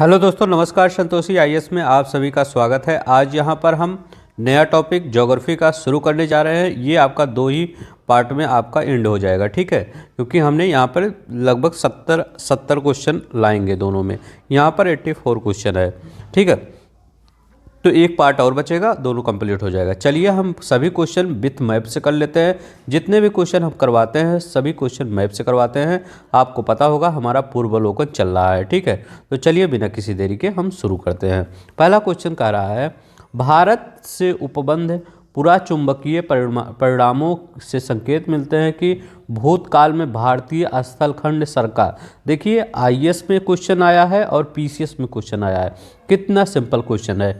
Hello दोस्तों, नमस्कार। Santoshi IAS में आप सभी का स्वागत है। आज यहाँ पर हम नया टॉपिक ज्योग्राफी का शुरू करने जा रहे हैं। ये आपका 2 ही पार्ट में आपका एंड हो जाएगा, ठीक है, क्योंकि हमने यहाँ पर लगभग 70 क्वेश्चन लाएंगे दोनों में। यहाँ पर 84 क्वेश्चन है, ठीक है। तो एक पार्ट और बचेगा, दोनों कंप्लीट हो जाएगा। चलिए हम सभी क्वेश्चन विथ मैप से कर लेते हैं। जितने भी क्वेश्चन हम करवाते हैं सभी क्वेश्चन मैप से करवाते हैं। आपको पता होगा हमारा पूर्वावलोकन चल रहा है, ठीक है। तो चलिए बिना किसी देरी के हम शुरू करते हैं। पहला क्वेश्चन कह रहा है, भारत से उपबंध पुराचुंबकीय परिणामों से संकेत मिलते हैं कि भूतकाल में भारतीय स्थलखंड सरकार। देखिए आईएएस में क्वेश्चन आया है और पीसीएस में क्वेश्चन आया है। कितना सिंपल क्वेश्चन है।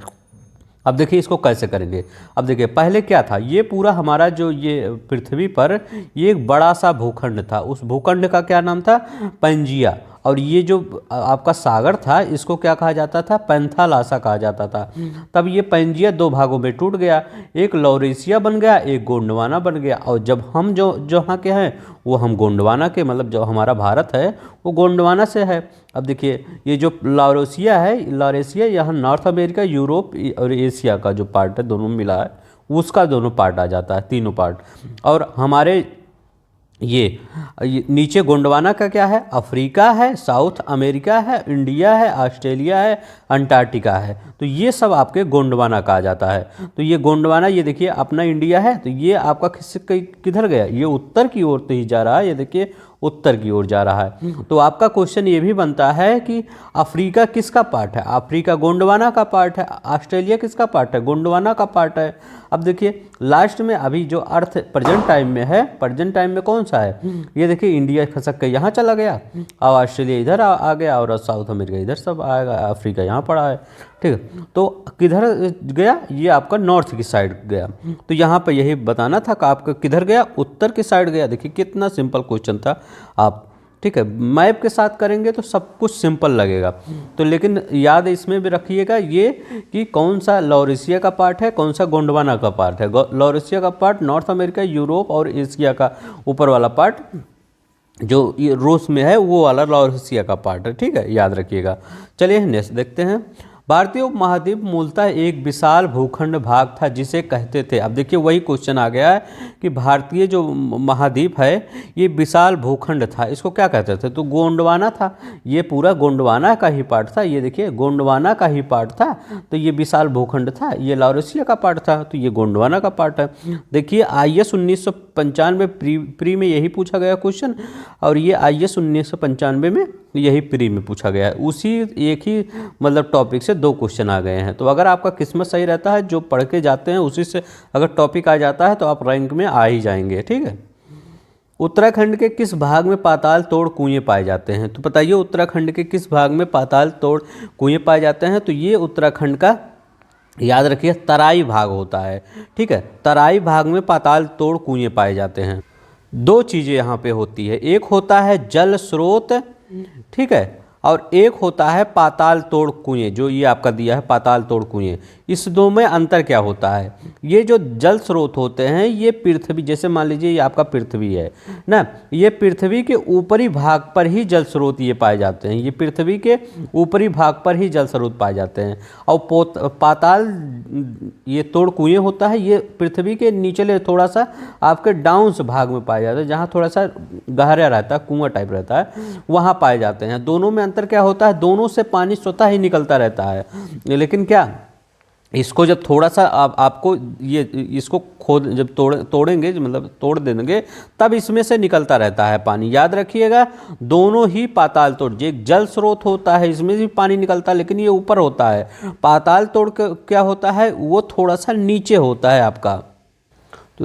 अब देखिए इसको कैसे करेंगे। अब देखिए पहले क्या था, ये पूरा हमारा जो ये पृथ्वी पर ये एक बड़ा सा भूखंड था। उस भूखंड का क्या नाम था? पंजिया। और ये जो आपका सागर था इसको क्या कहा जाता था? पैंथालासा कहा जाता था। तब ये पंजिया 2 भागों में टूट गया, एक लॉरेशिया बन गया, एक गोंडवाना बन गया। और जब हम जो यहाँ के हैं वो हम गोंडवाना के, मतलब जो हमारा भारत है वो गोंडवाना से है। अब देखिए ये जो लॉरेशिया यहाँ नॉर्थ अमेरिका, यूरोप और एशिया का जो पार्ट है दोनों मिला है, उसका दोनों पार्ट आ जाता है, तीनों पार्ट। और हमारे ये नीचे गोंडवाना का क्या है? अफ्रीका है, साउथ अमेरिका है, इंडिया है, ऑस्ट्रेलिया है, अंटार्कटिका है। तो ये सब आपके गोंडवाना कहा जाता है। तो ये गोंडवाना, ये देखिए अपना इंडिया है, तो ये आपका किधर गया? ये उत्तर की ओर तो ही जा रहा है, ये देखिए उत्तर की ओर जा रहा है। तो आपका क्वेश्चन ये भी बनता है कि अफ्रीका किसका पार्ट है? अफ्रीका गोंडवाना का पार्ट है। ऑस्ट्रेलिया किसका पार्ट है? गोंडवाना का पार्ट है। अब देखिए लास्ट में अभी जो अर्थ प्रेजेंट टाइम में है, प्रेजेंट टाइम में कौन सा है? ये देखिए इंडिया खसक के यहाँ चला गया और ऑस्ट्रेलिया इधर आ गया और साउथ अमेरिका इधर सब आएगा, अफ्रीका यहाँ पड़ा है, ठीक है। तो किधर गया? ये आपका नॉर्थ की साइड गया। तो यहाँ पर यही बताना था कि आपका किधर गया? उत्तर की साइड गया। देखिए कितना सिंपल क्वेश्चन था आप, ठीक है। मैप के साथ करेंगे तो सब कुछ सिंपल लगेगा। तो लेकिन याद इसमें भी रखिएगा ये कि कौन सा लॉरेशिया का पार्ट है, कौन सा गोंडवाना का पार्ट है। लॉरेशिया का पार्ट नॉर्थ अमेरिका, यूरोप और एशिया का ऊपर वाला पार्ट जो ये रूस में है वो वाला लॉरेशिया का पार्ट है, ठीक है, याद रखिएगा। चलिए नेक्स्ट देखते हैं। भारतीय उपमहाद्वीप मूलतः एक विशाल भूखंड भाग था जिसे कहते थे। अब देखिए वही क्वेश्चन आ गया है कि भारतीय जो महाद्वीप है ये विशाल भूखंड था, इसको क्या कहते थे? तो गोंडवाना था। ये पूरा गोंडवाना का ही पार्ट था। ये देखिए गोंडवाना का ही पार्ट था। तो ये विशाल भूखंड था, ये लॉरेशिया का पार्ट था, तो ये गोंडवाना का पार्ट है। देखिए आईएएस 1995 प्री में यही पूछा गया क्वेश्चन, और ये आईएएस 1995 में यही प्री में पूछा गया है। उसी एक ही मतलब टॉपिक से 2 क्वेश्चन आ गए हैं। तो अगर आपका किस्मत सही रहता है, जो पढ़ के जाते हैं उसी से अगर टॉपिक आ जाता है तो आप रैंक में आ ही जाएंगे, ठीक है। उत्तराखंड के किस भाग में पाताल तोड़ कुएं पाए जाते हैं? तो बताइए उत्तराखंड के किस भाग में पाताल तोड़ कुएं पाए जाते हैं? तो ये उत्तराखंड का याद रखिए तराई भाग होता है, ठीक है। तराई भाग में पाताल तोड़ कुएं पाए जाते हैं। 2 चीज़ें यहाँ पे होती है, एक होता है जल स्रोत, ठीक है, और एक होता है पाताल तोड़ कुएं, जो ये आपका दिया है पाताल तोड़ कुएं। इस 2 में अंतर क्या होता है? ये जो जल स्रोत होते हैं ये पृथ्वी, जैसे मान लीजिए ये आपका पृथ्वी है ना, ये पृथ्वी के ऊपरी भाग पर ही जल स्रोत ये पाए जाते हैं। ये पृथ्वी के ऊपरी भाग पर ही जल स्रोत पाए जाते हैं। और पाताल ये तोड़ कुएं होता है, ये पृथ्वी के नीचले थोड़ा सा आपके डाउन भाग में पाए जाते हैं, जहाँ थोड़ा सा गहरा रहता है, कुआं टाइप रहता है, वहाँ पाए जाते हैं। दोनों में अंतर क्या होता है? दोनों से पानी स्वतः ही निकलता रहता है, लेकिन क्या इसको जब थोड़ा सा आपको ये इसको खोद जब तोड़ेंगे, मतलब तोड़ देंगे, तब इसमें से निकलता रहता है पानी। याद रखिएगा दोनों ही पाताल तोड़, जो एक जल स्रोत होता है इसमें भी पानी निकलता है, लेकिन ये ऊपर होता है। पाताल तोड़ क्या होता है? वो थोड़ा सा नीचे होता है आपका।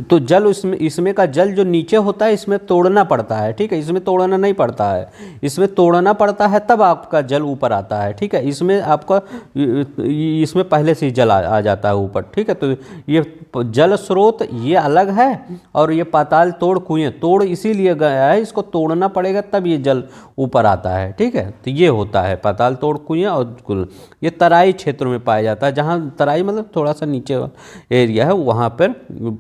तो जल इसमें का जल जो नीचे होता है इसमें तोड़ना पड़ता है, ठीक है। इसमें तोड़ना नहीं पड़ता है, इसमें तोड़ना पड़ता है तब आपका जल ऊपर आता है, ठीक है। इसमें आपका इसमें पहले से ही जल आ जाता है ऊपर, ठीक है। तो ये जल स्रोत ये अलग है और ये पाताल तोड़ कुएं, तोड़ इसीलिए गया है, इसको तोड़ना पड़ेगा तब ये जल ऊपर आता है, ठीक है। तो ये होता है पाताल तोड़ कुएं। और कुल ये तराई क्षेत्रों में पाया जाता है, जहाँ तराई मतलब थोड़ा सा नीचे एरिया है वहाँ पर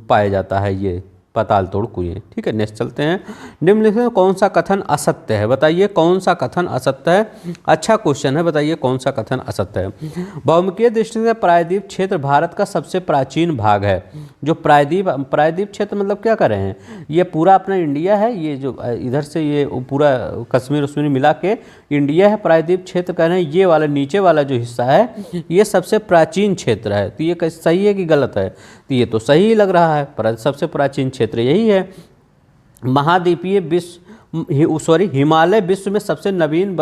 पाया जाता है ये, पाताल तोड़ कुएं। ठीक है, नेक्स्ट चलते हैं। निम्नलिखित में कौन सा कथन असत्य है? बताइए कौन सा कथन असत्य है। अच्छा क्वेश्चन है, बताइए कौन सा कथन असत्य है। भौमिकीय दृष्टि से प्रायद्वीप क्षेत्र भारत का सबसे प्राचीन भाग है। जो प्रायद्वीप क्षेत्र मतलब क्या कर रहे हैं, ये पूरा अपना इंडिया है, ये जो इधर से ये पूरा कश्मीर उश्मीर मिला के इंडिया है, प्रायद्वीप क्षेत्र कह रहे हैं। ये वाला नीचे वाला जो हिस्सा है ये सबसे प्राचीन क्षेत्र है। तो ये सही है कि गलत है? तो ये तो सही लग रहा है, पर सबसे प्राचीन क्षेत्र यही है। महाद्वीपीय हिमालय विश्व में सबसे नवीन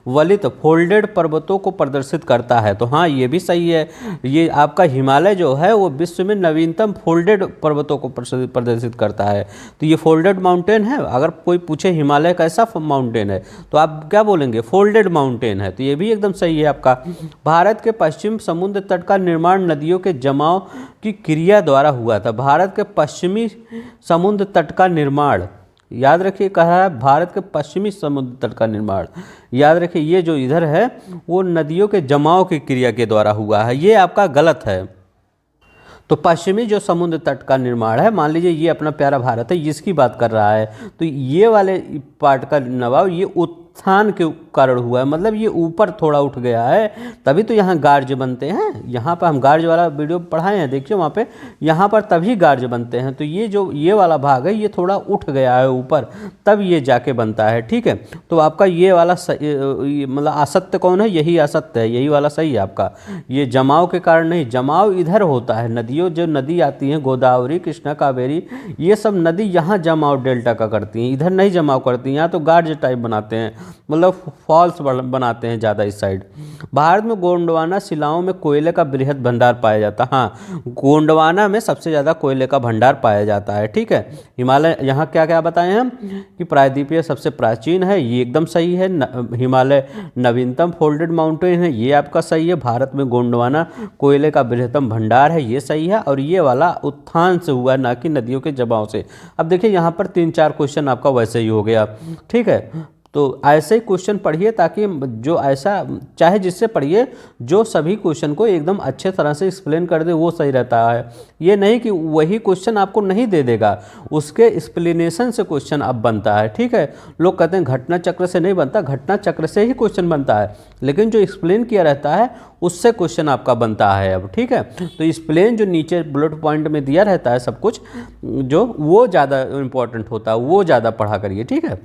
वलित फोल्डेड पर्वतों को प्रदर्शित करता है। तो हाँ, ये भी सही है। ये आपका हिमालय जो है वो विश्व में नवीनतम फोल्डेड पर्वतों को प्रदर्शित करता है। तो ये फोल्डेड माउंटेन है। अगर कोई पूछे हिमालय कैसा माउंटेन है तो आप क्या बोलेंगे? फोल्डेड माउंटेन है। तो ये भी एकदम सही है आपका। भारत के पश्चिम समुद्र तट का निर्माण नदियों के जमाव की क्रिया द्वारा हुआ था। भारत के पश्चिमी समुद्र तट का निर्माण, याद रखिए, कह रहा है भारत के पश्चिमी समुद्र तट का निर्माण। याद रखिए ये जो इधर है वो नदियों के जमाव की क्रिया के द्वारा हुआ है। ये आपका गलत है। तो पश्चिमी जो समुद्र तट का निर्माण है, मान लीजिए ये अपना प्यारा भारत है, इसकी बात कर रहा है, तो ये वाले पार्ट का नवाब ये उत्थान के कारण हुआ है, मतलब ये ऊपर थोड़ा उठ गया है, तभी तो यहाँ गार्ज बनते हैं। यहाँ पर हम गार्ज वाला वीडियो पढ़ाए हैं, देखिए वहाँ पे, यहाँ पर तभी गार्ज बनते हैं। तो ये जो ये वाला भाग है ये थोड़ा उठ गया है ऊपर, तब ये जाके बनता है। ठीक है, तो आपका ये वाला मतलब असत्य कौन है? यही असत्य है, यही वाला सही है आपका। ये जमाव के कारण नहीं, जमाव इधर होता है। नदियों जो नदी आती हैं, गोदावरी, कृष्णा, कावेरी, ये सब नदी यहाँ जमाव डेल्टा का करती हैं, इधर नहीं जमाव करती। यहाँ तो गार्ज टाइप बनाते हैं, मतलब फॉल्स बनाते हैं ज़्यादा इस साइड। भारत में गोंडवाना शिलाओं में कोयले का बृहद भंडार पाया जाता है। हाँ, गोंडवाना में सबसे ज़्यादा कोयले का भंडार पाया जाता है। ठीक है, हिमालय यहाँ क्या क्या बताए हम कि प्रायद्वीपीय सबसे प्राचीन है, ये एकदम सही है। हिमालय नवीनतम फोल्डेड माउंटेन है, ये आपका सही है। भारत में गोंडवाना कोयले का बृहत्तम भंडार है, ये सही है। और ये वाला उत्थान से हुआ, ना कि नदियों के जमाव से। अब देखिए यहाँ पर 3-4 क्वेश्चन आपका वैसे ही हो गया। ठीक है, तो ऐसे ही क्वेश्चन पढ़िए, ताकि जो ऐसा चाहे जिससे पढ़िए, जो सभी क्वेश्चन को एकदम अच्छे तरह से एक्सप्लेन कर दे, वो सही रहता है। ये नहीं कि वही क्वेश्चन आपको नहीं दे देगा, उसके एक्सप्लेनेशन से क्वेश्चन अब बनता है। ठीक है, लोग कहते हैं घटना चक्र से नहीं बनता, घटना चक्र से ही क्वेश्चन बनता है, लेकिन जो एक्सप्लेन किया रहता है उससे क्वेश्चन आपका बनता है अब। ठीक है, तो एक्सप्लेन जो नीचे बुलेट पॉइंट में दिया रहता है सब कुछ, जो वो ज़्यादा इम्पोर्टेंट होता है, वो ज़्यादा पढ़ा करिए। ठीक है,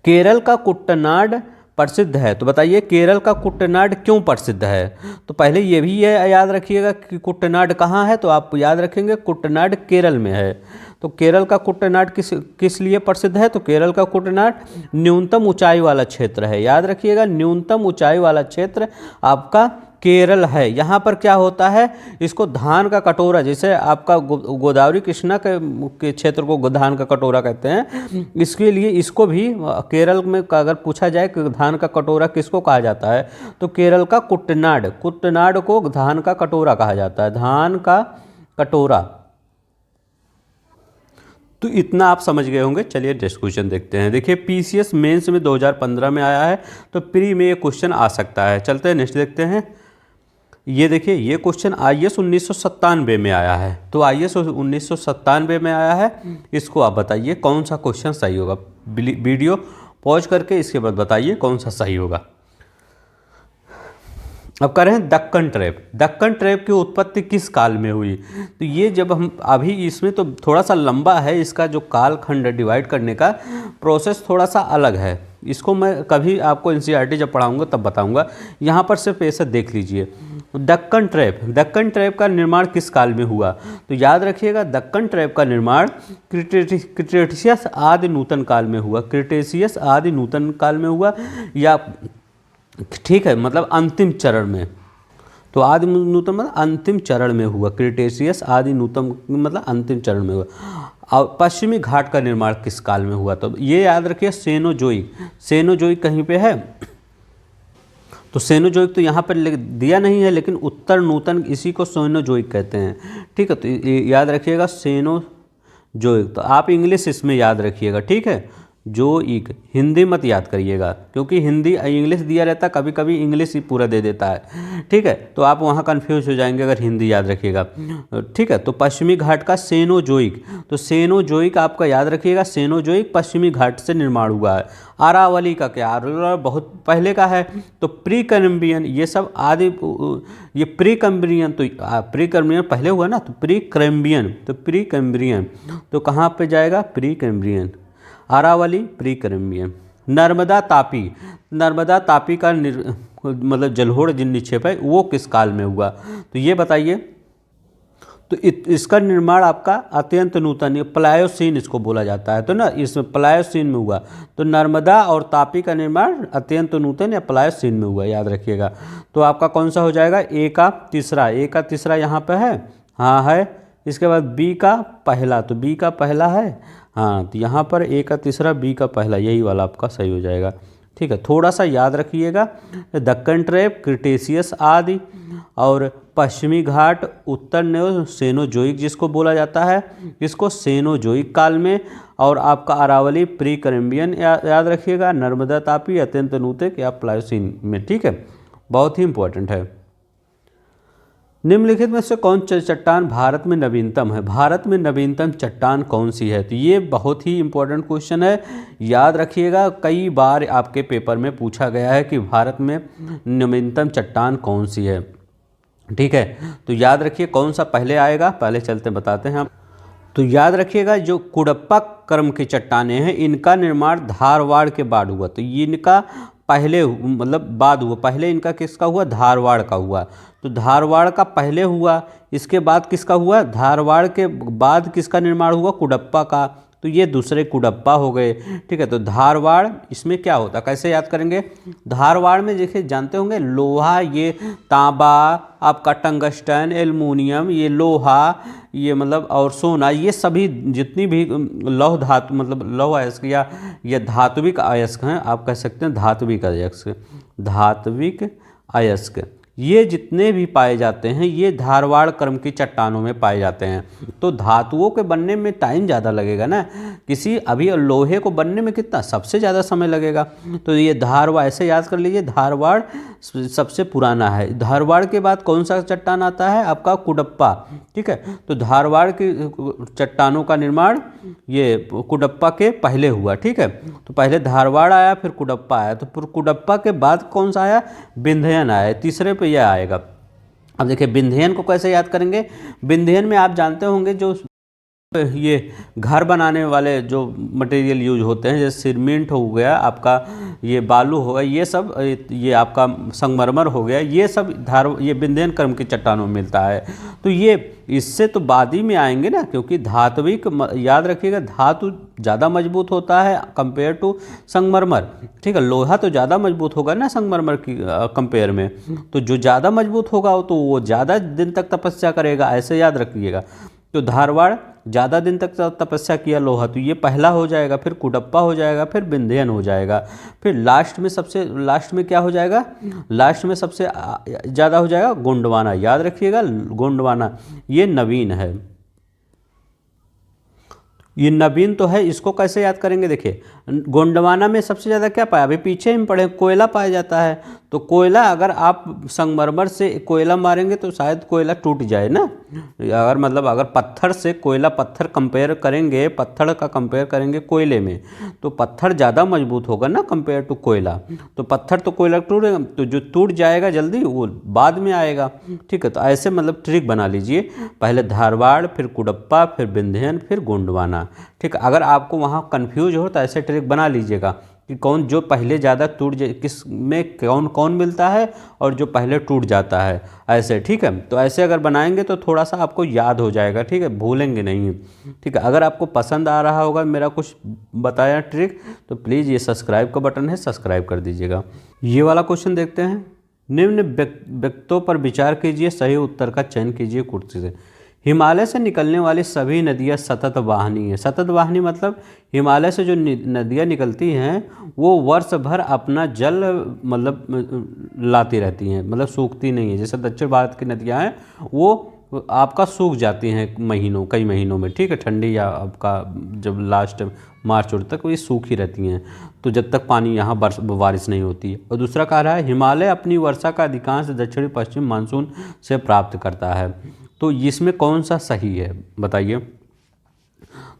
केरल का कुट्टनाड प्रसिद्ध है। तो बताइए केरल का कुट्टनाड क्यों प्रसिद्ध है? तो पहले ये भी याद रखिएगा कि कुट्टनाड कहाँ है, तो आप याद रखेंगे कुट्टनाड केरल में है। तो केरल का कुट्टनाड किस लिए प्रसिद्ध है? तो केरल का कुट्टनाड न्यूनतम ऊंचाई वाला क्षेत्र है। याद रखिएगा, न्यूनतम ऊंचाई वाला क्षेत्र आपका केरल है। यहाँ पर क्या होता है, इसको धान का कटोरा, जैसे आपका गोदावरी कृष्णा के क्षेत्र को धान का कटोरा कहते हैं, इसके लिए इसको भी केरल में अगर पूछा जाए कि धान का कटोरा किसको कहा जाता है, तो केरल का कुट्टनाड को धान का कटोरा कहा जाता है, धान का कटोरा। तो इतना आप समझ गए होंगे। चलिए नेक्स्ट क्वेश्चन देखते हैं। देखिए पीसीएस मेंस में 2015 में आया है, तो प्री में ये क्वेश्चन आ सकता है। चलते हैं नेक्स्ट देखते हैं। ये देखिए ये क्वेश्चन आईएएस 1997 में आया है। तो आईएएस 1997 में आया है, इसको आप बताइए कौन सा क्वेश्चन सही होगा। वीडियो पॉज करके इसके बाद बताइए कौन सा सही होगा। अब कह रहे हैं दक्कन ट्रैप की उत्पत्ति किस काल में हुई? तो ये जब हम अभी इसमें तो थोड़ा सा लंबा है, इसका जो कालखंड डिवाइड करने का प्रोसेस थोड़ा सा अलग है। इसको मैं कभी आपको एनसीईआरटी जब पढ़ाऊंगा तब बताऊंगा। यहाँ पर सिर्फ ऐसा देख लीजिए, दक्कन ट्रैप का निर्माण किस काल में हुआ? तो याद रखिएगा दक्कन ट्रैप का निर्माण क्रिटेशियस आदि नूतन काल में हुआ। क्रिटेशियस आदि नूतन काल में हुआ, या ठीक है, मतलब अंतिम चरण में। तो आदि नूतन मतलब अंतिम चरण में हुआ, क्रिटेशियस आदि नूतन मतलब अंतिम चरण में हुआ। और पश्चिमी घाट का निर्माण किस काल में हुआ? तो ये याद रखिए सेनोजोइक कहीं पे है, तो सेनोजोइक तो यहाँ पर दिया नहीं है, लेकिन उत्तर नूतन इसी को सेनोजोइक कहते हैं। ठीक है, तो याद रखिएगा सेनोजोइक। तो आप इंग्लिश इसमें याद रखिएगा। ठीक है, जोइक। हिंदी मत याद करिएगा, क्योंकि हिंदी इंग्लिश दिया रहता है, कभी कभी इंग्लिश ही पूरा दे देता है, ठीक है, तो आप वहाँ कंफ्यूज हो जाएंगे अगर हिंदी याद रखिएगा, ठीक है। तो पश्चिमी घाट का सेनोजोइक, तो सेनोजोइक आपका याद रखिएगा, सेनोजोइक पश्चिमी घाट से निर्माण हुआ है। अरावली का क्या, अरावली बहुत पहले का है। तो प्री कैम्ब्रियन, ये सब आदि, ये प्री कैम्ब्रियन, तो प्री कैम्ब्रियन पहले हुआ ना, तो प्री कैम्ब्रियन, तो प्री कैम्ब्रियन, तो कहाँ पे जाएगा, pre Cambrian. Aravalli pre Cambrian. Narmada Tapi, Narmada Tapi का मतलब जलोढ़ जिन निक्षेप है वो किस काल में हुआ, तो ये बताइए। तो इसका निर्माण आपका अत्यंत नूतन, प्लायोसीन इसको बोला जाता है, तो ना इसमें प्लायोसीन में हुआ। तो नर्मदा और तापी का निर्माण अत्यंत नूतन या प्लायोसीन में हुआ, याद रखिएगा। तो आपका कौन सा हो जाएगा, ए का तीसरा, ए का तीसरा यहाँ पे है, हाँ है। इसके बाद बी का पहला, तो बी का पहला है, हाँ, तो यहाँ पर ए का तीसरा, बी का पहला, यही वाला आपका सही हो जाएगा, ठीक है। थोड़ा सा याद रखिएगा, दक्कन ट्रैप, क्रिटेशियस आदि, और पश्चिमी घाट उत्तर नेव सेनोजोइक जिसको बोला जाता है, इसको सेनोजोइक काल में, और आपका अरावली प्री कैम्ब्रियन याद रखिएगा, नर्मदा तापी अत्यंत नूतन या प्लायोसीन में, ठीक है, बहुत ही इंपॉर्टेंट है। निम्नलिखित में से कौन चट्टान भारत में नवीनतम है, भारत में नवीनतम चट्टान कौन सी है, तो ये बहुत ही इंपॉर्टेंट क्वेश्चन है, याद रखिएगा, कई बार आपके पेपर में पूछा गया है कि भारत में नवीनतम चट्टान कौन सी है, ठीक है। तो याद रखिए कौन सा पहले आएगा, पहले चलते बताते हैं। तो याद रखिएगा जो कुडप्पा क्रम की चट्टानें हैं, इनका निर्माण धारवाड़ के बाद हुआ, तो इनका पहले मतलब बाद हुआ, पहले इनका किसका हुआ, धारवाड़ का हुआ। तो धारवाड़ का पहले हुआ, इसके बाद किसका हुआ, धारवाड़ के बाद किसका निर्माण हुआ, कुडप्पा का, तो ये दूसरे कुडप्पा हो गए, ठीक है। तो धारवाड़, इसमें क्या होता, कैसे याद करेंगे, धारवाड़ में देखिए जानते होंगे लोहा, ये तांबा, आपका टंगस्टन, एल्युमिनियम, ये लोहा, ये मतलब और सोना, ये सभी जितनी भी लौह धातु मतलब लौह अयस्क या ये धात्विक अयस्क हैं, आप कह सकते हैं धात्विक अयस्क, धात्विक अयस्क, ये जितने भी पाए जाते हैं ये धारवाड़ क्रम की चट्टानों में पाए जाते हैं। तो धातुओं के बनने में टाइम ज़्यादा लगेगा ना, किसी अभी लोहे को बनने में कितना सबसे ज़्यादा समय लगेगा, तो ये धारवाड़ ऐसे याद कर लीजिए, धारवाड़ सबसे पुराना है। धारवाड़ के बाद कौन सा चट्टान आता है, आपका कुडप्पा, ठीक है। तो धारवाड़ की चट्टानों का निर्माण ये कुडप्पा के पहले हुआ, ठीक है। तो पहले धारवाड़ आया, फिर कुडप्पा आया, तो फिर कुडप्पा के बाद कौन सा आया, विंध्यन आया, तीसरे पे यह आएगा। अब देखिए विंध्यन को कैसे याद करेंगे, विंध्यन में आप जानते होंगे जो ये घर बनाने वाले जो मटेरियल यूज होते हैं, जैसे सीमेंट हो गया आपका, ये बालू हो गया, ये सब, ये आपका संगमरमर हो गया, ये सब ये विंध्यन क्रम की चट्टानों में मिलता है। तो ये इससे तो बाद ही में आएंगे ना, क्योंकि धात्विक, याद रखिएगा धातु ज़्यादा मजबूत होता है कंपेयर टू संगमरमर, ठीक है। लोहा तो ज़्यादा मजबूत होगा ना संगमरमर की कंपेयर में, तो जो ज़्यादा मजबूत होगा तो वो ज़्यादा दिन तक तपस्या करेगा, ऐसे याद रखिएगा। तो धारवाड़ ज़्यादा दिन तक तपस्या किया लोहा, तो ये पहला हो जाएगा, फिर कुडप्पा हो जाएगा, फिर विंध्यन हो जाएगा, फिर लास्ट में सबसे लास्ट में क्या हो जाएगा, लास्ट में सबसे ज़्यादा हो जाएगा गोंडवाना, याद रखिएगा गोंडवाना, ये नवीन है, ये नवीन तो है, इसको कैसे याद करेंगे, देखिए गोंडवाना में सबसे ज़्यादा क्या पाया, अभी पीछे हम पढ़े कोयला पाया जाता है, तो कोयला अगर आप संगमरमर से कोयला मारेंगे तो शायद कोयला टूट जाए ना, अगर मतलब अगर पत्थर से कोयला, पत्थर कंपेयर करेंगे, पत्थर का कंपेयर करेंगे कोयले में, तो पत्थर ज़्यादा मजबूत होगा ना कंपेयर टू कोयला, तो पत्थर तो कोयला टूटेगा, तो जो टूट जाएगा जल्दी वो बाद में आएगा, ठीक है। तो ऐसे मतलब ट्रिक बना लीजिए, पहले धारवाड़, फिर कुडप्पा, फिर विंध्यन, फिर गोंडवाना, ठीक है। अगर आपको वहाँ कन्फ्यूज हो तो ऐसे ट्रिक बना लीजिएगा कि कौन जो पहले ज़्यादा टूट किस में कौन कौन मिलता है और जो पहले टूट जाता है, ऐसे, ठीक है। तो ऐसे अगर बनाएंगे तो थोड़ा सा आपको याद हो जाएगा, ठीक है, भूलेंगे नहीं, ठीक है। अगर आपको पसंद आ रहा होगा मेरा कुछ बताया ट्रिक, तो प्लीज़ ये सब्सक्राइब का बटन है, सब्सक्राइब कर दीजिएगा। ये वाला क्वेश्चन देखते हैं, निम्न व्यक्तों पर विचार कीजिए, सही उत्तर का चयन कीजिए कुर्सी से। हिमालय से निकलने वाली सभी नदियाँ सतत वाहिनी है, सतत वाहिनी मतलब हिमालय से जो नदियाँ निकलती हैं वो वर्ष भर अपना जल मतलब लाती रहती हैं, मतलब सूखती नहीं है, जैसे दक्षिण भारत की नदियाँ हैं वो आपका सूख जाती हैं कई महीनों में, ठीक है, ठंडी या आपका जब लास्ट मार्च और तक ये सूखी रहती हैं, तो जब तक पानी यहाँ बारिश नहीं होती है। और दूसरा कह रहा है हिमालय अपनी वर्षा का अधिकांश दक्षिणी पश्चिम मानसून से प्राप्त करता है। तो इसमें कौन सा सही है बताइए।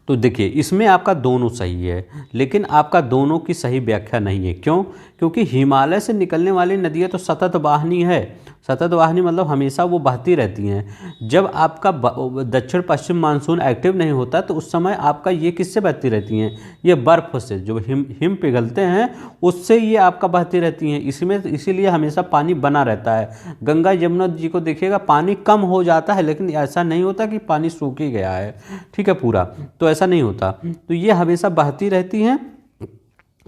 तो देखिए इसमें आपका दोनों सही है, लेकिन आपका दोनों की सही व्याख्या नहीं है। क्यों? क्योंकि हिमालय से निकलने वाली नदियाँ तो सतत वाहिनी है। सतत वाहिनी मतलब हमेशा वो बहती रहती हैं। जब आपका दक्षिण पश्चिम मानसून एक्टिव नहीं होता तो उस समय आपका ये किससे बहती रहती हैं? ये बर्फ़ से, जो हिम पिघलते हैं उससे ये आपका बहती रहती हैं। इसमें इसीलिए हमेशा पानी बना रहता है। गंगा यमुना जी को देखिएगा पानी कम हो जाता है, लेकिन ऐसा नहीं होता कि पानी सूख ही गया है, ठीक है, पूरा, तो ऐसा नहीं होता। तो ये हमेशा बहती रहती हैं,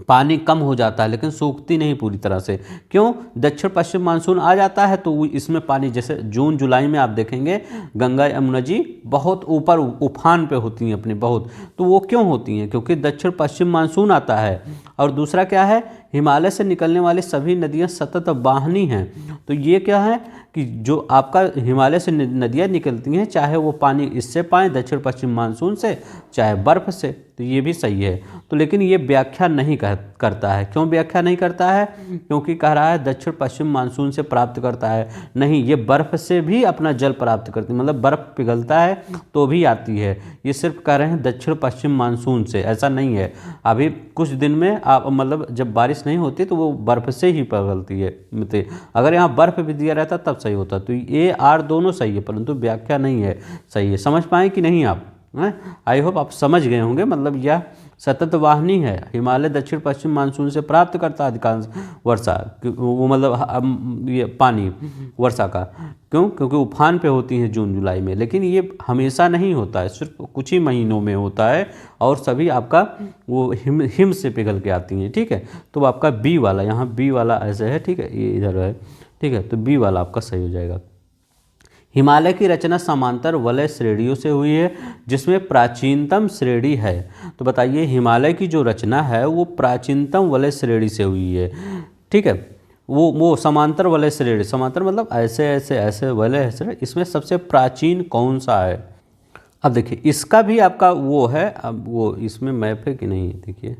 पानी कम हो जाता है लेकिन सूखती नहीं पूरी तरह से। क्यों? दक्षिण पश्चिम मानसून आ जाता है तो इसमें पानी, जैसे जून जुलाई में आप देखेंगे गंगा यमुना जी बहुत ऊपर उफान पे होती हैं अपनी बहुत। तो वो क्यों होती हैं? क्योंकि दक्षिण पश्चिम मानसून आता है। और दूसरा क्या है, हिमालय से निकलने वाली सभी नदियाँ सतत वाहिनी हैं। तो ये क्या है कि जो आपका हिमालय से नदियाँ निकलती हैं, चाहे वो पानी इससे पाएँ दक्षिण पश्चिम मानसून से, चाहे बर्फ़ से, तो ये भी सही है। तो लेकिन ये व्याख्या नहीं करता है। क्यों व्याख्या नहीं करता है? क्योंकि कह रहा है दक्षिण पश्चिम मानसून से प्राप्त करता है। नहीं, ये बर्फ़ से भी अपना जल प्राप्त करती है, मतलब बर्फ़ पिघलता है तो भी आती है। ये सिर्फ कह रहे हैं दक्षिण पश्चिम मानसून से, ऐसा नहीं है। अभी कुछ दिन में आप मतलब जब बारिश नहीं होती तो वो बर्फ़ से ही पिघलती है। मतलब अगर यहाँ बर्फ़ भी दिया रहता तब सही होता। तो ये आर दोनों सही है, परंतु व्याख्या नहीं है सही है। समझ पाएँ कि नहीं आप? आई होप आप समझ गए होंगे। मतलब यह सतत वाहिनी है। हिमालय दक्षिण पश्चिम मानसून से प्राप्त करता है अधिकांश वर्षा, वो मतलब ये पानी वर्षा का। क्यों? क्योंकि उफान पे होती हैं जून जुलाई में, लेकिन ये हमेशा नहीं होता है, सिर्फ कुछ ही महीनों में होता है। और सभी आपका वो हिम से पिघल के आती हैं, ठीक है। तो आपका बी वाला, यहाँ बी वाला ऐसे है, ठीक है, ये इधर है, ठीक है, तो बी वाला आपका सही हो जाएगा। हिमालय की रचना समांतर वलय श्रेणियों से हुई है, जिसमें प्राचीनतम श्रेणी है। तो बताइए हिमालय की जो रचना है वो प्राचीनतम वलय श्रेणी से हुई है, ठीक है। वो समांतर वलय श्रेणी, समांतर मतलब ऐसे ऐसे ऐसे वलय श्रेणी, इसमें सबसे प्राचीन कौन सा है? अब देखिए इसका भी आपका वो है, अब वो इसमें मैप है कि नहीं, देखिए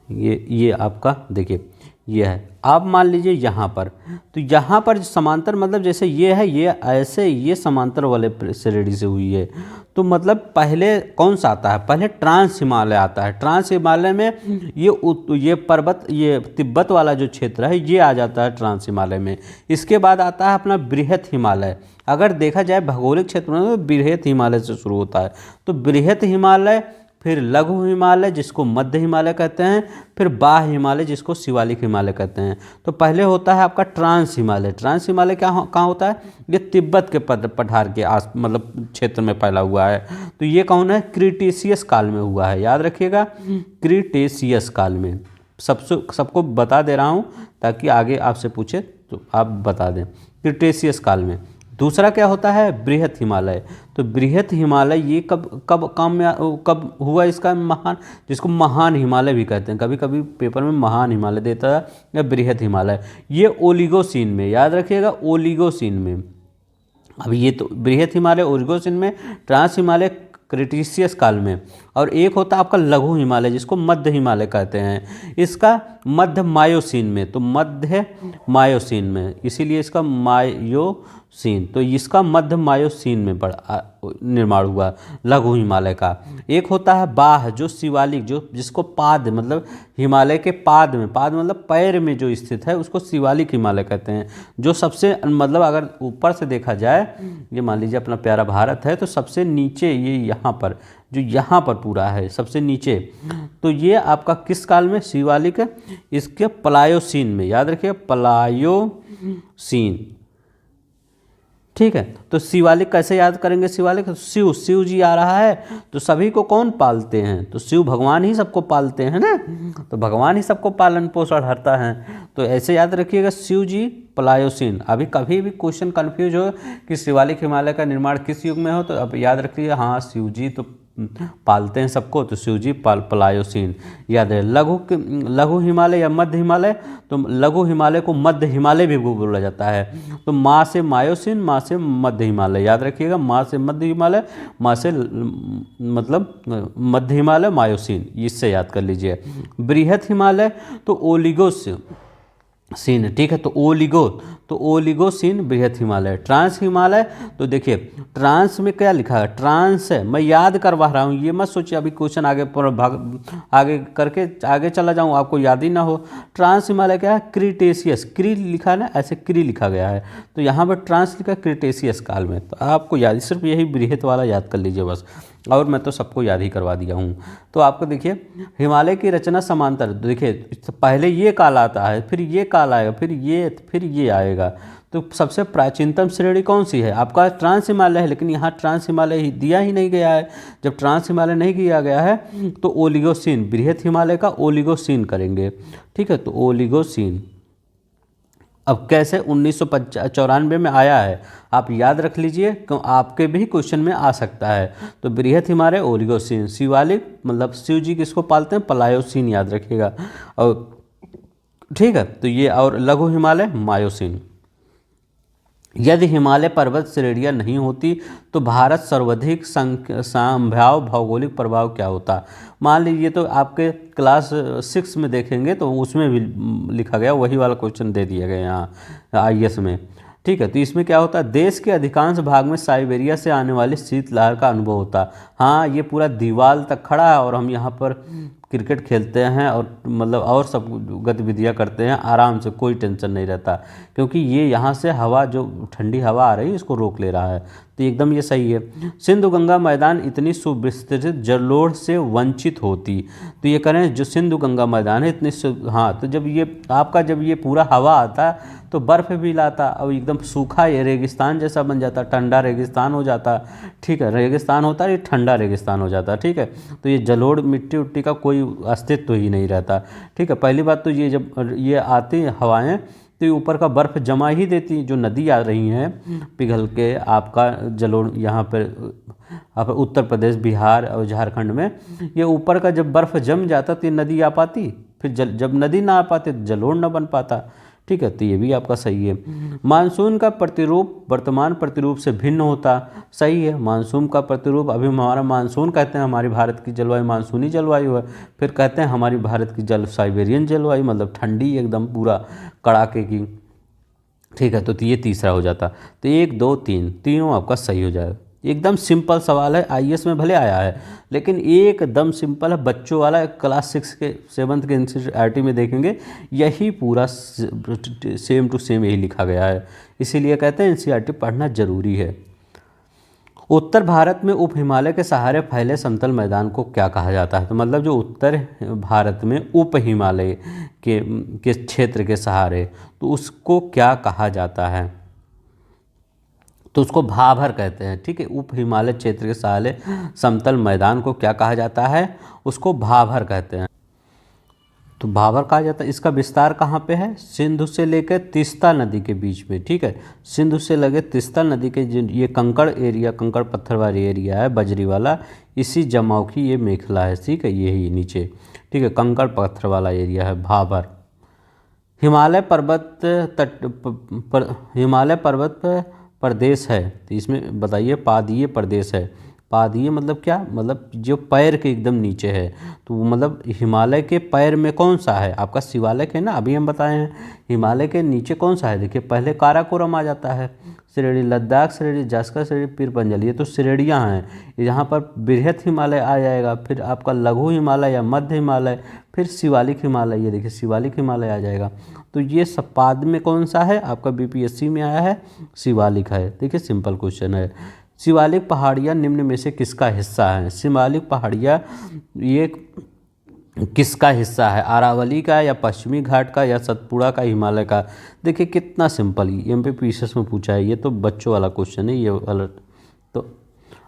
ये आपका देखिए ये है। आप मान लीजिए यहाँ पर, तो यहाँ पर समांतर मतलब जैसे ये है, ये ऐसे, ये समांतर वाले श्रेणी से हुई है। तो मतलब पहले कौन सा आता है? पहले ट्रांस हिमालय आता है। ट्रांस हिमालय में ये पर्वत, ये तिब्बत वाला जो क्षेत्र है ये आ जाता है ट्रांस हिमालय में। इसके बाद आता है अपना बृहत हिमालय। अगर देखा जाए भौगोलिक क्षेत्र में तो बृहत हिमालय से शुरू होता है। तो बृहत हिमालय, फिर लघु हिमालय जिसको मध्य हिमालय कहते हैं, फिर बाह्य हिमालय जिसको शिवालिक हिमालय कहते हैं। तो पहले होता है आपका ट्रांस हिमालय। ट्रांस हिमालय कहाँ होता है? ये तिब्बत के पठार के आस मतलब क्षेत्र में फैला हुआ है। तो ये कौन है? क्रीटेशियस काल में हुआ है, याद रखिएगा, क्रीटेशियस काल में। सबको बता दे रहा हूँ ताकि आगे आपसे पूछे तो आप बता दें, क्रीटेशियस काल में। दूसरा क्या होता है? बृहत हिमालय। तो बृहत हिमालय ये कब हुआ इसका महान, जिसको महान हिमालय भी कहते हैं, कभी कभी पेपर में महान हिमालय देता है या बृहत हिमालय। ये ओलिगोसीन में, याद रखिएगा, ओलिगोसीन में। अब ये तो बृहत हिमालय ओलिगोसीन में, ट्रांस हिमालय क्रीटेशियस काल में। और एक होता है आपका लघु हिमालय जिसको मध्य हिमालय कहते हैं, इसका मध्य मायोसीन में। तो मध्य मायोसीन में, इसीलिए इसका मायोसीन, तो इसका मध्य मायोसीन में निर्माण हुआ लघु हिमालय का। एक होता है बाह जो शिवालिक, जो जिसको पाद मतलब हिमालय के पाद में, पाद मतलब पैर में जो स्थित है उसको शिवालिक हिमालय कहते हैं। जो सबसे मतलब अगर ऊपर से देखा जाए, ये मान लीजिए अपना प्यारा भारत है, तो सबसे नीचे ये यहाँ पर, जो यहाँ पर पूरा है सबसे नीचे, तो ये आपका किस काल में? शिवालिक, इसके प्लायोसीन में, याद रखिए प्लायोसीन, ठीक है। तो शिवालिक कैसे याद करेंगे? शिवालिक शिव जी आ रहा है, तो सभी को कौन पालते हैं? तो शिव भगवान ही सबको पालते हैं ना, तो भगवान ही सबको पालन पोषण हरता है। तो ऐसे याद रखिएगा शिव जी प्लायोसीन। अभी कभी भी क्वेश्चन कंफ्यूज हो कि शिवालिक हिमालय का निर्माण किस युग में हो, तो अब याद रखिए हाँ शिव जी तो पालते हैं सबको, तो शिव जी प्लायोसीन याद है। लघु हिमालय या मध्य हिमालय, तो लघु हिमालय को मध्य हिमालय भी बोला जाता है। तो माँ से मायोसीन, माँ से मध्य हिमालय, याद रखिएगा, माँ से मध्य हिमालय, माँ से मतलब मध्य हिमालय मायोसीन, इससे याद कर लीजिए। बृहत हिमालय तो ओलिगोसीन, ठीक है, तो ओलिगोसीन बृहत हिमालय। ट्रांस हिमालय, तो देखिए ट्रांस में क्या लिखा है, ट्रांस है, मैं याद करवा रहा हूँ, ये मत सोचिए अभी क्वेश्चन आगे पर आगे करके आगे चला जाऊँ आपको याद ही ना हो। ट्रांस हिमालय क्या है, क्रिटेशियस, क्री लिखा है ना, ऐसे क्री लिखा गया है, तो यहाँ पर ट्रांस लिखा क्रिटेशियस काल में, तो आपको याद, सिर्फ यही बृहत वाला याद कर लीजिए बस, और मैं तो सबको याद ही करवा दिया हूँ। तो आपको देखिए हिमालय की रचना समांतर, देखिए पहले ये काल आता है, फिर ये काल आएगा, फिर ये आएगा। तो सबसे प्राचीनतम श्रेणी कौन सी है, आपका ट्रांस हिमालय है, लेकिन यहाँ ट्रांस हिमालय दिया ही नहीं गया है। जब ट्रांस हिमालय नहीं किया गया है तो ओलिगोसीन, बृहत हिमालय का ओलिगोसीन करेंगे, ठीक है, तो ओलिगोसीन। अब कैसे 1994 में आया है, आप याद रख लीजिए, क्यों आपके भी क्वेश्चन में आ सकता है। तो बृहत हिमालय ओलिगोसीन, शिवालिक मतलब शिव जी किसको पालते हैं, प्लायोसीन, याद रखिएगा, और ठीक है, तो ये, और लघु हिमालय मायोसीन। यदि हिमालय पर्वत श्रेणियाँ नहीं होती तो भारत सर्वाधिक संभाव्य भौगोलिक प्रभाव क्या होता। मान लीजिए, तो आपके क्लास 6 में देखेंगे तो उसमें भी लिखा गया, वही वाला क्वेश्चन दे दिया गया यहाँ IAS में, ठीक है। तो इसमें क्या होता है, देश के अधिकांश भाग में साइबेरिया से आने वाली शीतलहर का अनुभव होता। हाँ, ये पूरा दीवार तक खड़ा है और हम यहाँ पर क्रिकेट खेलते हैं और मतलब और सब गतिविधियाँ करते हैं आराम से, कोई टेंशन नहीं रहता, क्योंकि ये यहाँ से हवा, जो ठंडी हवा आ रही है, इसको रोक ले रहा है, तो एकदम ये सही है। सिंधु गंगा मैदान इतनी सुविस्तृत जलोढ़ से वंचित होती, तो ये करें जो सिंधु गंगा मैदान है इतनी, हाँ, तो जब ये आपका, जब ये पूरा हवा आता तो बर्फ़ भी लाता, अब एकदम सूखा ये रेगिस्तान जैसा बन जाता, ठंडा रेगिस्तान हो जाता, ठीक है, रेगिस्तान होता है, ये ठंडा रेगिस्तान हो जाता, ठीक है। तो ये जलोढ़ मिट्टी उट्टी का कोई अस्तित्व ही नहीं रहता, ठीक है। पहली बात तो ये, जब ये आती हवाएं तो ये ऊपर का बर्फ़ जमा ही देती, जो नदी आ रही हैं पिघल के, आपका जलोढ़ यहाँ पर आप उत्तर प्रदेश, बिहार और झारखंड में, ये ऊपर का जब बर्फ़ जम जाता तो ये नदी आ पाती, फिर जब नदी ना आ पाती तो जलोढ़ ना बन पाता, ठीक है। तो ये भी आपका सही है। मानसून का प्रतिरूप वर्तमान प्रतिरूप से भिन्न होता, सही है। मानसून का प्रतिरूप, अभी हमारा मानसून कहते हैं, हमारी भारत की जलवायु मानसूनी जलवायु है, फिर कहते हैं हमारी भारत की साइबेरियन जलवायु, मतलब ठंडी एकदम पूरा कड़ाके की, ठीक है। तो ये तीसरा हो जाता, तो 1 2 3 तीनों आपका सही हो जाएगा। एकदम सिंपल सवाल है, IAS में भले आया है लेकिन एकदम सिंपल है, बच्चों वाला, क्लास 6 के 7th के NCERT में देखेंगे यही पूरा सेम टू सेम यही लिखा गया है, इसीलिए कहते हैं NCERT पढ़ना जरूरी है। उत्तर भारत में उप हिमालय के सहारे फैले समतल मैदान को क्या कहा जाता है, तो मतलब जो उत्तर भारत में उप हिमालय के क्षेत्र के सहारे, तो उसको क्या कहा जाता है, तो उसको भाभर कहते हैं, ठीक है। उप हिमालय क्षेत्र के सहारे समतल मैदान को क्या कहा जाता है, उसको भाभर कहते हैं। तो भाभर कहा जाता है। इसका विस्तार कहाँ पे है, सिंधु से लेकर तीस्ता नदी के बीच में, ठीक है। सिंधु से लगे तीस्ता नदी के ये कंकड़ एरिया, कंकड़ पत्थर वाली एरिया है, बजरी वाला, इसी जमाव की ये मेखला है, ठीक है, यही नीचे, ठीक है, कंकड़ पत्थर वाला एरिया है भाभर। हिमालय पर्वत हिमालय पर्वत प्रदेश है, तो इसमें बताइए पादीय प्रदेश है। पादीय मतलब क्या, मतलब जो पैर के एकदम नीचे है, तो मतलब हिमालय के पैर में कौन सा है, आपका शिवालिक है ना, अभी हम बताए हैं। हिमालय के नीचे कौन सा है, देखिए पहले काराकोरम आ जाता है, श्रेणी लद्दाख श्रेणी, जास्कर श्रेणी, पीर पंजल, ये तो श्रेणियाँ हैं। यहाँ पर बृहत हिमालय आ जाएगा, फिर आपका लघु हिमालय या मध्य हिमालय, फिर शिवालिक हिमालय, ये देखिए शिवालिक हिमालय आ जाएगा। तो ये सब पाद में कौन सा है, आपका BPSC में आया है, शिवालिक है। देखिए सिंपल क्वेश्चन है। शिवालिक पहाड़ियाँ निम्न में से किसका हिस्सा है, शिवालिक पहाड़ियाँ ये किसका हिस्सा है, अरावली का या पश्चिमी घाट का या सतपुड़ा का, हिमालय का। देखिए कितना सिंपल, MPPCS में पूछा है, ये तो बच्चों वाला क्वेश्चन है ये वाला। तो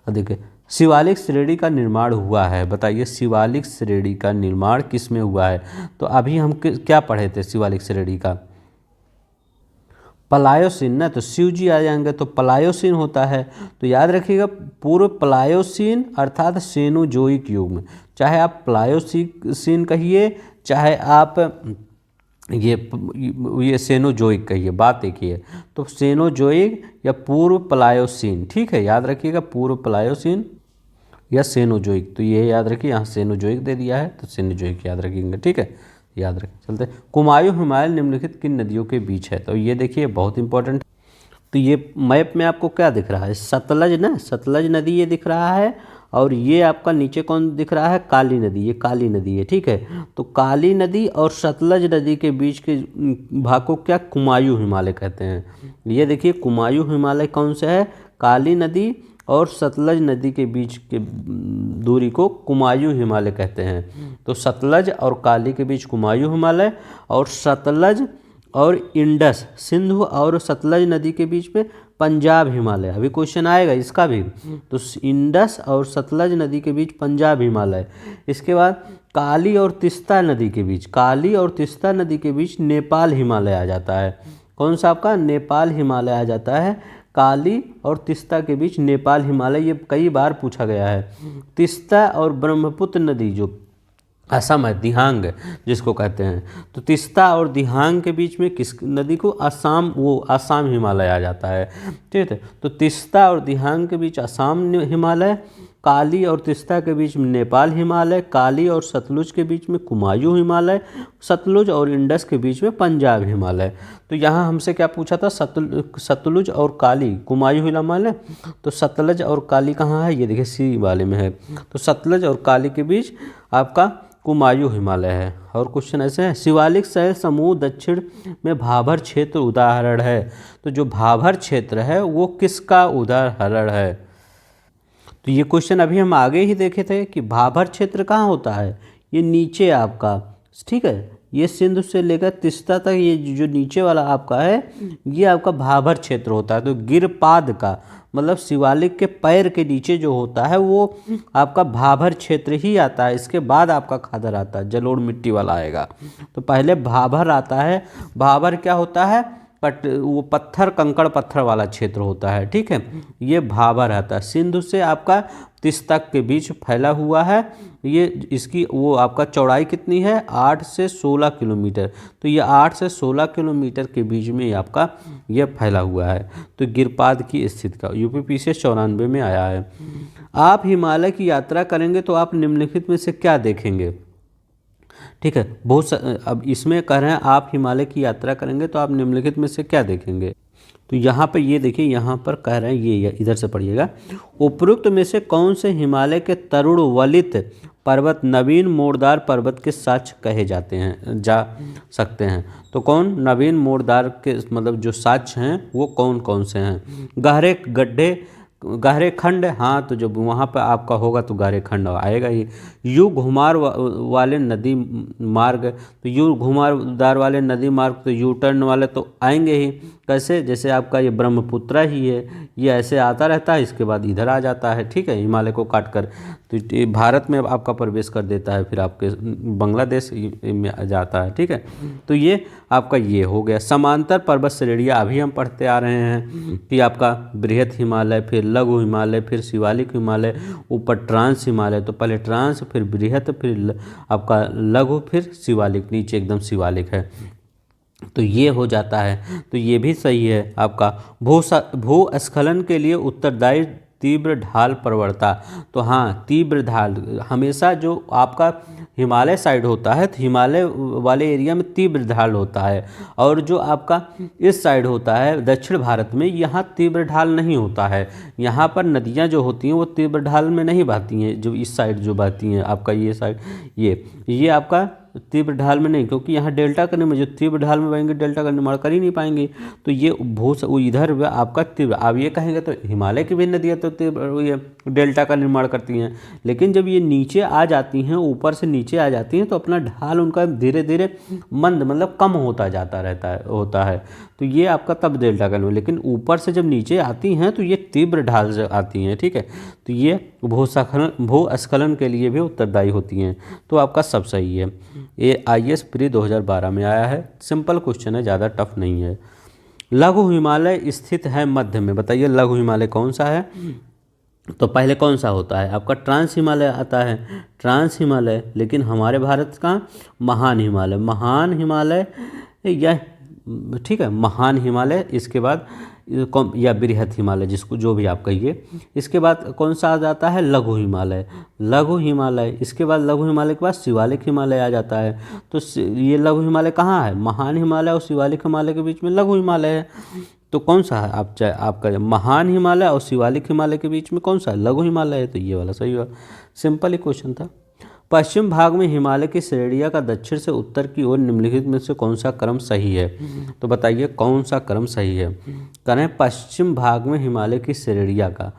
देखिए शिवालिक श्रेणी का निर्माण हुआ है, बताइए शिवालिक श्रेणी का निर्माण किस में हुआ है, तो अभी हम क्या पढ़े थे शिवालिक श्रेणी का, प्लायोसीन ना, तो शिवजी आ जाएंगे तो प्लायोसीन होता है। तो याद रखिएगा पूर्व प्लायोसीन अर्थात सेनोजोइक युग में, चाहे आप प्लायोसीन कहिए चाहे आप ये सेनोजोइक कहिए, बात एक ही है। तो सेनोजोइक या पूर्व प्लायोसीन, ठीक है, याद रखिएगा पूर्व प्लायोसीन या सेनोजोइक। तो ये याद रखिए, यहाँ सेनोजोइक दे दिया है तो सेनोजोइक याद रखेंगे, ठीक है, याद रखें। चलते कुमायूं हिमालय निम्नलिखित किन नदियों के बीच है, तो ये देखिए बहुत इंपॉर्टेंट। तो ये मैप में आपको क्या दिख रहा है, सतलज ना, सतलज नदी ये दिख रहा है, और ये आपका नीचे कौन दिख रहा है, काली नदी, ये काली नदी है, ठीक है। तो काली नदी और सतलज नदी के बीच के भाग को क्या कुमायूं हिमालय कहते हैं। ये देखिए कुमायूं हिमालय कौन सा है, काली नदी और सतलज नदी के बीच के दूरी को कुमायूं हिमालय कहते हैं। तो सतलज और काली के बीच कुमायूं हिमालय, और सतलज और इंडस सिंधु और सतलज नदी के बीच में पंजाब हिमालय। अभी क्वेश्चन आएगा इसका भी, तो इंडस और सतलज नदी के बीच पंजाब हिमालय। इसके बाद काली और तिस्ता नदी के बीच, काली और तिस्ता नदी के बीच नेपाल हिमालय आ जाता है। कौन सा आपका, नेपाल हिमालय आ जाता है। काली और तिस्ता के बीच नेपाल हिमालय, ये कई बार पूछा गया है। तिस्ता और ब्रह्मपुत्र नदी जो असम है, दिहांग जिसको कहते हैं, तो तिस्ता और दिहांग के बीच में किस नदी को, असम, वो असम हिमालय आ जाता है, ठीक है। तो तिस्ता और दिहांग के बीच असम हिमालय, काली और तिस्ता के बीच में नेपाल हिमालय, काली और सतलुज के बीच में कुमायूं हिमालय, सतलुज और इंडस के बीच में पंजाब हिमालय। तो यहाँ हमसे क्या पूछा था, सतलुज और काली कुमायूं हिमालय, तो सतलज और काली कहाँ है, ये देखिए सी वाले में है। तो सतलज और काली के बीच आपका कुमायूं हिमालय है। और क्वेश्चन ऐसे हैं, शिवालिक शैल समूह दक्षिण में भाभर क्षेत्र उदाहरण है। तो जो भाभर क्षेत्र है वो किसका उदाहरण है, तो ये क्वेश्चन अभी हम आगे ही देखे थे कि भाभर क्षेत्र कहाँ होता है, ये नीचे आपका, ठीक है, ये सिंधु से लेकर तिस्ता तक ये जो नीचे वाला आपका है ये आपका भाभर क्षेत्र होता है। तो गिरपाद का मतलब शिवालिक के पैर के नीचे जो होता है वो आपका भाभर क्षेत्र ही आता है। इसके बाद आपका खादर आता है, जलोढ़ मिट्टी वाला आएगा। तो पहले भाभर आता है। भाभर क्या होता है, वो पत्थर कंकड़ पत्थर वाला क्षेत्र होता है, ठीक है, ये भाभर आता है। सिंधु से आपका तिस्ता के बीच फैला हुआ है। ये इसकी वो आपका चौड़ाई कितनी है, 8 से 16 किलोमीटर। तो ये 8 से 16 किलोमीटर के बीच में आपका ये फैला हुआ है। तो गिरपाद की स्थिति का यूपीपीसीएस 94 में आया है। आप हिमालय की यात्रा करेंगे तो आप निम्नलिखित में से क्या देखेंगे, ठीक है, अब इसमें कह रहे हैं आप हिमालय की यात्रा करेंगे तो आप निम्नलिखित में से क्या देखेंगे। तो यहाँ पे ये देखिए, यहाँ पर कह रहे हैं ये इधर से पढ़िएगा, उपरोक्त में से कौन से हिमालय के तरुण वलित पर्वत नवीन मोड़दार पर्वत के साक्ष्य कहे जाते हैं, जा सकते हैं। तो कौन नवीन मोड़दार के मतलब जो साक्ष्य हैं वो कौन कौन से हैं, गहरे गड्ढे, गहरे खंड, हाँ, तो जब वहाँ पर आपका होगा तो गहरे खंड आएगा ही। यू घुमार वाले नदी मार्ग, तो यू घुमारदार वाले नदी मार्ग, तो यू टर्न वाले तो आएंगे ही। कैसे, जैसे आपका ये ब्रह्मपुत्रा ही है, ये ऐसे आता रहता है, इसके बाद इधर आ जाता है, ठीक है, हिमालय को काट कर तो भारत में आपका प्रवेश कर देता है, फिर आपके बांग्लादेश में जाता है, ठीक है। तो ये आपका ये हो गया। समांतर पर्वत श्रेणियाँ अभी हम पढ़ते आ रहे हैं कि आपका बृहत हिमालय, फिर लघु हिमालय, फिर शिवालिक हिमालय, ऊपर ट्रांस हिमालय। तो पहले ट्रांस, फिर बृहत, फिर आपका लघु, फिर शिवालिक, नीचे एकदम शिवालिक है। तो ये हो जाता है। तो ये भी सही है आपका। भूस्खलन के लिए उत्तरदायी तीव्र ढाल प्रवणता। तो हाँ, तीव्र ढाल हमेशा जो आपका हिमालय साइड होता है, तो हिमालय वाले एरिया में तीव्र ढाल होता है, और जो आपका इस साइड होता है दक्षिण भारत में, यहाँ तीव्र ढाल नहीं होता है। यहाँ पर नदियाँ जो होती हैं वो तीव्र ढाल में नहीं बहती हैं, जो इस साइड जो बहती हैं आपका ये साइड, ये आपका तीव्र ढाल में नहीं, क्योंकि यहाँ डेल्टा करने में जो तीव्र ढाल में बहेंगे डेल्टा का निर्माण कर ही नहीं पाएंगे। तो ये इधर आपका तीव्र, आप ये कहेंगे तो हिमालय की भी नदियाँ तो तीव्र ये डेल्टा का निर्माण करती हैं, लेकिन जब ये नीचे आ जाती हैं, ऊपर से नीचे आ जाती हैं, तो अपना ढाल उनका धीरे धीरे मंद मतलब कम होता जाता होता है। तो ये आपका तब डेल्टा का, लेकिन ऊपर से जब नीचे आती हैं तो ये तीव्र ढाल से आती हैं, ठीक है। तो ये भूस्खलन के लिए भी उत्तरदायी होती हैं। तो आपका सब सही है। ये IAS प्री 2012 में आया है। सिंपल क्वेश्चन है, ज़्यादा टफ नहीं है। लघु हिमालय स्थित है मध्य में, बताइए लघु हिमालय कौन सा है। तो पहले कौन सा होता है आपका, ट्रांस हिमालय आता है, ट्रांस हिमालय। लेकिन हमारे भारत का महान हिमालय, महान हिमालय यह, ठीक है, महान हिमालय। इसके बाद या बृहत हिमालय, जिसको जो भी आप कहिए। इसके बाद कौन सा आ जाता है, लघु हिमालय, लघु हिमालय। इसके बाद लघु हिमालय के बाद शिवालिक हिमालय आ जाता है। तो ये लघु हिमालय कहाँ है, महान हिमालय और शिवालिक हिमालय के बीच में लघु हिमालय है। तो कौन सा है आपका महान हिमालय और शिवालिक हिमालय के बीच में कौन सा है, लघु हिमालय है। तो ये वाला सही हुआ, सिंपल ही क्वेश्चन था। पश्चिम भाग में हिमालय की श्रेणियाँ का दक्षिण से उत्तर की ओर निम्नलिखित में से कौन सा क्रम सही है। तो बताइए कौन सा क्रम सही है। करें पश्चिम भाग में हिमालय की श्रेणियाँ का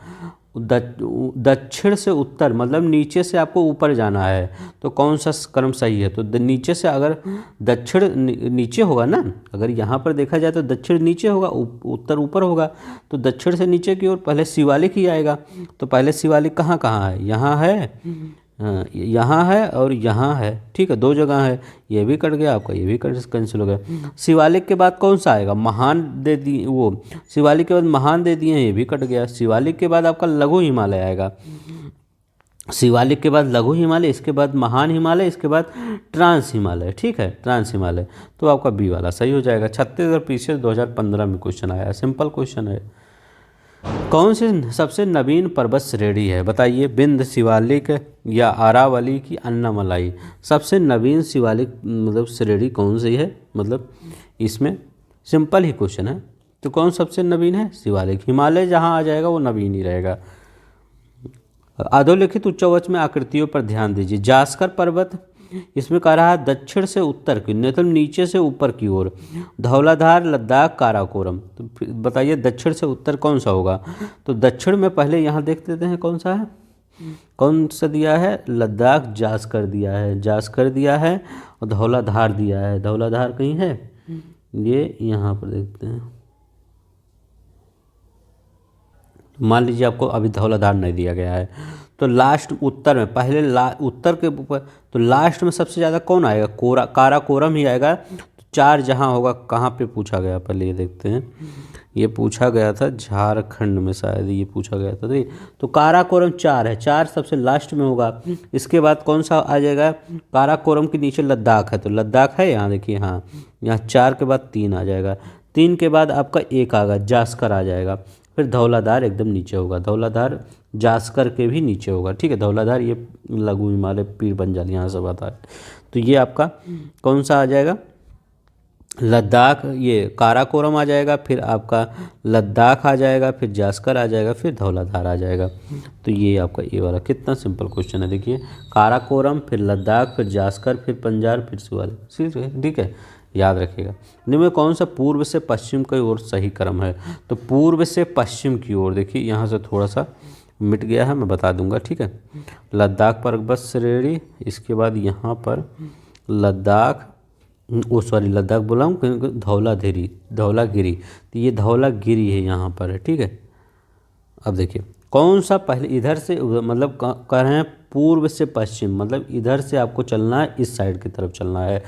दक्षिण से उत्तर, मतलब नीचे से आपको ऊपर जाना है, तो कौन सा क्रम सही है। तो नीचे से, अगर दक्षिण नीचे होगा ना, अगर यहाँ पर देखा जाए तो दक्षिण नीचे होगा, उत्तर ऊपर होगा। तो दक्षिण से नीचे की ओर पहले शिवालिक ही आएगा। तो पहले शिवालिक कहाँ कहाँ है, यहाँ है, यहाँ है और यहाँ है, ठीक है, दो जगह है। ये भी कट गया आपका, ये भी कैंसिल हो गया। शिवालिक के बाद कौन सा आएगा, महान दे दी, वो शिवालिक के बाद महान दे दिए हैं, ये भी कट गया। शिवालिक के बाद आपका लघु हिमालय आएगा, शिवालिक के बाद लघु हिमालय, इसके बाद महान हिमालय, इसके बाद ट्रांस हिमालय, ठीक है, ट्रांस हिमालय। तो आपका बी वाला सही हो जाएगा। छत्तीसगढ़ पीसीएस 2015 में क्वेश्चन आया, सिंपल क्वेश्चन है। कौन सी सबसे नवीन पर्वत श्रेणी है, बताइए। विंध्य, शिवालिक या अरावली की अन्नामलाई। सबसे नवीन शिवालिक मतलब श्रेणी कौन सी है, मतलब इसमें सिंपल ही क्वेश्चन है। तो कौन सबसे नवीन है, शिवालिक। हिमालय जहाँ आ जाएगा वो नवीन ही रहेगा। अधोलिखित उच्चवच में आकृतियों पर ध्यान दीजिए। जास्कर पर्वत, इसमें कह रहा है दक्षिण से उत्तर की, मतलब नीचे से ऊपर की ओर। धौलाधार, लद्दाख, काराकोरम। तो बताइए दक्षिण से उत्तर कौन सा होगा। तो दक्षिण में पहले यहाँ देख लेते हैं कौन सा है, कौन सा दिया है, लद्दाख, जास्कर दिया है, जास्कर दिया है, और धौलाधार दिया है। धौलाधार कहीं है, ये यहाँ पर देखते हैं। मान लीजिए आपको अभी धौलाधार नहीं दिया गया है, तो लास्ट उत्तर में पहले उत्तर के ऊपर, तो लास्ट में सबसे ज़्यादा कौन आएगा, काराकोरम ही आएगा। तो 4 जहाँ होगा, कहाँ पे पूछा गया, पहले ये देखते हैं। ये पूछा गया था झारखंड में, शायद ये पूछा गया था। तो काराकोरम 4 है, 4 सबसे लास्ट में होगा। इसके बाद कौन सा आ जाएगा, काराकोरम के नीचे लद्दाख है, तो लद्दाख है यहाँ, देखिए हाँ, यहाँ 4 के बाद 3 आ जाएगा। 3 के बाद आपका 1 आएगा, जास्कर आ जाएगा। फिर धौलाधार एकदम नीचे होगा, धौलाधार जास्कर के भी नीचे होगा, ठीक है। धौलाधार ये लघु हिमालय, पीर बंजाल यहाँ सब आता है। तो ये आपका कौन सा आ जाएगा, लद्दाख, ये काराकोरम आ जाएगा, फिर आपका लद्दाख आ जाएगा, फिर जास्कर आ जाएगा, फिर धौलाधार आ जाएगा। तो ये आपका ये वाला कितना सिंपल क्वेश्चन है, देखिए काराकोरम, फिर लद्दाख, फिर जास्कर, फिर पंजाब, फिर शिवालिक, ठीक है, याद रखिएगा। इनमें में कौन सा पूर्व से पश्चिम की ओर सही क्रम है। तो पूर्व से पश्चिम की ओर, देखिए यहाँ से थोड़ा सा मिट गया है, मैं बता दूंगा, ठीक है। लद्दाख पर्वत श्रेणी, इसके बाद यहाँ पर लद्दाख, लद्दाख बोला हूँ, धौलागिरी, धौलागिरी। तो ये धौलागिरी है यहाँ पर है, ठीक है। अब देखिए कौन सा पहले इधर से, मतलब कह रहे हैं पूर्व से पश्चिम, मतलब इधर से आपको चलना है, इस साइड की तरफ चलना है।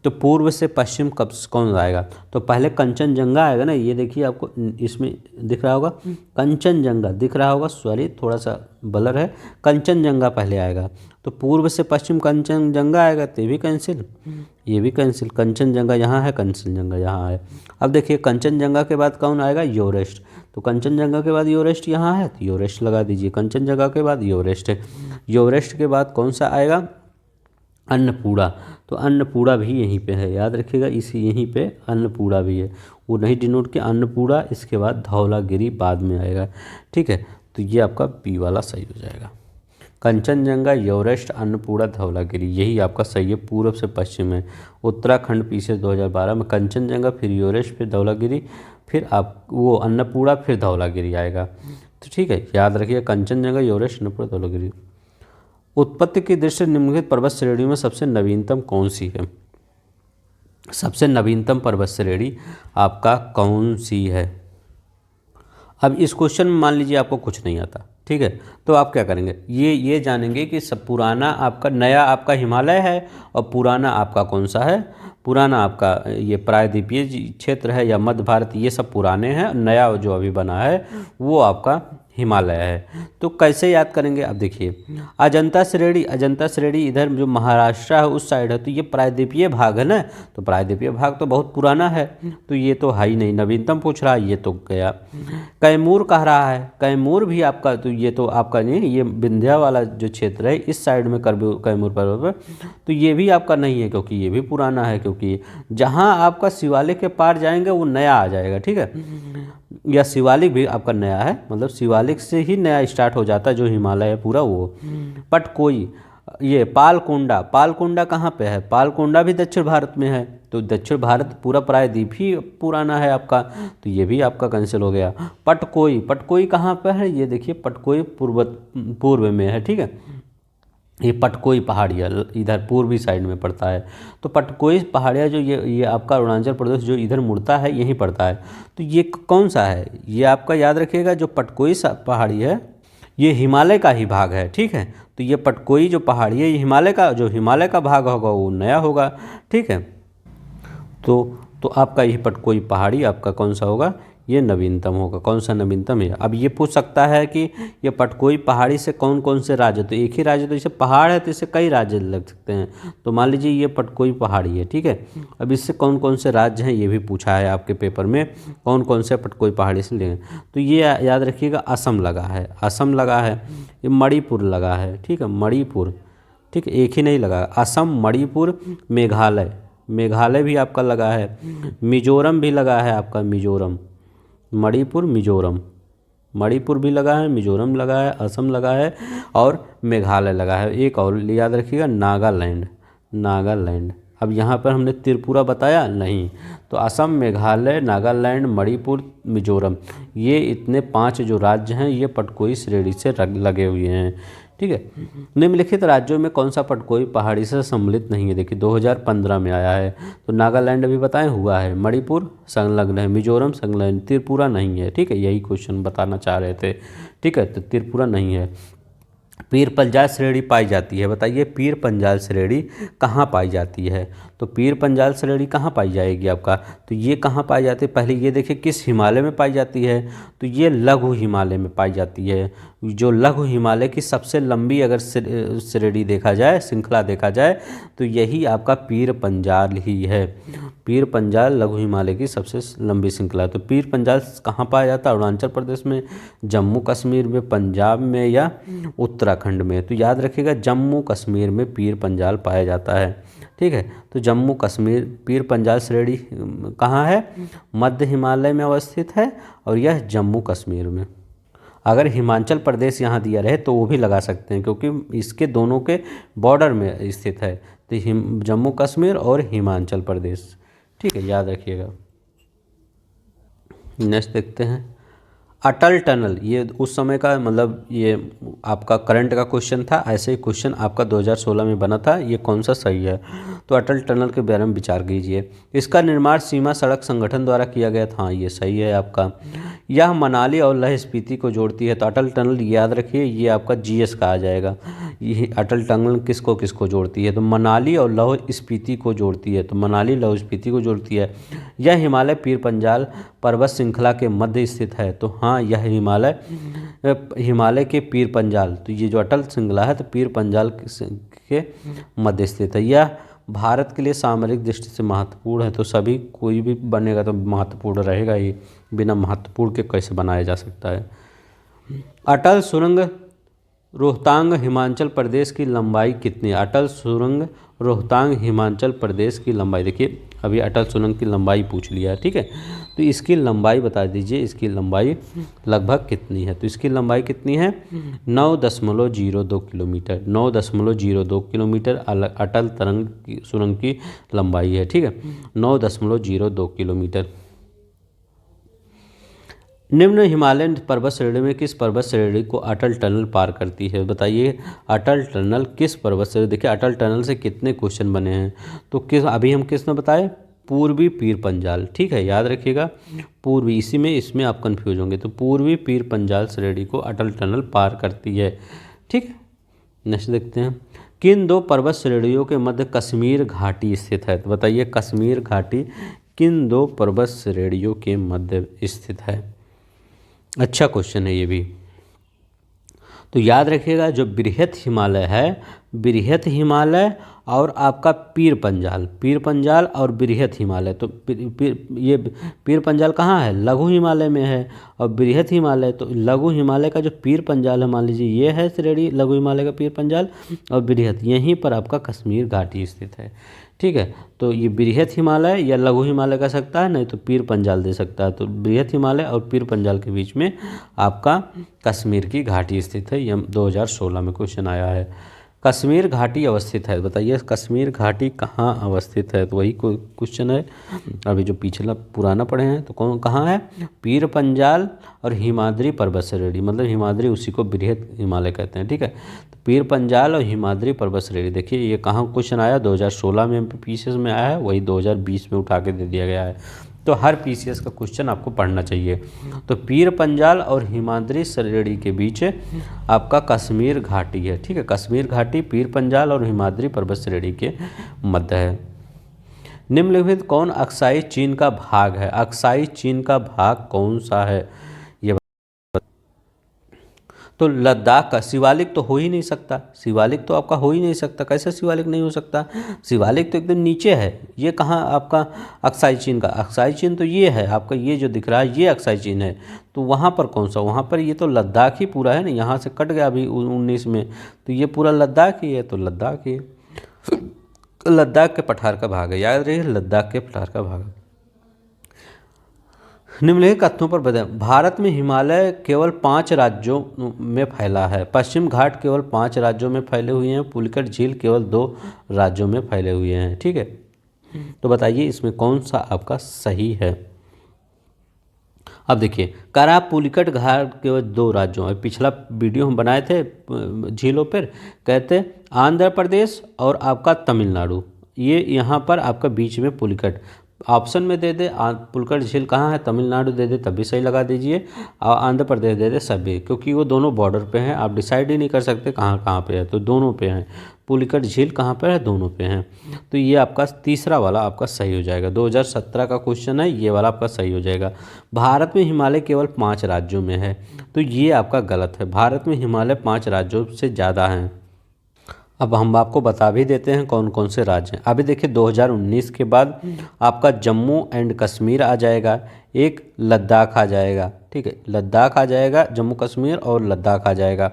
तो पूर्व से पश्चिम कब कौन आएगा, तो पहले कंचनजंगा आएगा ना। ये देखिए आपको इसमें दिख रहा होगा, कंचनजंगा दिख रहा होगा, सॉरी थोड़ा सा ब्लर है, कंचनजंगा पहले आएगा। तो पूर्व से पश्चिम कंचनजंगा आएगा, तो ये भी कैंसिल, ये भी कैंसिल। कंचनजंगा यहाँ है, कंचनजंगा यहाँ है। अब देखिए कंचनजंगा के बाद कौन आएगा, एवरेस्ट। तो कंचनजंगा के बाद एवरेस्ट यहाँ है, तो एवरेस्ट लगा दीजिए। कंचनजंगा के बाद एवरेस्ट है, एवरेस्ट के बाद कौन सा आएगा, अन्नपूर्णा। तो अन्नपूर्णा भी यहीं पे है, याद रखिएगा, इसी यहीं पे अन्नपूर्णा भी है, वो नहीं डिनोट किया, अन्नपूर्णा। इसके बाद धौलागिरी बाद में आएगा, ठीक है। तो ये आपका बी वाला सही हो जाएगा। कंचनजंगा, एवरेस्ट, अन्नपूर्णा, धौलागिरी, यही आपका सही है, पूर्व से पश्चिम है। उत्तराखंड पीसीएस 2012 में कंचनजंगा, फिर एवरेस्ट, फिर धौलागिरी, फिर आप वो अन्नपूर्णा, फिर धौलागिरी आएगा। तो ठीक है, याद रखिए कंचनजंगा, एवरेस्ट, अन्नपूर्णा, धौलागिरी। उत्पत्ति की दृष्टि निम्नलिखित पर्वत श्रेणियों में सबसे नवीनतम कौन सी है, सबसे नवीनतम पर्वत श्रेणी आपका कौन सी है। अब इस क्वेश्चन में मान लीजिए आपको कुछ नहीं आता, ठीक है। तो आप क्या करेंगे, ये जानेंगे कि सब पुराना आपका, नया आपका हिमालय है और पुराना आपका कौन सा है, पुराना आपका ये प्रायद्वीपीय क्षेत्र है या मध्य भारत, ये सब पुराने हैं, नया जो अभी बना है वो आपका हिमालय है। तो कैसे याद करेंगे, अब देखिए अजंता श्रेणी इधर जो महाराष्ट्र है उस साइड है, तो ये प्रायद्वीपीय भाग है ना, तो प्रायद्वीपीय भाग तो बहुत पुराना है, तो ये तो है ही नहीं, नवीनतम पूछ रहा है, ये तो गया। कैमूर कह रहा है, कैमूर भी आपका, तो ये तो आपका नहीं, ये विंध्या वाला जो क्षेत्र है इस साइड में कैमूर पर्वत, तो ये भी आपका नहीं है क्योंकि ये भी पुराना है, क्योंकि जहाँ आपका शिवालिक के पार जाएंगे वो नया आ जाएगा, ठीक है। या शिवालिक भी आपका नया है, मतलब शिवालिक से ही नया स्टार्ट हो जाता है जो हिमालय है पूरा वो। पटकोई, ये पालकोंडा कहाँ पे है, पालकोंडा भी दक्षिण भारत में है, तो दक्षिण भारत पूरा प्रायद्वीप ही पुराना है आपका, तो ये भी आपका कैंसिल हो गया। पटकोई कहाँ पे है, ये देखिए पटकोई पूर्व में है, ठीक है। ये पटकोई पहाड़िया इधर पूर्वी साइड में पड़ता है, तो पटकोई पहाड़िया जो ये आपका अरुणाचल प्रदेश जो इधर मुड़ता है यहीं पड़ता है, तो ये कौन सा है, ये आपका याद रखिएगा, जो पटकोई पहाड़ी है ये हिमालय का ही भाग है, ठीक है। तो ये पटकोई जो पहाड़ी है ये हिमालय का भाग होगा वो नया होगा, ठीक है। तो आपका ये पटकोई पहाड़ी आपका कौन सा होगा, ये नवीनतम होगा। कौन सा नवीनतम है, अब ये पूछ सकता है कि ये पटकोई पहाड़ी से कौन कौन से राज्य, तो एक ही राज्य, तो इसे पहाड़ है तो इससे कई राज्य लग सकते हैं, तो मान लीजिए ये पटकोई पहाड़ी है, ठीक है। अब इससे कौन कौन से राज्य हैं ये भी पूछा है आपके पेपर में, कौन कौन से पटकोई पहाड़ी से लेंगे, तो ये याद रखिएगा असम लगा है, ये मणिपुर लगा है, ठीक है, मणिपुर, ठीक है, एक ही नहीं लगा, असम, मणिपुर, मेघालय भी आपका लगा है, मिजोरम भी लगा है आपका, मणिपुर भी लगा है, मिजोरम लगा है, असम लगा है और मेघालय लगा है। एक और याद रखिएगा नागालैंड। अब यहाँ पर हमने त्रिपुरा बताया नहीं, तो असम, मेघालय, नागालैंड, मणिपुर, मिजोरम, ये इतने 5 जो राज्य हैं ये पटकोई श्रेणी से लगे हुए हैं, ठीक है। निम्नलिखित राज्यों में कौन सा पटकोई पहाड़ी से सम्मिलित नहीं है, देखिए 2015 में आया है, तो नागालैंड अभी बताएं हुआ है, मणिपुर संलग्न है, मिजोरम संलग्न, त्रिपुरा नहीं है, ठीक है, यही क्वेश्चन बताना चाह रहे थे, ठीक है, तो त्रिपुरा नहीं है। पीर पंजाल श्रेणी पाई जाती है, बताइए पीर पंजाल श्रेणी कहाँ पाई जाती है, तो पीर पंजाल श्रेणी कहाँ पाई जाएगी आपका, तो ये कहाँ पाई जाती है, पहले ये देखिए किस हिमालय में पाई जाती है, तो ये लघु हिमालय में पाई जाती है, जो लघु हिमालय की सबसे लंबी अगर श्रेणी देखा जाए, श्रृंखला देखा जाए, तो यही आपका पीर पंजाल ही है, पीर पंजाल लघु हिमालय की सबसे लंबी श्रृंखला। तो पीर पंजाल कहाँ पाया जाता है, अरुणाचल प्रदेश में, जम्मू कश्मीर में, पंजाब में या उत्तराखंड में, तो याद रखिएगा जम्मू कश्मीर में पीर पंजाल पाया जाता है, ठीक है। तो जम्मू कश्मीर पीर पंजाल श्रेणी कहाँ है, मध्य हिमालय में अवस्थित है और यह जम्मू कश्मीर में। अगर हिमाचल प्रदेश यहाँ दिया रहे तो वो भी लगा सकते हैं क्योंकि इसके दोनों के बॉर्डर में स्थित है, तो जम्मू कश्मीर और हिमाचल प्रदेश, ठीक है, याद रखिएगा। नेक्स्ट देखते हैं अटल टनल, ये उस समय का मतलब ये आपका करंट का क्वेश्चन था, ऐसे ही क्वेश्चन आपका 2016 में बना था, ये कौन सा सही है, तो अटल टनल के बारे में विचार कीजिए। इसका निर्माण सीमा सड़क संगठन द्वारा किया गया था, हाँ ये सही है आपका। यह मनाली और लेह स्पीति को जोड़ती है, तो अटल टनल याद रखिए ये आपका GS का आ जाएगा। ये अटल टनल किसको किसको जोड़ती है, तो मनाली और लाहौल स्पीति को जोड़ती है, तो मनाली लाहौल स्पीति को जोड़ती है। यह हिमालय पीर पंजाल पर्वत श्रृंखला के मध्य स्थित है, तो हाँ यह हिमालय के पीर पंजाल, तो ये जो अटल श्रृंखला है तो पीर पंजाल के मध्य स्थित है। यह भारत के लिए सामरिक दृष्टि से महत्वपूर्ण है, तो सभी कोई भी बनेगा तो महत्वपूर्ण रहेगा ही, बिना महत्वपूर्ण के कैसे बनाया जा सकता है। अटल सुरंग रोहतांग हिमाचल प्रदेश की लंबाई कितनी है, अटल सुरंग रोहतांग हिमाचल प्रदेश की लंबाई, देखिए अभी अटल सुरंग की लंबाई पूछ लिया है, ठीक है, तो इसकी लंबाई बता दीजिए, इसकी लंबाई लगभग कितनी है, तो इसकी लंबाई कितनी है 9.02 किलोमीटर, 9.02 किलोमीटर अटल सुरंग की लंबाई है, ठीक है, 9.02 किलोमीटर। निम्न हिमालयन पर्वत श्रेणी में किस पर्वत श्रेणी को अटल टनल पार करती है, बताइए अटल टनल किस पर्वत श्रेणी, देखिए अटल टनल से कितने क्वेश्चन बने हैं, तो किस अभी हम किसने बताए पूर्वी पीर पंजाल, ठीक है, याद रखिएगा पूर्वी, इसमें आप कंफ्यूज होंगे, तो पूर्वी पीर पंजाल श्रेणी को अटल टनल पार करती है, ठीक है। नेक्स्ट देखते हैं, किन दो पर्वत श्रेणियों के मध्य कश्मीर घाटी स्थित है? तो बताइए कश्मीर घाटी किन दो पर्वत श्रेणियों के मध्य स्थित है? अच्छा क्वेश्चन है ये भी। तो याद रखिएगा जो बृहत हिमालय है, बृहत हिमालय और आपका पीर पंजाल और बृहत हिमालय, तो ये पीर पंजाल कहाँ है? लघु हिमालय में है, और बृहत हिमालय, तो लघु हिमालय का जो पीर पंजाल है, मान लीजिए ये है श्रेणी लघु हिमालय का पीर पंजाल, और बृहत यहीं पर आपका कश्मीर घाटी स्थित है, ठीक है। तो ये बृहत हिमालय या लघु हिमालय कह सकता है, नहीं तो पीर पंजाल दे सकता है। तो बृहत हिमालय और पीर पंजाल के बीच में आपका कश्मीर की घाटी स्थित है। ये 2016 में क्वेश्चन आया है। कश्मीर घाटी अवस्थित है, बताइए कश्मीर घाटी कहाँ अवस्थित है? तो वही क्वेश्चन है, अभी जो पिछला पुराना पढ़े हैं, तो कौन कहाँ है? पीर पंजाल और हिमाद्री पर्वत श्रेणी, मतलब हिमाद्री उसी को बृहत हिमालय कहते हैं, ठीक है। तो पीर पंजाल और हिमाद्री पर्वत श्रेणी, देखिए ये कहाँ क्वेश्चन आया? 2016 में पीसीएस में आया है, वही 2020 में उठा के दे दिया गया है। तो हर पीसीएस का क्वेश्चन आपको पढ़ना चाहिए। तो पीर पंजाल और हिमाद्री श्रेणी के बीच आपका कश्मीर घाटी है, ठीक है। कश्मीर घाटी पीर पंजाल और हिमाद्री पर्वत श्रेणी के मध्य है। निम्नलिखित कौन अक्साई चीन का भाग है? अक्साई चीन का भाग कौन सा है? ये तो लद्दाख का, शिवालिक तो हो ही नहीं सकता, शिवालिक तो आपका हो ही नहीं सकता। कैसे शिवालिक नहीं हो सकता? शिवालिक तो एकदम नीचे है। ये कहाँ आपका अक्साई चीन का? अक्साई चीन तो ये है आपका, ये जो दिख रहा है ये अक्साई चीन है। तो वहाँ पर कौन सा? वहाँ पर ये तो लद्दाख ही पूरा है ना, यहाँ से कट गया अभी 19 में, तो ये पूरा लद्दाख ही है। तो लद्दाख ही लद्दाख के पठार का भाग है, याद रहिए लद्दाख के पठार का भाग है। निम्नलिखित कथनों पर बताएं, भारत में हिमालय केवल 5 राज्यों में फैला है। पश्चिम घाट केवल 5 राज्यों में फैले हुए हैं। पुलिकट झील केवल 2 राज्यों में फैले हुए हैं, ठीक है। तो बताइए इसमें कौन सा आपका सही है? अब देखिए करा पुलिकट घाट केवल 2 राज्यों, और पिछला वीडियो हम बनाए थे झीलों पर, कहते आंध्र प्रदेश और आपका तमिलनाडु, ये यहाँ पर आपका बीच में पुलिकट ऑप्शन में दे दे। पुलिकट झील कहाँ है? तमिलनाडु दे दे तब भी सही लगा दीजिए, और आंध्र प्रदेश दे दे सभी, क्योंकि वो दोनों बॉर्डर पे हैं, आप डिसाइड ही नहीं कर सकते कहाँ कहाँ पे है, तो दोनों पे हैं। पुलिकट झील कहाँ पर है? दोनों पे हैं। तो ये आपका तीसरा वाला आपका सही हो जाएगा। 2017 का क्वेश्चन है, ये वाला आपका सही हो जाएगा। भारत में हिमालय केवल 5 राज्यों में है, तो ये आपका गलत है। भारत में हिमालय 5 राज्यों से ज़्यादा हैं। अब हम आपको बता भी देते हैं कौन कौन से राज्य हैं। अभी देखिए 2019 के बाद आपका जम्मू एंड कश्मीर आ जाएगा, एक लद्दाख आ जाएगा, ठीक है, लद्दाख आ जाएगा, जम्मू कश्मीर और लद्दाख आ जाएगा।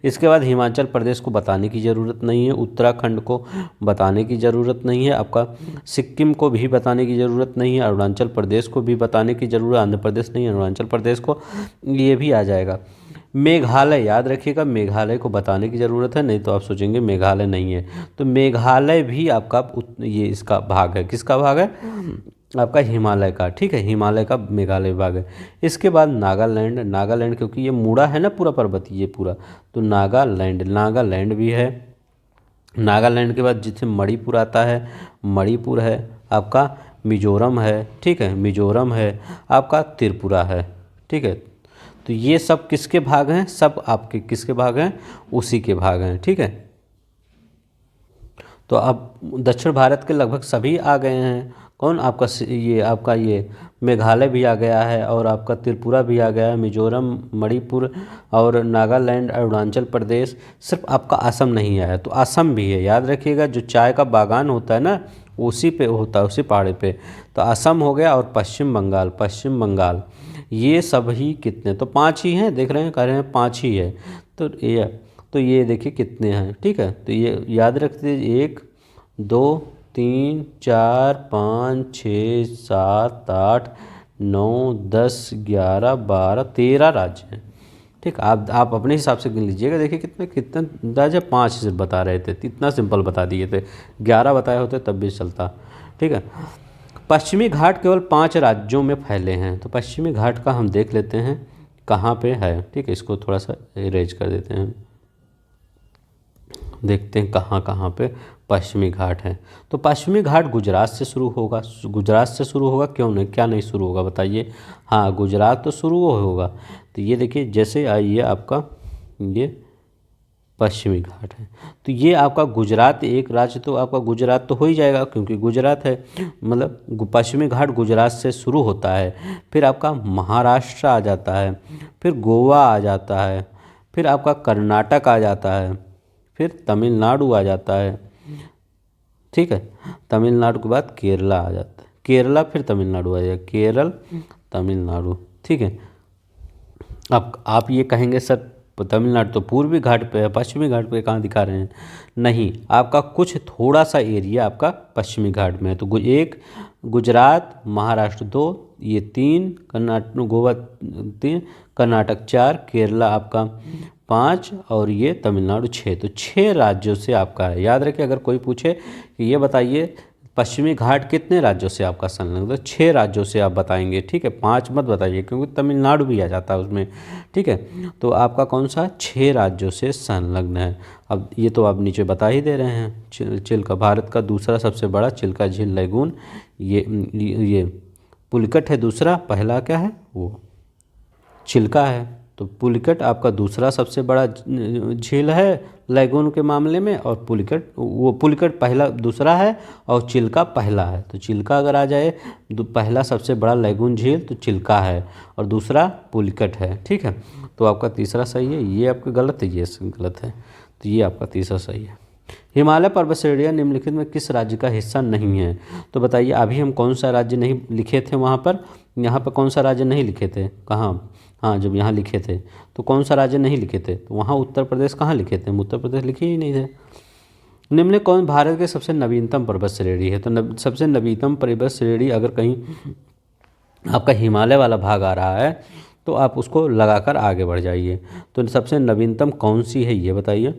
इसके बाद हिमाचल प्रदेश को बताने की ज़रूरत नहीं है, उत्तराखंड को बताने की ज़रूरत नहीं है, आपका सिक्किम को भी बताने की ज़रूरत नहीं है, अरुणाचल प्रदेश को भी बताने की ज़रूरत, आंध्र प्रदेश नहीं, अरुणाचल प्रदेश को, ये भी आ जाएगा। मेघालय, याद रखिएगा मेघालय को बताने की ज़रूरत है, नहीं तो आप सोचेंगे मेघालय नहीं है, तो मेघालय भी आपका ये इसका भाग है। किसका भाग है? आपका हिमालय का, ठीक है, हिमालय का मेघालय भाग है। इसके बाद नागालैंड, नागालैंड क्योंकि ये मुड़ा है ना पूरा पर्वत ये पूरा, तो नागालैंड भी है। नागालैंड के बाद जिसे मणिपुर आता है, मणिपुर है आपका, मिजोरम है, ठीक है, मिजोरम है आपका, त्रिपुरा है, ठीक है। तो ये सब किसके भाग हैं? सब आपके किसके भाग हैं? उसी के भाग हैं, ठीक है। तो अब दक्षिण भारत के लगभग सभी आ गए हैं। कौन आपका? ये आपका ये मेघालय भी आ गया है, और आपका त्रिपुरा भी आ गया है, मिजोरम, मणिपुर और नागालैंड, अरुणाचल प्रदेश, सिर्फ आपका असम नहीं आया। तो असम भी है, याद रखिएगा जो चाय का बागान होता है ना उसी पे होता है, उसी पहाड़ी पे। तो असम हो गया, और पश्चिम बंगाल, ये सभी कितने? तो 5 ही हैं, देख रहे हैं, कह रहे हैं 5 ही है। तो ये देखिए कितने हैं, ठीक है। तो ये याद रख दीजिए, 1 2 3 4 5 6 7 8 9 10 11 12 13 राज्य हैं, ठीक। आप अपने हिसाब से गिन लीजिएगा, देखिए कितने राज्य? 5 सिर्फ बता रहे थे, इतना सिंपल बता दिए थे। 11 बताए होते तब भी चलता, ठीक है। पश्चिमी घाट केवल 5 राज्यों में फैले हैं। तो पश्चिमी घाट का हम देख लेते हैं कहाँ पे है, ठीक है, इसको थोड़ा सा इरेज कर देते हैं, देखते हैं कहाँ कहाँ पे पश्चिमी घाट है। तो पश्चिमी घाट गुजरात से शुरू होगा, गुजरात से शुरू होगा, क्यों नहीं, क्या नहीं शुरू होगा बताइए। हाँ, गुजरात तो शुरू होगा। तो ये देखिए, जैसे आइए आपका ये पश्चिमी घाट है, तो ये आपका गुजरात एक राज्य, तो आपका गुजरात तो हो ही जाएगा क्योंकि गुजरात है, मतलब पश्चिमी घाट गुजरात से शुरू होता है। फिर आपका महाराष्ट्र आ जाता है, फिर गोवा आ जाता है, फिर आपका कर्नाटक आ जाता है, फिर तमिलनाडु आ जाता है, ठीक है। तमिलनाडु के बाद केरला आ जाता है, केरला फिर तमिलनाडु आ जाएगा, केरल तमिलनाडु, ठीक है। अब आप ये कहेंगे सर तमिलनाडु तो पूर्वी घाट पे है, पश्चिमी घाट पे कहाँ दिखा रहे हैं। नहीं, आपका कुछ थोड़ा सा एरिया आपका पश्चिमी घाट में है। तो एक गुजरात, महाराष्ट्र 2, ये 3, कर्नाटक गोवा 3, कर्नाटक 4, केरला आपका 5 और ये तमिलनाडु 6। तो 6 राज्यों से आपका है। याद रखिए, अगर कोई पूछे कि ये बताइए पश्चिमी घाट कितने राज्यों से आपका संलग्न, तो 6 राज्यों से आप बताएंगे, ठीक है। 5 मत बताइए क्योंकि तमिलनाडु भी आ जाता है उसमें, ठीक है। तो आपका कौन सा 6 राज्यों से संलग्न है। अब ये तो आप नीचे बता ही दे रहे हैं। चिल्का, भारत का दूसरा सबसे बड़ा चिल्का झील लैगून, ये पुलिकट है दूसरा, पहला क्या है वो चिल्का है। तो पुलिकट आपका दूसरा सबसे बड़ा झील है लैगून के मामले में, और पुलिकट पहला दूसरा है और चिल्का पहला है। तो चिल्का अगर आ जाए, पहला सबसे बड़ा लैगून झील तो चिल्का है और दूसरा पुलिकट है, ठीक है। तो आपका तीसरा सही है, ये आपका गलत है, ये गलत है। तो ये आपका तीसरा सही है। हिमालय पर्वत श्रेणियाँ निम्नलिखित में किस राज्य का हिस्सा नहीं है। तो बताइए, अभी हम कौन सा राज्य नहीं लिखे थे वहाँ पर, यहाँ पर कौन सा राज्य नहीं लिखे थे, कहाँ, हाँ जब यहाँ लिखे थे तो कौन सा राज्य नहीं लिखे थे, तो वहाँ उत्तर प्रदेश कहाँ लिखे थे, हम उत्तर प्रदेश लिखे ही नहीं थे। निम्न में कौन भारत के सबसे नवीनतम पर्वत श्रेणी है। तो सबसे नवीनतम पर्वत श्रेणी अगर कहीं आपका हिमालय वाला भाग आ रहा है तो आप उसको लगाकर आगे बढ़ जाइए। तो सबसे नवीनतम कौन सी है ये बताइए।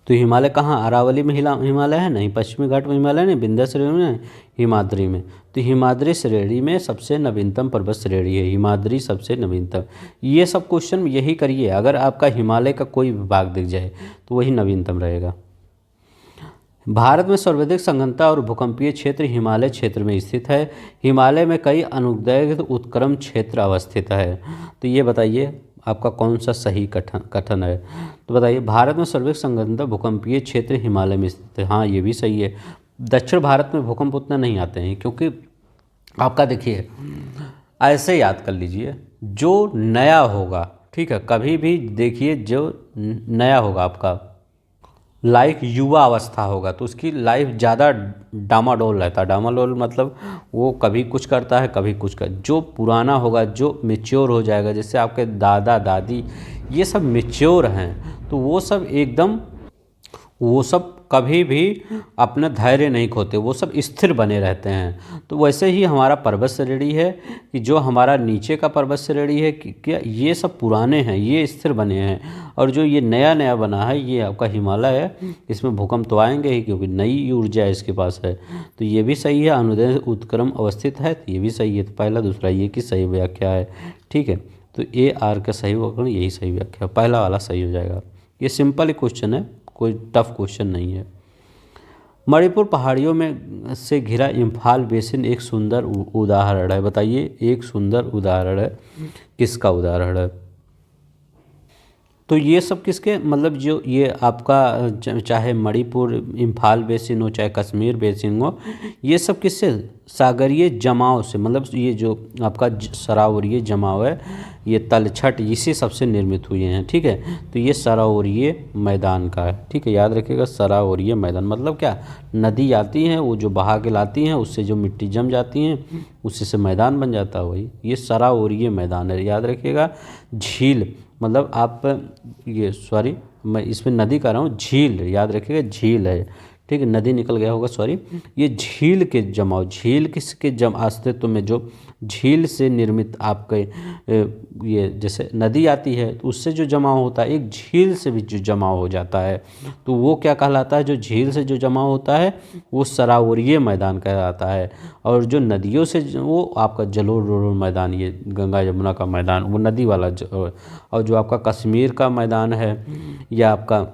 तो हिमालय कहाँ, अरावली में हिमालय है नहीं, पश्चिमी घाट में हिमालय नहीं, विंध्य श्रेणी में, हिमाद्री में। तो हिमाद्री श्रेणी में सबसे नवीनतम पर्वत श्रेणी है, हिमाद्री सबसे नवीनतम। ये सब क्वेश्चन यही करिए, अगर आपका हिमालय का कोई विभाग दिख जाए तो वही नवीनतम रहेगा। भारत में सर्वाधिक संघनता और भूकंपीय क्षेत्र हिमालय क्षेत्र में स्थित है। हिमालय में कई अनुदैर्घ्य उत्क्रम क्षेत्र अवस्थित है। तो ये बताइए आपका कौन सा सही कथन है। तो बताइए, भारत में सर्वाधिक संघनता भूकंपीय क्षेत्र हिमालय में स्थित है। हाँ, ये भी सही है। दक्षिण भारत में भूकंप उतना नहीं आते हैं क्योंकि आपका देखिए, ऐसे याद कर लीजिए, जो नया होगा, ठीक है, कभी भी देखिए जो नया होगा आपका लाइक युवा अवस्था होगा तो उसकी लाइफ ज़्यादा डामाडोल रहता है। डामाडोल मतलब वो कभी कुछ करता है कभी कुछ कर। जो पुराना होगा, जो मेच्योर हो जाएगा, जैसे आपके दादा दादी ये सब मेच्योर हैं, तो वो सब कभी भी अपना धैर्य नहीं खोते, वो सब स्थिर बने रहते हैं। तो वैसे ही हमारा पर्वत श्रेणी है कि जो हमारा नीचे का पर्वत श्रेणी है कि क्या ये सब पुराने हैं, ये स्थिर बने हैं, और जो ये नया नया बना है ये आपका हिमालय है। इसमें भूकंप तो आएंगे ही क्योंकि नई ऊर्जा इसके पास है। तो ये भी सही है, अनुदैर्घ्य उत्क्रम अवस्थित है, तो ये भी सही है। तो पहला दूसरा ये की सही व्याख्या है, ठीक है। तो ए आर का सही व्याकरण यही सही व्याख्या, पहला वाला सही हो जाएगा। ये सिंपल क्वेश्चन है, कोई टफ क्वेश्चन नहीं है। मणिपुर पहाड़ियों में से घिरा इम्फाल बेसिन एक सुंदर उदाहरण है। बताइए, एक सुंदर उदाहरण है, किसका उदाहरण है। तो ये सब किसके, मतलब जो ये आपका चाहे मणिपुर इम्फाल बेसिन हो चाहे कश्मीर बेसिन हो, ये सब किससे, सागरीय जमाव से, मतलब ये जो आपका सरावरीय जमाव है, ये तलछट इसी सबसे निर्मित हुए हैं, ठीक है। तो ये सरावरीय मैदान का है, ठीक है, याद रखिएगा। सरावरीय मैदान मतलब क्या, नदी आती है, वो जो बहा के लाती हैं, उससे जो मिट्टी जम जाती हैं, उसी से मैदान बन जाता है, वही ये सरावरीय मैदान है, याद रखिएगा। झील मतलब आप ये सॉरी मैं इसमें नदी कह रहा हूँ, झील याद रखिएगा, झील है, ठीक है, नदी निकल गया होगा सॉरी। ये झील के जमाव, झील किसके अस्तित्व में, जो झील से निर्मित आपके ये जैसे नदी आती है तो उससे जो जमाव होता है, एक झील से भी जो जमाव हो जाता है तो वो क्या कहलाता है, जो झील से जो जमाव होता है वो सरावरीय मैदान कहलाता है। और जो नदियों से वो आपका जलोढ़ मैदान, ये गंगा यमुना का मैदान, वो नदी वाला और जो आपका कश्मीर का मैदान है या आपका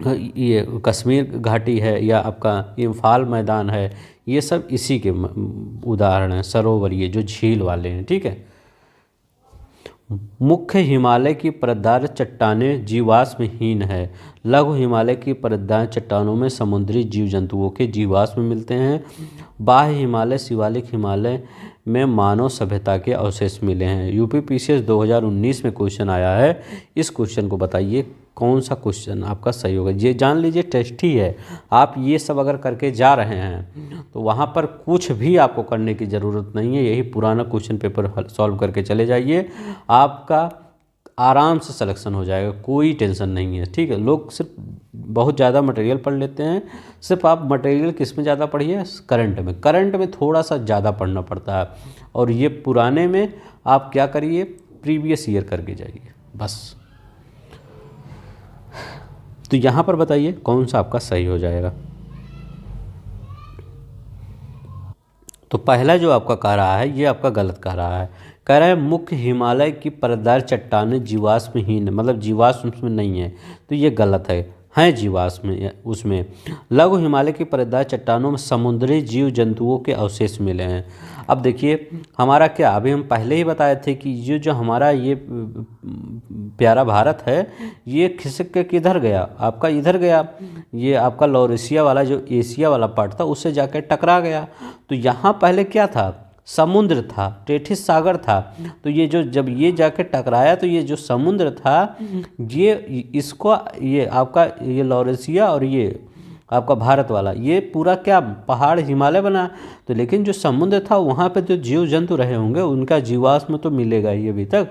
ये कश्मीर घाटी है या आपका इम्फाल मैदान है, ये सब इसी के उदाहरण हैं, सरोवर ये जो झील वाले हैं, ठीक है। मुख्य हिमालय की परतदार चट्टानें जीवाश्महीन है। लघु हिमालय की परतदार चट्टानों में समुद्री जीव जंतुओं के जीवाश्म मिलते हैं। बाह्य हिमालय शिवालिक हिमालय में मानव सभ्यता के अवशेष मिले हैं। यूपीपीसीएस 2019 में क्वेश्चन आया है, इस क्वेश्चन को बताइए कौन सा क्वेश्चन आपका सही होगा। ये जान लीजिए टेस्ट ही है, आप ये सब अगर करके जा रहे हैं तो वहाँ पर कुछ भी आपको करने की ज़रूरत नहीं है, यही पुराना क्वेश्चन पेपर सॉल्व करके चले जाइए, आपका आराम से सिलेक्शन हो जाएगा, कोई टेंशन नहीं है, ठीक है। लोग सिर्फ बहुत ज़्यादा मटेरियल पढ़ लेते हैं, सिर्फ आप मटेरियल किस में ज़्यादा पढ़िए, करंट में थोड़ा सा ज़्यादा पढ़ना पड़ता है, और ये पुराने में आप क्या करिए, प्रीवियस ईयर करके जाइए बस। तो यहाँ पर बताइए कौन सा आपका सही हो जाएगा। तो पहला जो आपका कह रहा है ये आपका गलत कह रहा है, कह रहा है मुख्य हिमालय की परतदार चट्टानें जीवाश्महीन, मतलब जीवाश्म उसमें नहीं है, तो ये गलत है जीवाश्म उसमें। लघु हिमालय की परतदार चट्टानों में समुद्री जीव जंतुओं के अवशेष मिले हैं। अब देखिए हमारा क्या, अभी हम पहले ही बताए थे कि ये जो हमारा ये प्यारा भारत है, ये खिसक के किधर गया, आपका इधर गया, ये आपका लॉरेशिया वाला जो एशिया वाला पार्ट था उससे जाकर टकरा गया। तो यहाँ पहले क्या था, समुद्र था, टेथिस सागर था। तो ये जो जब ये जाके टकराया तो ये जो समुद्र था, ये इसको ये आपका ये लॉरेशिया और ये आपका भारत वाला ये पूरा क्या पहाड़ हिमालय बना। तो लेकिन जो समुद्र था वहाँ पे जो जीव जंतु रहे होंगे उनका जीवाश्म तो मिलेगा ही अभी तक,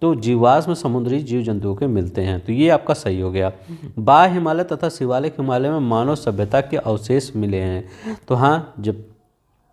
तो जीवाश्म समुद्री जीव जंतुओं के मिलते हैं, तो ये आपका सही हो गया। बाह्य हिमालय तथा शिवालिक हिमालय में मानव सभ्यता के अवशेष मिले हैं। तो हाँ, जब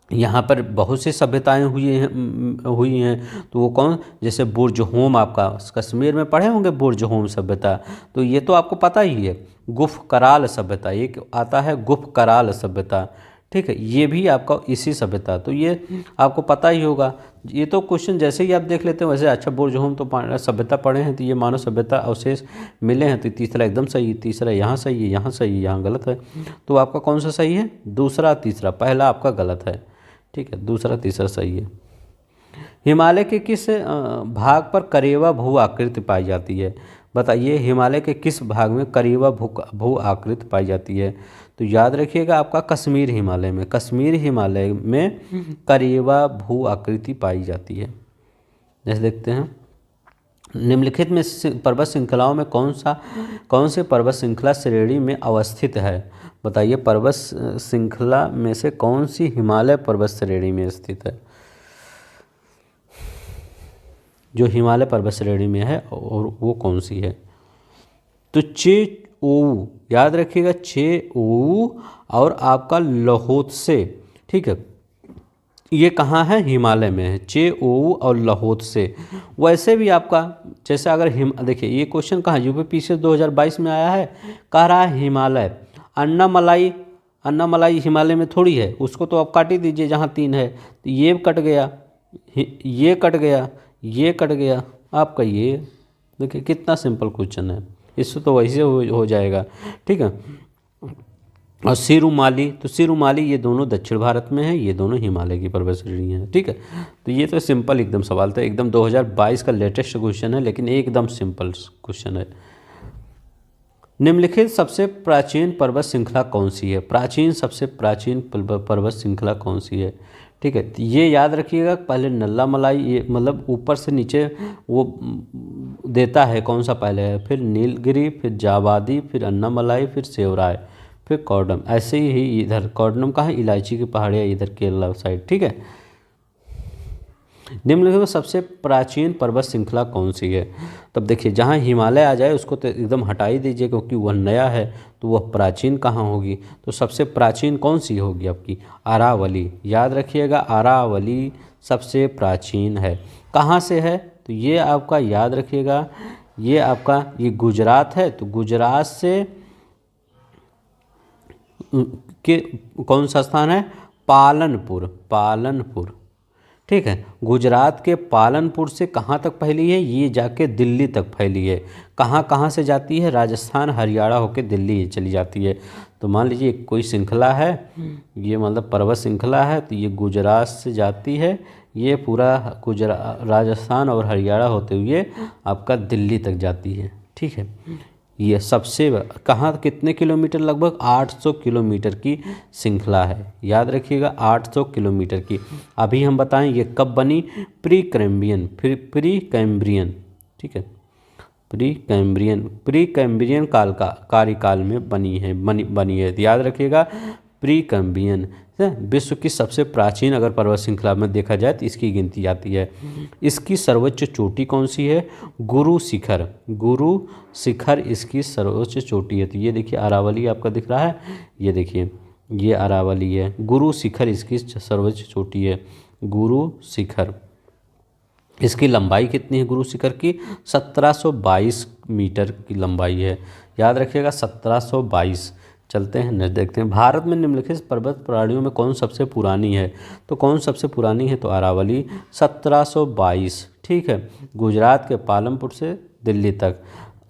यहाँ पर बहुत सी सभ्यताएं हुई हैं तो वो कौन, जैसे बुर्ज होम, आपका कश्मीर में पढ़े होंगे बुर्ज होम सभ्यता, तो ये तो आपको पता ही है। गुफ कराल सभ्यता, एक आता है गुफ कराल सभ्यता, ठीक है, ये भी आपका इसी सभ्यता, तो ये आपको पता ही होगा। ये तो क्वेश्चन जैसे ही आप देख लेते हैं वैसे, अच्छा बुर्ज होम तो सभ्यता पढ़े हैं, तो ये मानव सभ्यता अवशेष मिले हैं, तो तीसरा एकदम सही है, तीसरा यहाँ सही है, यहाँ सही है, यहाँ गलत है। तो आपका कौन सा सही है, दूसरा तीसरा, पहला आपका गलत है, ठीक है, दूसरा तीसरा सही है। हिमालय के किस भाग पर करेवा भू आकृति पाई जाती है, बताइए हिमालय के किस भाग में करेवा भू आकृति पाई जाती है। तो याद रखिएगा आपका कश्मीर हिमालय में, कश्मीर हिमालय में करेवा भू आकृति पाई जाती है। जैसे देखते हैं, निम्नलिखित में पर्वत श्रृंखलाओं में कौन से पर्वत श्रृंखला श्रेणी में अवस्थित है, बताइए पर्वत श्रृंखला में से कौन सी हिमालय पर्वत श्रेणी में स्थित है, जो हिमालय पर्वत श्रेणी में है और वो कौन सी है। तो चेओऊ, याद रखिएगा चेओऊ और आपका लहोत्से, ठीक है, ये कहाँ है, हिमालय में है, चेओऊ और लहोत्से। वैसे भी आपका जैसे अगर देखिए ये क्वेश्चन कहाँ, यूपीपीसीएस 2022 में आया है, कह रहा है हिमालय, अन्नामलाई हिमालय में थोड़ी है, उसको तो आप काट ही दीजिए जहाँ 3 है, तो ये कट गया, ये कट गया, ये कट गया, आपका ये देखिए कितना सिंपल क्वेश्चन है, इससे तो वैसे हो जाएगा, ठीक है। और सिरुमाली, तो सिरुमाली ये दोनों दक्षिण भारत में है, ये दोनों हिमालय की पर्वत श्रेणी है, ठीक है। तो ये तो सिंपल एकदम सवाल था, एकदम 2022 का लेटेस्ट क्वेश्चन है, लेकिन एकदम सिंपल क्वेश्चन है। निम्नलिखित सबसे प्राचीन पर्वत श्रृंखला कौन सी है, सबसे प्राचीन पर्वत श्रृंखला कौन सी है, ठीक है। तो ये याद रखिएगा, पहले नल्ला मलाई, ये मतलब ऊपर से नीचे वो देता है कौन सा पहले है, फिर नीलगिरी, फिर जाबादी, फिर अन्नामलाई, फिर सेवराय, फिर कॉर्डम, ऐसे ही इधर कॉर्डम कहाँ, इलायची की पहाड़ियाँ इधर केरला साइड, ठीक है। निम्नलिखित में सबसे प्राचीन पर्वत श्रृंखला कौन सी है, तब देखिए जहाँ हिमालय आ जाए उसको तो एकदम हटा ही दीजिए क्योंकि वह नया है, तो वह प्राचीन कहाँ होगी, तो सबसे प्राचीन कौन सी होगी आपकी, अरावली, याद रखिएगा अरावली सबसे प्राचीन है। कहाँ से है, तो ये आपका याद रखिएगा, ये आपका ये गुजरात है, तो गुजरात से के कौन सा स्थान है, पालनपुर, ठीक है। गुजरात के पालनपुर से कहाँ तक फैली है, ये जाके दिल्ली तक फैली है। कहाँ कहाँ से जाती है, राजस्थान हरियाणा होके दिल्ली चली जाती है। तो मान लीजिए कोई श्रृंखला है, ये मतलब पर्वत श्रृंखला है, तो ये गुजरात से जाती है, ये पूरा राजस्थान और हरियाणा होते हुए आपका दिल्ली तक जाती है। ठीक है, ये सबसे कहाँ कितने किलोमीटर, लगभग 800 किलोमीटर की श्रृंखला है, याद रखिएगा 800 किलोमीटर की। अभी हम बताएं ये कब बनी, प्री कैम्ब्रियन, ठीक है, प्री कैम्ब्रियन काल का कार्यकाल में बनी है, तो याद रखिएगा प्री कैम्ब्रियन। विश्व की सबसे प्राचीन अगर पर्वत श्रृंखला में देखा जाए तो इसकी गिनती आती है। इसकी सर्वोच्च चोटी कौन सी है, गुरु शिखर इसकी सर्वोच्च चोटी है। तो ये देखिए अरावली आपका दिख रहा है, ये देखिए ये अरावली है, गुरु शिखर इसकी सर्वोच्च चोटी है, गुरु शिखर। इसकी लंबाई कितनी है गुरु शिखर की, 1722 मीटर की लंबाई है, याद रखिएगा 1722। चलते हैं देखते हैं, भारत में निम्नलिखित पर्वत प्रणालियों में कौन सबसे पुरानी है, तो कौन सबसे पुरानी है, तो अरावली 1722। ठीक है, गुजरात के पालमपुर से दिल्ली तक,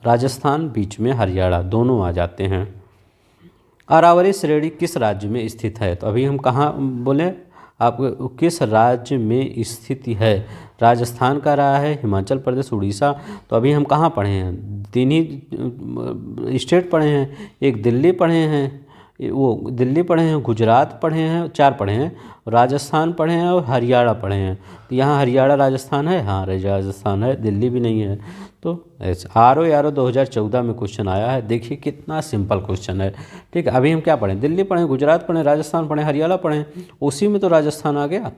राजस्थान बीच में, हरियाणा दोनों आ जाते हैं। अरावली श्रेणी किस राज्य में स्थित है, तो अभी हम कहाँ बोले, आप किस राज्य में स्थित है, राजस्थान का रहा है, हिमाचल प्रदेश, उड़ीसा। तो अभी हम कहाँ पढ़े हैं, 3 ही स्टेट पढ़े हैं, एक दिल्ली पढ़े हैं, वो दिल्ली पढ़े हैं, गुजरात पढ़े हैं, 4 पढ़े हैं, राजस्थान पढ़े हैं और हरियाणा पढ़े हैं। तो यहाँ हरियाणा राजस्थान है, हाँ राजस्थान है, दिल्ली भी नहीं है। तो RO 2014 में क्वेश्चन आया है, देखिए कितना सिंपल क्वेश्चन है। ठीक है, अभी हम क्या पढ़ें, दिल्ली पढ़ें, गुजरात पढ़ें, राजस्थान पढ़ें, हरियाणा पढ़ें, उसी में तो राजस्थान आ गया।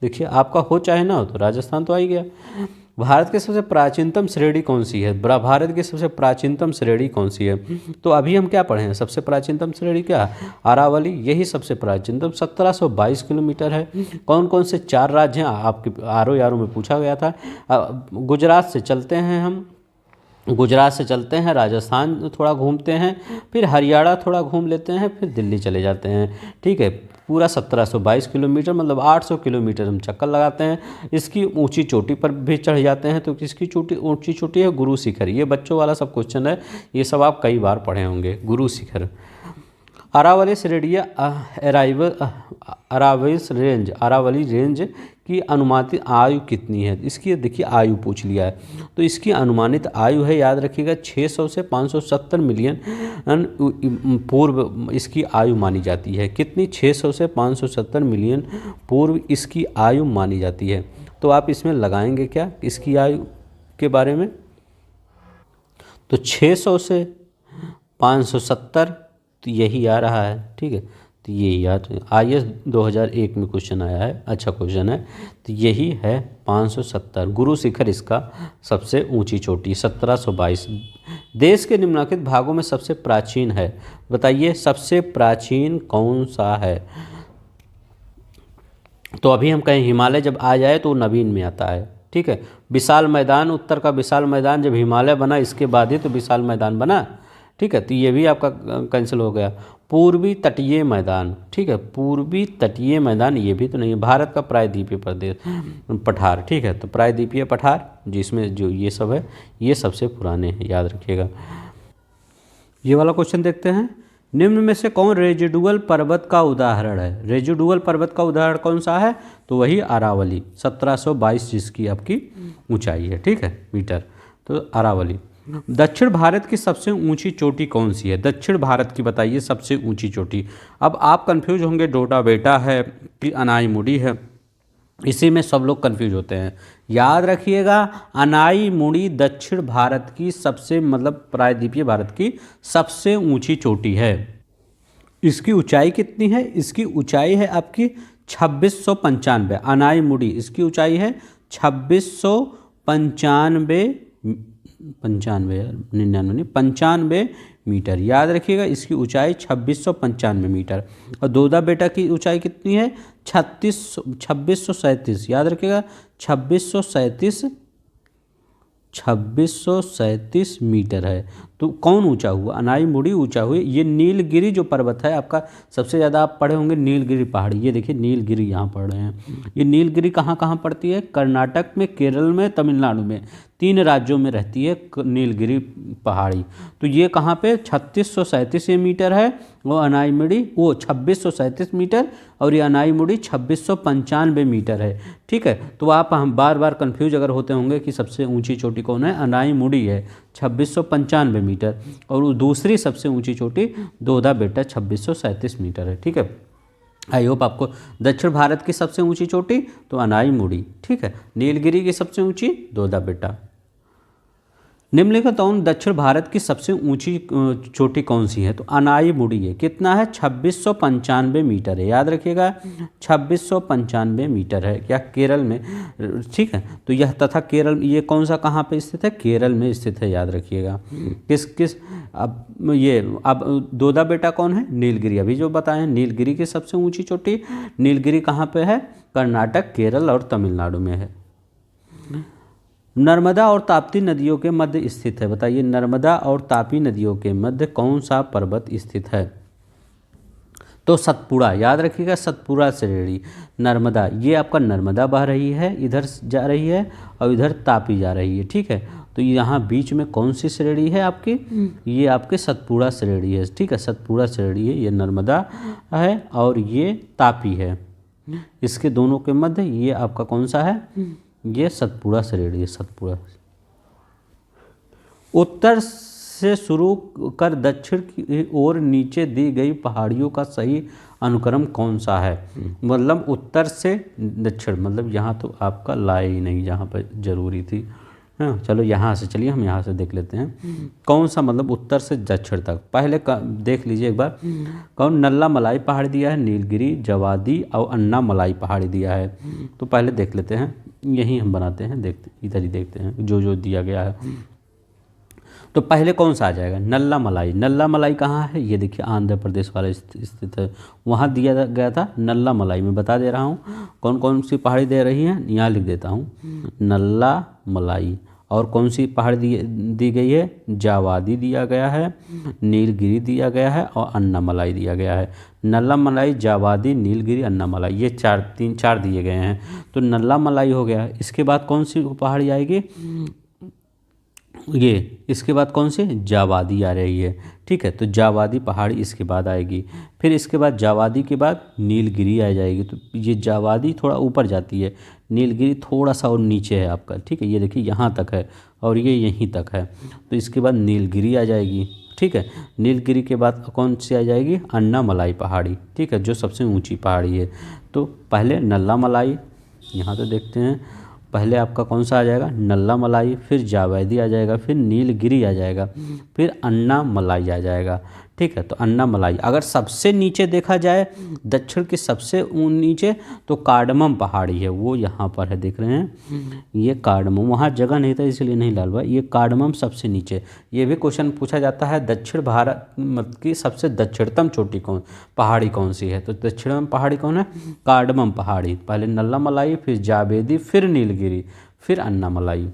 देखिए आपका हो चाहे ना हो तो राजस्थान तो आ ही गया। भारत की सबसे प्राचीनतम श्रेणी कौन सी है, भारत की सबसे प्राचीनतम श्रेणी कौन सी है, तो अभी हम क्या पढ़े हैं, सबसे प्राचीनतम श्रेणी क्या है, अरावली, यही सबसे प्राचीनतम 1722 किलोमीटर है। कौन कौन से 4 राज्य हैं आपके RO में पूछा गया था। गुजरात से चलते हैं हम, गुजरात से चलते हैं, राजस्थान थोड़ा घूमते हैं, फिर हरियाणा थोड़ा घूम लेते हैं, फिर दिल्ली चले जाते हैं। ठीक है, पूरा 1722 किलोमीटर मतलब 800 किलोमीटर हम चक्कर लगाते हैं। इसकी ऊंची चोटी पर भी चढ़ जाते हैं, तो किसकी चोटी, ऊंची चोटी है गुरु शिखर। ये बच्चों वाला सब क्वेश्चन है, ये सब आप कई बार पढ़े होंगे, गुरु शिखर। अरावली श्रेणी अरावली रेंज की अनुमानित आयु कितनी है, इसकी देखिए आयु पूछ लिया है, तो इसकी अनुमानित आयु है, याद रखिएगा 600 से 570 मिलियन पूर्व इसकी आयु मानी जाती है। कितनी, 600 से 570 मिलियन पूर्व इसकी आयु मानी जाती है। तो आप इसमें लगाएंगे क्या इसकी आयु के बारे में, तो 600 से 570, तो यही आ रहा है। ठीक है, तो यही याद, IS 2001 में क्वेश्चन आया है, अच्छा क्वेश्चन है। तो यही है 570, गुरु शिखर इसका सबसे ऊंची चोटी 1722। देश के निम्नलिखित भागों में सबसे प्राचीन है, बताइए सबसे प्राचीन कौन सा है। तो अभी हम कहें हिमालय जब आ जाए तो नवीन में आता है। ठीक है, विशाल मैदान, उत्तर का विशाल मैदान जब हिमालय बना इसके बाद ही तो विशाल मैदान बना। ठीक है, तो ये भी आपका कैंसिल हो गया। पूर्वी तटीय मैदान, ठीक है, पूर्वी तटीय मैदान ये भी तो नहीं है। भारत का प्रायद्वीपीय प्रदेश पठार, ठीक है, तो प्रायद्वीपीय पठार जिसमें जो ये सब है ये सबसे पुराने हैं, याद रखिएगा। ये वाला क्वेश्चन देखते हैं, निम्न में से कौन रेजिडुअल पर्वत का उदाहरण है, रेजिडुअल पर्वत का उदाहरण कौन सा है, तो वही अरावली 1722 जिसकी आपकी ऊंचाई है। ठीक है, मीटर, तो अरावली। दक्षिण भारत की सबसे ऊंची चोटी कौन सी है, दक्षिण भारत की बताइए सबसे ऊंची चोटी। अब आप कंफ्यूज होंगे, डोडा बेटा है कि अनाईमुड़ी है, इसी में सब लोग कंफ्यूज होते हैं। याद रखिएगा अनाईमुड़ी दक्षिण भारत की सबसे मतलब प्रायद्वीपीय भारत की सबसे ऊंची चोटी है। इसकी ऊंचाई कितनी है, इसकी ऊंचाई है आपकी 2695। अनाईमुड़ी इसकी ऊंचाई है 95 मीटर, याद रखिएगा इसकी ऊंचाई 2695 मीटर। और दोदा बेटा की ऊंचाई कितनी है 2637, याद रखिएगा 2637 मीटर है। तो कौन ऊंचा हुआ? अनाईमुड़ी ऊंचा हुई। ये नीलगिरी जो पर्वत है आपका, सबसे ज़्यादा आप पढ़े होंगे नीलगिरी पहाड़ी। ये देखिए नीलगिरी यहाँ पढ़ रहे हैं। ये नीलगिरी कहाँ कहाँ पड़ती है? कर्नाटक में, केरल में, तमिलनाडु में, 3 राज्यों में रहती है नीलगिरी पहाड़ी। तो ये कहाँ पे 3637 मीटर है, वो अनाईमुड़ी वो 2637 मीटर, और ये अनाईमुड़ी 2695 मीटर है। ठीक है, तो आप हम बार बार कंफ्यूज अगर होते होंगे कि सबसे ऊंची चोटी कौन है, अनाईमुड़ी है 2695 मीटर, और वो दूसरी सबसे ऊंची चोटी दोदा बेटा 2637 मीटर है। ठीक है, आई होप आपको। दक्षिण भारत की सबसे ऊंची चोटी तो अनाईमुड़ी, ठीक है। नीलगिरी की सबसे ऊंची दोदा बेटा। निम्नलिखित उन दक्षिण भारत की सबसे ऊंची चोटी कौन सी है? तो अनाईमुड़ी है। कितना है? 2695 मीटर है, याद रखिएगा 2695 मीटर है, क्या केरल में, ठीक है। तो यह तथा केरल, ये कौन सा कहाँ पे स्थित है? केरल में स्थित है, याद रखिएगा। किस अब दोदा बेटा कौन है? नीलगिरी, अभी जो बताएं नीलगिरी की सबसे ऊंची चोटी। नीलगिरी कहाँ पे है? कर्नाटक, केरल और तमिलनाडु में है। नर्मदा और ताप्ती नदियों के मध्य स्थित है। बताइए नर्मदा और तापी नदियों के मध्य कौन सा पर्वत स्थित है? तो सतपुड़ा, याद रखिएगा सतपुड़ा श्रेणी। नर्मदा, ये आपका नर्मदा बह रही है, इधर जा रही है, और इधर तापी जा रही है। ठीक है, तो यहाँ बीच में कौन सी श्रेणी है आपकी? ये आपके सतपुड़ा श्रेणी है। ठीक है, सतपुड़ा श्रेणी है, ये नर्मदा है और ये तापी है। इसके दोनों के मध्य ये आपका कौन सा है? ये सतपुड़ा श्रेणी है, सतपुड़ा। उत्तर से शुरू कर दक्षिण की ओर नीचे दी गई पहाड़ियों का सही अनुक्रम कौन सा है? मतलब उत्तर से दक्षिण, मतलब यहाँ तो आपका लाए ही नहीं, जहाँ पर जरूरी थी। हाँ, चलो यहाँ से, चलिए हम यहाँ से देख लेते हैं कौन सा, मतलब उत्तर से दक्षिण तक। पहले देख लीजिए एक बार, कौन? नल्ला मलाई पहाड़ी दिया है, नीलगिरी, जवादी और अन्ना मलाई पहाड़ी दिया है। तो पहले देख लेते हैं, यही हम बनाते हैं, देखते इधर ही देखते हैं जो जो दिया गया है। तो पहले कौन सा आ जाएगा? नल्ला मलाई। नल्ला मलाई कहाँ है? ये देखिए आंध्र प्रदेश वाला स्थित है, वहाँ दिया गया था नल्ला मलाई। मैं बता दे रहा हूँ कौन कौन सी पहाड़ी दे रही है, यहाँ लिख देता हूँ, नल्ला मलाई। और कौन सी पहाड़ दी गई है? जावादी दिया गया है, नीलगिरी दिया गया है और अन्नामलाई दिया गया है। नल्ला मलाई, जावादी, नीलगिरी, अन्नामलाई, ये चार दिए गए हैं। तो नल्ला मलाई हो गया। इसके बाद कौन सी पहाड़ी आएगी? ये इसके बाद कौन सी? जावादी आ रही है। ठीक है, तो जावादी पहाड़ी इसके बाद आएगी। फिर इसके बाद जावादी के बाद नीलगिरी आ जाएगी। तो ये जावादी थोड़ा ऊपर जाती है, नीलगिरी थोड़ा सा और नीचे है आपका। ठीक है, ये देखिए यहाँ तक है और ये यहीं तक है। तो इसके बाद नीलगिरी आ जाएगी। ठीक है, नीलगिरी के बाद कौन सी आ जाएगी? अन्नामलाई पहाड़ी। ठीक है, जो सबसे ऊँची पहाड़ी है। तो पहले नल्ला मलाई, यहाँ तो देखते हैं, पहले आपका कौन सा आ जाएगा? नल्ला मलाई, फिर जावैदी आ जाएगा, फिर नीलगिरी आ जाएगा, फिर अन्ना मलाई आ जाएगा। ठीक है, तो अन्ना मलाई। अगर सबसे नीचे देखा जाए, दक्षिण के सबसे नीचे, तो कार्डमम पहाड़ी है, वो यहाँ पर है, देख रहे हैं ये कार्डमम। वहाँ जगह नहीं था इसलिए नहीं डाल पाया, ये कार्डमम सबसे नीचे। ये भी क्वेश्चन पूछा जाता है, दक्षिण भारत की सबसे दक्षिणतम चोटी पहाड़ी कौन सी है? तो दक्षिणतम पहाड़ी कौन है? कार्डमम पहाड़ी। पहले नल्ला मलाई, फिर जावेदी, फिर नीलगिरी, फिर अन्नामलाई।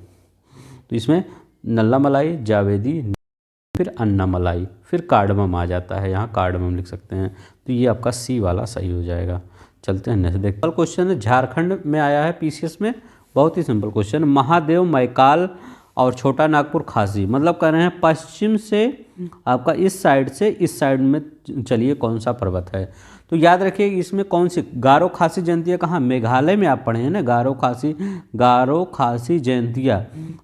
तो इसमें नल्ला मलाई, जावेदी, फिर अन्नामलाई, फिर कार्डमम आ जाता है, यहाँ कार्डमम लिख सकते हैं। तो ये आपका सी वाला सही हो जाएगा। चलते हैं नेक्स्ट देखते हैं। क्वेश्चन है, झारखंड में आया है पीसीएस में, बहुत ही सिंपल क्वेश्चन। महादेव, मैकाल और छोटा नागपुर खासी, मतलब कह रहे हैं पश्चिम से आपका इस साइड से इस साइड में चलिए कौन सा पर्वत है? तो याद रखिए इसमें कौन सी गारो खासी जयंतिया कहाँ? मेघालय में आप पढ़े हैं ना, गारो खासी जयंतिया।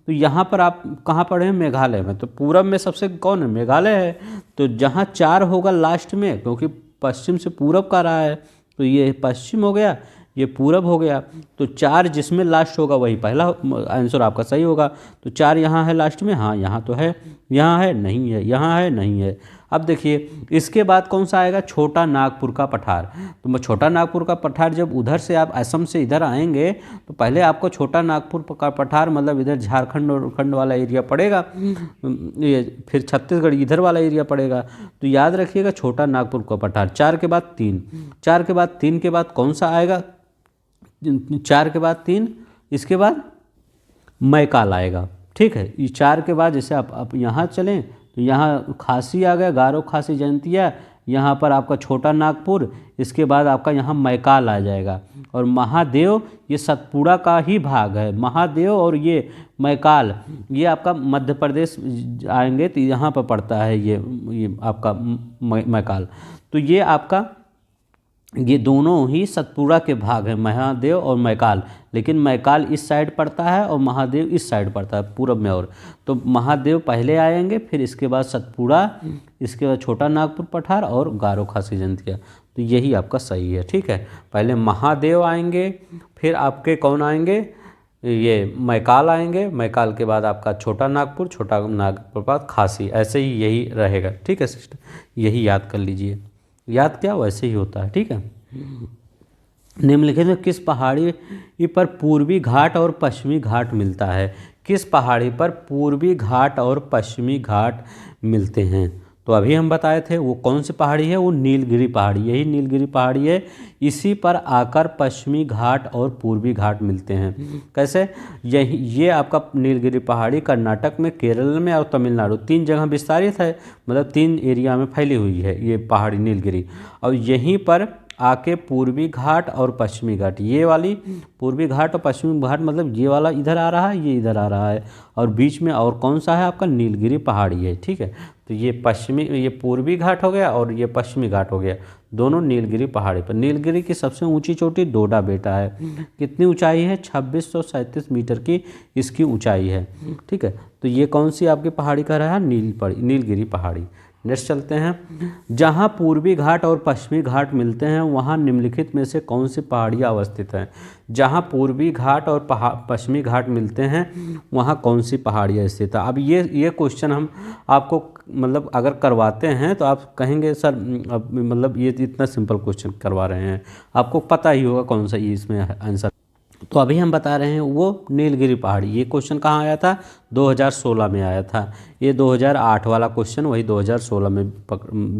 तो यहाँ पर आप कहाँ पढ़े हैं? मेघालय में। तो पूरब में सबसे कौन है? मेघालय है। तो जहाँ 4 होगा लास्ट में, क्योंकि पश्चिम से पूरब का रहा है, तो ये पश्चिम हो गया, ये पूरब हो गया। तो 4 जिसमें लास्ट होगा वही पहला आंसर आपका सही होगा। तो 4 यहाँ है लास्ट में, हाँ यहाँ तो है, यहाँ है नहीं है, यहाँ है नहीं है। अब देखिए इसके बाद कौन सा आएगा? छोटा नागपुर का पठार। तो छोटा नागपुर का पठार, जब उधर से आप असम से इधर आएंगे तो पहले आपको छोटा नागपुर का पठार, मतलब इधर झारखंड और खंड वाला एरिया पड़ेगा, ये फिर छत्तीसगढ़ इधर वाला एरिया पड़ेगा। तो याद रखिएगा छोटा नागपुर का पठार। 4 के बाद 3, 4 के बाद 3 के बाद कौन सा आएगा? 4 के बाद 3, इसके बाद मैकाल आएगा। ठीक है, ये 4 के बाद जैसे आप यहाँ चलें तो यहाँ खासी आ गया, गारो खासी जयंतिया, यहाँ पर आपका छोटा नागपुर, इसके बाद आपका यहाँ मैकाल आ जाएगा। और महादेव ये सतपुड़ा का ही भाग है। महादेव और ये मैकाल ये आपका मध्य प्रदेश आएंगे तो यहाँ पर पड़ता है ये आपका मैकाल। तो ये आपका ये दोनों ही सतपुड़ा के भाग हैं, महादेव और मैकाल। लेकिन मैकाल इस साइड पड़ता है और महादेव इस साइड पड़ता है पूरब में। और तो महादेव पहले आएंगे, फिर इसके बाद सतपुड़ा, इसके बाद छोटा नागपुर पठार और गारो खासी जयंतिया। तो यही आपका सही है, ठीक है। पहले महादेव आएंगे, फिर आपके कौन आएंगे, ये मैकाल आएंगे, मैकाल के बाद आपका छोटा नागपुर, छोटा नागपुर बाद खासी, ऐसे ही यही रहेगा, ठीक है सिस्टर। यही याद कर लीजिए, याद क्या वैसे ही होता है, ठीक है। निम्नलिखित में किस पहाड़ी पर पूर्वी घाट और पश्चिमी घाट मिलता है? किस पहाड़ी पर पूर्वी घाट और पश्चिमी घाट मिलते हैं? तो अभी हम बताए थे वो कौन सी पहाड़ी है, वो नीलगिरी पहाड़ी, यही नीलगिरी पहाड़ी है। इसी पर आकर पश्चिमी घाट और पूर्वी घाट मिलते हैं। कैसे? ये आपका नीलगिरी पहाड़ी कर्नाटक में, केरल में और तमिलनाडु 3 जगह विस्तारित है, मतलब 3 एरिया में फैली हुई है ये पहाड़ी नीलगिरी। और यहीं पर आके पूर्वी घाट और पश्चिमी घाट, ये वाली पूर्वी घाट और पश्चिमी घाट मतलब ये वाला इधर आ रहा है, ये इधर आ रहा है, और बीच में और कौन सा है आपका नीलगिरी पहाड़ी है, ठीक है। तो ये पूर्वी घाट हो गया और ये पश्चिमी घाट हो गया, दोनों नीलगिरी पहाड़ी पर। नीलगिरी की सबसे ऊंची चोटी डोडा बेटा है। कितनी ऊंचाई है? 2637 मीटर की इसकी ऊंचाई है, ठीक है। तो ये कौन सी आपकी पहाड़ी का रहा? नीलगिरी पहाड़ी। नेक्स्ट चलते हैं। जहाँ पूर्वी घाट और पश्चिमी घाट मिलते हैं वहाँ निम्नलिखित में से कौन सी पहाड़ियाँ अवस्थित हैं? जहाँ पूर्वी घाट और पश्चिमी घाट मिलते हैं वहाँ कौन सी पहाड़ियाँ स्थित है? अब ये क्वेश्चन हम आपको मतलब अगर करवाते हैं तो आप कहेंगे सर अब मतलब ये इतना सिंपल क्वेश्चन करवा रहे हैं, आपको पता ही होगा कौन सा ये इसमें आंसर। तो अभी हम बता रहे हैं वो नीलगिरी पहाड़ी। ये क्वेश्चन कहाँ आया था? 2016 में आया था। ये 2008 वाला क्वेश्चन वही 2016 में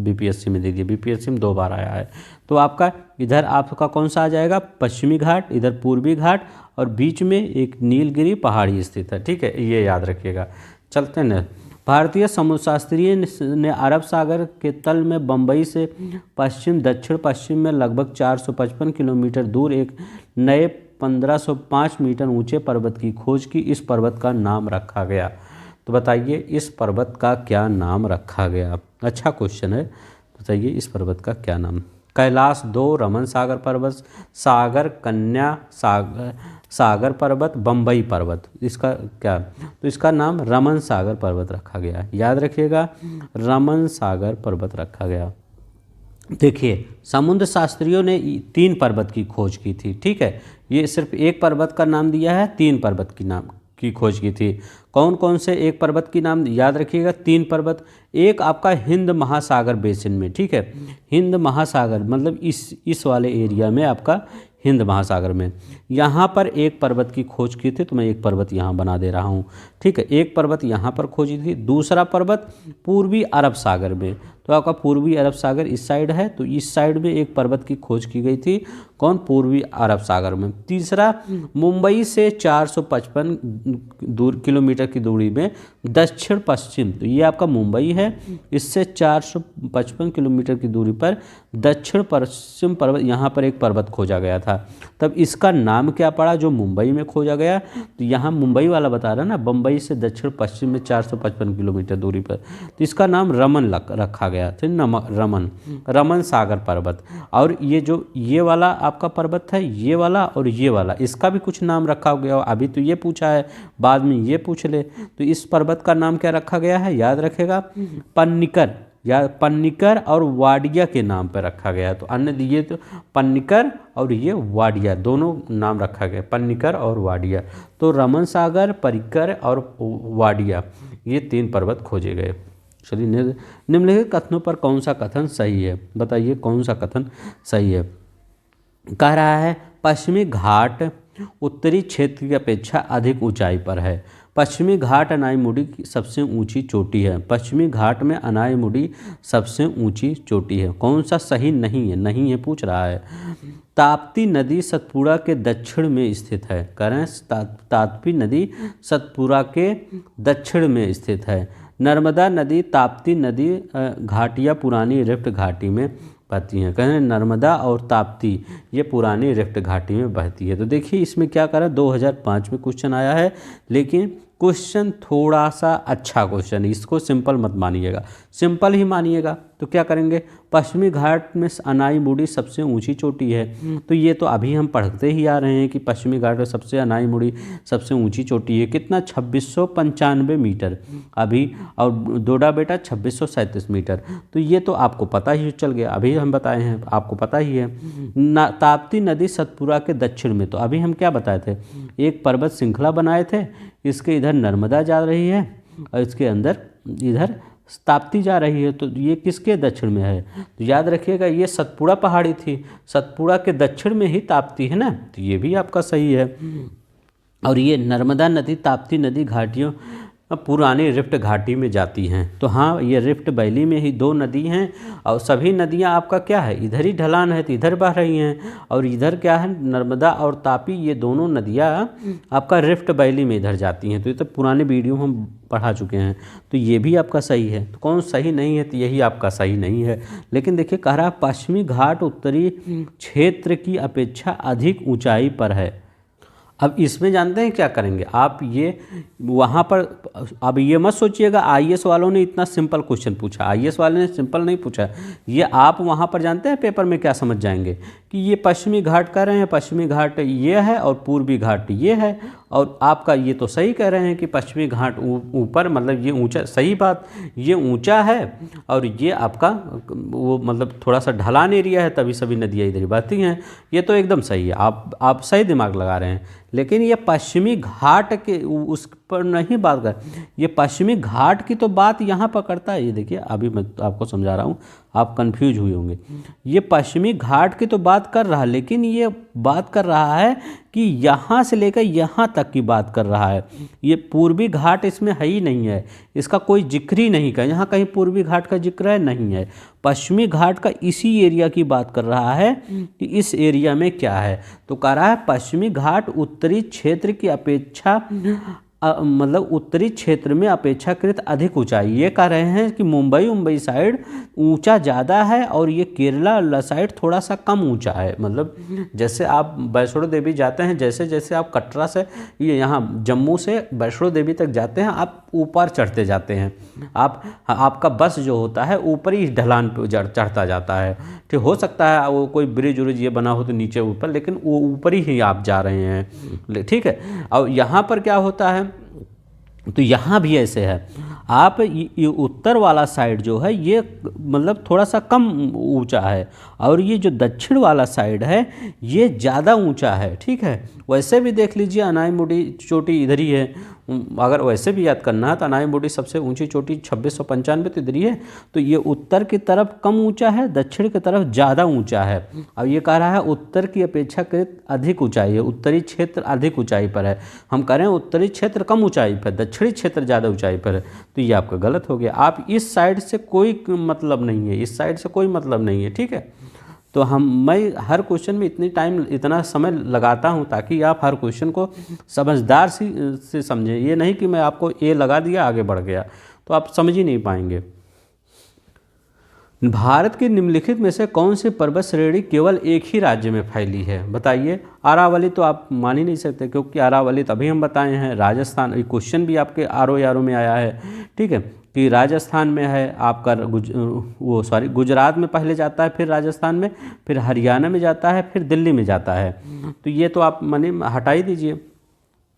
बीपीएससी में देखिए, बीपीएससी में 2 बार आया है। तो आपका इधर आपका कौन सा आ जाएगा? पश्चिमी घाट, इधर पूर्वी घाट, और बीच में एक नीलगिरी पहाड़ी स्थित है, ठीक है, ये याद रखिएगा। चलते हैं ना। भारतीय समुद्रशास्त्री ने अरब सागर के तल में बम्बई से पश्चिम दक्षिण पश्चिम में लगभग 455 किलोमीटर दूर एक नए 1505 मीटर ऊंचे पर्वत की खोज की। इस पर्वत का नाम रखा गया। तो बताइए इस पर्वत का क्या नाम रखा गया? अच्छा क्वेश्चन है, बताइए इस पर्वत का क्या नाम? कैलाश 2, रमन सागर पर्वत, सागर कन्या सागर पर्वत, बम्बई पर्वत, इसका क्या? तो इसका नाम रमन सागर पर्वत रखा गया। याद रखिएगा, रमन सागर पर्वत रखा गया। देखिए समुद्र शास्त्रियों ने 3 पर्वत की खोज की थी, ठीक है। ये सिर्फ एक पर्वत का नाम दिया है, 3 पर्वत की नाम की खोज की थी। कौन कौन से एक पर्वत की नाम याद रखिएगा? 3 पर्वत। एक आपका हिंद महासागर बेसिन में, ठीक है, हिंद महासागर मतलब इस वाले एरिया में आपका हिंद महासागर में, यहाँ पर एक पर्वत की खोज की थी। तो मैं एक पर्वत यहाँ बना दे रहा हूँ, ठीक है। एक पर्वत यहाँ पर खोजी थी। दूसरा पर्वत पूर्वी अरब सागर में, तो आपका पूर्वी अरब सागर इस साइड है, तो इस साइड में एक पर्वत की खोज की गई थी। कौन? पूर्वी अरब सागर में। तीसरा मुंबई से 455 किलोमीटर की दूरी में दक्षिण पश्चिम, तो ये आपका मुंबई है, इससे 455 किलोमीटर की दूरी पर दक्षिण पश्चिम पर्वत, यहाँ पर एक पर्वत खोजा गया था। तब इसका नाम क्या पड़ा जो मुंबई में खोजा गया? तो यहाँ मुंबई वाला बता रहा है ना, बम्बई से दक्षिण पश्चिम में 455 किलोमीटर दूरी पर, तो इसका नाम रमन रखा गया था। रमन सागर पर्वत। और ये वाला आपका पर्वत है, ये वाला और ये वाला, इसका भी कुछ नाम रखा गया। अभी तो ये पूछा है, बाद में ये पूछ ले। तो इस पर्वत का नाम क्या रखा गया है? याद रखेगा, पन्निकर, या पन्निकर और वाडिया के नाम पर रखा गया। तो अन्य ये तो पन्निकर और ये वाडिया दोनों नाम रखा गया, पन्निकर और वाडिया। तो रमन सागर, परिकर और वाडिया, ये 3 पर्वत खोजे गए। चलिए निम्नलिखित कथनों पर कौन सा कथन सही है? बताइए कौन सा कथन सही है? कह रहा है पश्चिमी घाट उत्तरी क्षेत्र की अपेक्षा अधिक ऊंचाई पर है। पश्चिमी घाट अनाईमुडी की सबसे ऊंची चोटी है। पश्चिमी घाट में अनाईमुडी सबसे ऊंची चोटी है। कौन सा सही नहीं है? नहीं है पूछ रहा है। ताप्ती नदी सतपुड़ा के दक्षिण में स्थित है। करें ताप्ती नदी सतपुड़ा के दक्षिण में स्थित है। नर्मदा नदी ताप्ती नदी घाटियाँ पुरानी रिफ्ट घाटी में बहती हैं। कहें नर्मदा और ताप्ती ये पुरानी रिफ्ट घाटी में बहती है। तो देखिए इसमें क्या करा, 2005 में क्वेश्चन आया है, लेकिन क्वेश्चन थोड़ा सा अच्छा क्वेश्चन है, इसको सिंपल मत मानिएगा, सिंपल ही मानिएगा। तो क्या करेंगे, पश्चिमी घाट में अनाईमुड़ी सबसे ऊंची चोटी है। तो ये तो अभी हम पढ़ते ही आ रहे हैं कि पश्चिमी घाट में सबसे अनाईमुड़ी सबसे ऊंची चोटी है। कितना, 2695 मीटर अभी, और डोडा बेटा 2637 मीटर। तो ये तो आपको पता ही चल गया, अभी हम बताए हैं, आपको पता ही है। ताप्ती नदी सतपुरा के दक्षिण में, तो अभी हम क्या बताए थे, एक पर्वत श्रृंखला बनाए थे, इसके इधर नर्मदा जा रही है और इसके अंदर इधर ताप्ती जा रही है। तो ये किसके दक्षिण में है, तो याद रखिएगा ये सतपुड़ा पहाड़ी थी, सतपुड़ा के दक्षिण में ही ताप्ती है ना, तो ये भी आपका सही है। और ये नर्मदा नदी ताप्ती नदी घाटियों पुरानी रिफ्ट घाटी में जाती हैं। तो हाँ, ये रिफ्ट वैली में ही दो नदी हैं, और सभी नदियाँ आपका क्या है, इधर ही ढलान है तो इधर बह रही हैं, और इधर क्या है, नर्मदा और तापी, ये दोनों नदियाँ आपका रिफ्ट वैली में इधर जाती हैं। तो ये तो पुराने वीडियो हम पढ़ा चुके हैं। तो ये भी आपका सही है। तो कौन सही नहीं है, तो यही आपका सही नहीं है। लेकिन देखिए कह रहा पश्चिमी घाट उत्तरी क्षेत्र की अपेक्षा अधिक ऊंचाई पर है। अब इसमें जानते हैं क्या करेंगे आप, ये वहाँ पर, अब ये मत सोचिएगा आईएएस वालों ने इतना सिंपल क्वेश्चन पूछा, आईएएस वाले ने सिंपल नहीं पूछा। ये आप वहाँ पर जानते हैं पेपर में क्या समझ जाएंगे कि ये पश्चिमी घाट कह रहे हैं, पश्चिमी घाट ये है और पूर्वी घाट ये है, और आपका ये तो सही कह रहे हैं कि पश्चिमी घाट ऊपर, मतलब ये ऊंचा, सही बात, ये ऊंचा है और ये आपका वो मतलब थोड़ा सा ढलान एरिया है, तभी सभी नदियाँ इधर ही बहती हैं। ये तो एकदम सही है, आप सही दिमाग लगा रहे हैं। लेकिन ये पश्चिमी घाट के उस पर नहीं बात कर, ये पश्चिमी घाट की तो बात यहाँ पर करता है। ये देखिए अभी मैं आपको समझा रहा हूँ, आप कंफ्यूज हुए होंगे। ये पश्चिमी घाट की तो बात कर रहा है, लेकिन ये बात कर रहा है कि यहाँ से लेकर यहाँ तक की बात कर रहा है। ये पूर्वी घाट इसमें है ही नहीं है, इसका कोई जिक्र ही नहीं का, यहाँ कहीं पूर्वी घाट का जिक्र है नहीं है। पश्चिमी घाट का इसी एरिया की बात कर रहा है कि इस एरिया में क्या है। तो कह रहा है पश्चिमी घाट उत्तरी क्षेत्र की अपेक्षा मतलब उत्तरी क्षेत्र में अपेक्षाकृत अधिक ऊंचाई। ये कह रहे हैं कि मुंबई साइड ऊंचा ज़्यादा है और ये केरला साइड थोड़ा सा कम ऊंचा है। मतलब जैसे आप वैष्णो देवी जाते हैं, जैसे जैसे आप कटरा से ये यहाँ जम्मू से वैष्णो देवी तक जाते हैं, आप ऊपर चढ़ते जाते हैं, आपका बस जो होता है ऊपर ही ढलान पे चढ़ता जाता है। ठीक, हो सकता है वो कोई ब्रिज उरिज ये बना हो तो नीचे ऊपर, लेकिन वो ऊपर ही आप जा रहे हैं। ठीक है, और यहाँ पर क्या होता है, तो यहाँ भी ऐसे है, आप ये उत्तर वाला साइड जो है ये मतलब थोड़ा सा कम ऊंचा है, और ये जो दक्षिण वाला साइड है ये ज़्यादा ऊंचा है। ठीक है, वैसे भी देख लीजिए अनाईमुड़ी चोटी इधर ही है, अगर वैसे भी याद करना है तो अनाईमुड़ी सबसे ऊंची चोटी 2695 तो इधर ही है। तो ये उत्तर की तरफ कम ऊंचा है, दक्षिण की तरफ ज़्यादा ऊंचा है। अब ये कह रहा है उत्तर की अपेक्षाकृत अधिक ऊंचाई है, उत्तरी क्षेत्र अधिक ऊंचाई पर है। हम कह रहे हैं उत्तरी क्षेत्र कम ऊंचाई पर, दक्षिणी क्षेत्र ज़्यादा ऊंचाई पर है। तो ये आपका गलत हो गया। आप इस साइड से कोई मतलब नहीं है, इस साइड से कोई मतलब नहीं है। ठीक है, तो मैं हर क्वेश्चन में इतना समय लगाता हूं ताकि आप हर क्वेश्चन को समझदार से समझें। ये नहीं कि मैं आपको ए लगा दिया आगे बढ़ गया, तो आप समझ ही नहीं पाएंगे। भारत की निम्नलिखित में से कौन सी पर्वत श्रेणी केवल एक ही राज्य में फैली है, बताइए। अरावली तो आप मान ही नहीं सकते, क्योंकि अरावली तभी हम बताए हैं राजस्थान, ये क्वेश्चन भी आपके आर में आया है। ठीक है, कि राजस्थान में है आपका गुजरात में पहले जाता है, फिर राजस्थान में, फिर हरियाणा में जाता है, फिर दिल्ली में जाता है। तो ये तो आप माने हटा ही दीजिए।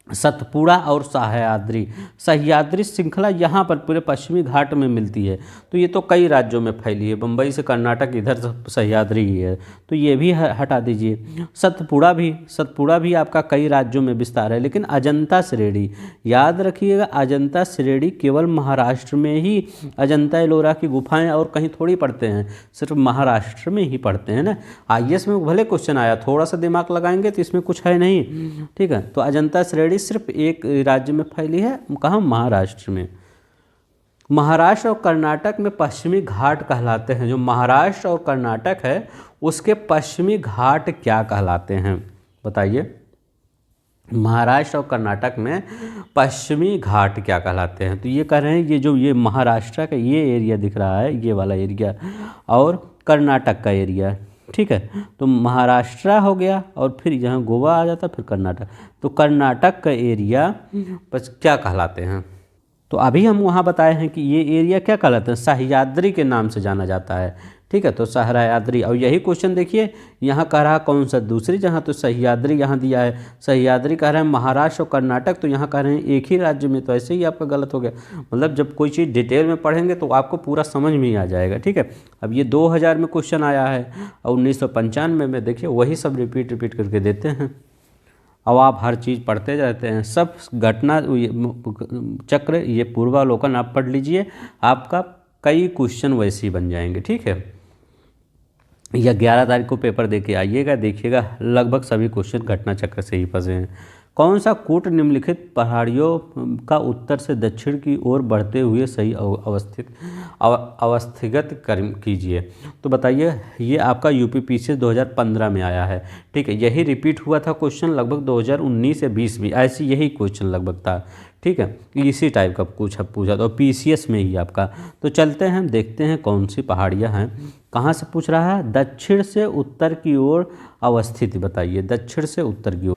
सतपुड़ा और सह्याद्री श्रृंखला यहाँ पर पूरे पश्चिमी घाट में मिलती है। तो ये तो कई राज्यों में फैली है, बम्बई से कर्नाटक इधर सह्याद्री ही है, तो ये भी हटा दीजिए। सतपुड़ा भी आपका कई राज्यों में विस्तार है। लेकिन अजंता श्रेणी याद रखिएगा, अजंता श्रेणी केवल महाराष्ट्र में ही, अजंता एलोरा की गुफाएं और कहीं थोड़ी पढ़ते हैं, सिर्फ महाराष्ट्र में ही पढ़ते हैं ना। आईएएस में भले क्वेश्चन आया, थोड़ा सा दिमाग लगाएंगे तो इसमें कुछ है नहीं। ठीक है, तो अजंता श्रेणी सिर्फ एक राज्य में फैली है, कहाँ, महाराष्ट्र में। महाराष्ट्र और कर्नाटक में पश्चिमी घाट कहलाते हैं। जो महाराष्ट्र और कर्नाटक है उसके पश्चिमी घाट क्या कहलाते हैं, बताइए। महाराष्ट्र और कर्नाटक में पश्चिमी घाट क्या कहलाते हैं? तो ये कह रहे हैं ये महाराष्ट्र का ये एरिया दिख रहा है, ये वाला एरिया, और कर्नाटक का एरिया, ठीक है। तो महाराष्ट्र हो गया और फिर यहाँ गोवा आ जाता, फिर कर्नाटक। तो कर्नाटक का एरिया बस क्या कहलाते हैं? तो अभी हम वहाँ बताए हैं कि ये एरिया क्या कहलाता है, सह्याद्री के नाम से जाना जाता है, ठीक है। तो सह्याद्री, और यही क्वेश्चन देखिए यहाँ कह रहा कौन सा दूसरी जगह, तो सह्याद्री यहाँ दिया है, सह्याद्री कह रहे हैं महाराष्ट्र और कर्नाटक, तो यहाँ कह रहे हैं एक ही राज्य में, तो ऐसे ही आपका गलत हो गया। मतलब जब कोई चीज़ डिटेल में पढ़ेंगे तो आपको पूरा समझ में ही आ जाएगा, ठीक है। अब ये 2000 में क्वेश्चन आया है और 1995 में देखिए वही सब रिपीट करके देते हैं। अब आप हर चीज़ पढ़ते जाते हैं, सब घटना चक्र, ये पूर्वावलोकन आप पढ़ लीजिए, आपका कई क्वेश्चन वैसे ही बन जाएंगे, ठीक है। या 11 तारीख को पेपर दे के आइएगा, देखिएगा लगभग सभी क्वेश्चन घटना चक्र से ही फंसे हैं। कौन सा कूट निम्नलिखित पहाड़ियों का उत्तर से दक्षिण की ओर बढ़ते हुए सही अवस्थिगत कीजिए? तो बताइए, ये आपका यूपीपीसीएस 2015 में आया है, ठीक है। यही रिपीट हुआ था क्वेश्चन लगभग 2019 से 20 में, ऐसी यही क्वेश्चन लगभग था, ठीक है। इसी टाइप का पूछा तो पीसीएस में ही आपका। तो चलते हैं देखते हैं कौन सी पहाड़ियाँ हैं, कहाँ से पूछ रहा है, दक्षिण से उत्तर की ओर अवस्थित, बताइए दक्षिण से उत्तर की ओर।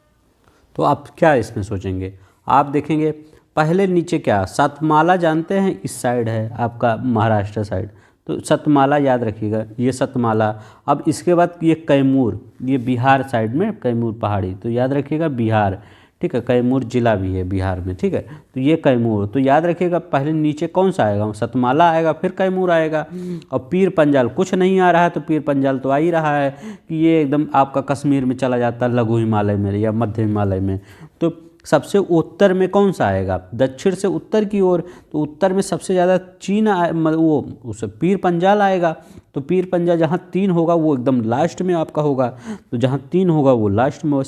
तो आप क्या इसमें सोचेंगे, आप देखेंगे पहले नीचे क्या, सतमाला जानते हैं, इस साइड है आपका महाराष्ट्र साइड, तो सतमाला याद रखिएगा, ये सतमाला। अब इसके बाद ये कैमूर, ये बिहार साइड में कैमूर पहाड़ी, तो याद रखिएगा बिहार, ठीक है। कैमूर जिला भी है बिहार में, ठीक है। तो ये कैमूर, तो याद रखिएगा पहले नीचे कौन सा आएगा, सतमाला आएगा, फिर कैमूर आएगा। और पीर पंजाल कुछ नहीं आ रहा है, तो पीर पंजाल तो आ ही रहा है कि ये एकदम आपका कश्मीर में चला जाता है, लघु हिमालय में या मध्य हिमालय में। तो सबसे उत्तर में कौन सा आएगा, दक्षिण से उत्तर की ओर, तो उत्तर में सबसे ज़्यादा चीन वो उस पीर पंजाल आएगा। तो पीर पंजाल जहाँ 3 होगा वो एकदम लास्ट में आपका होगा, तो जहाँ 3 होगा वो लास्ट में,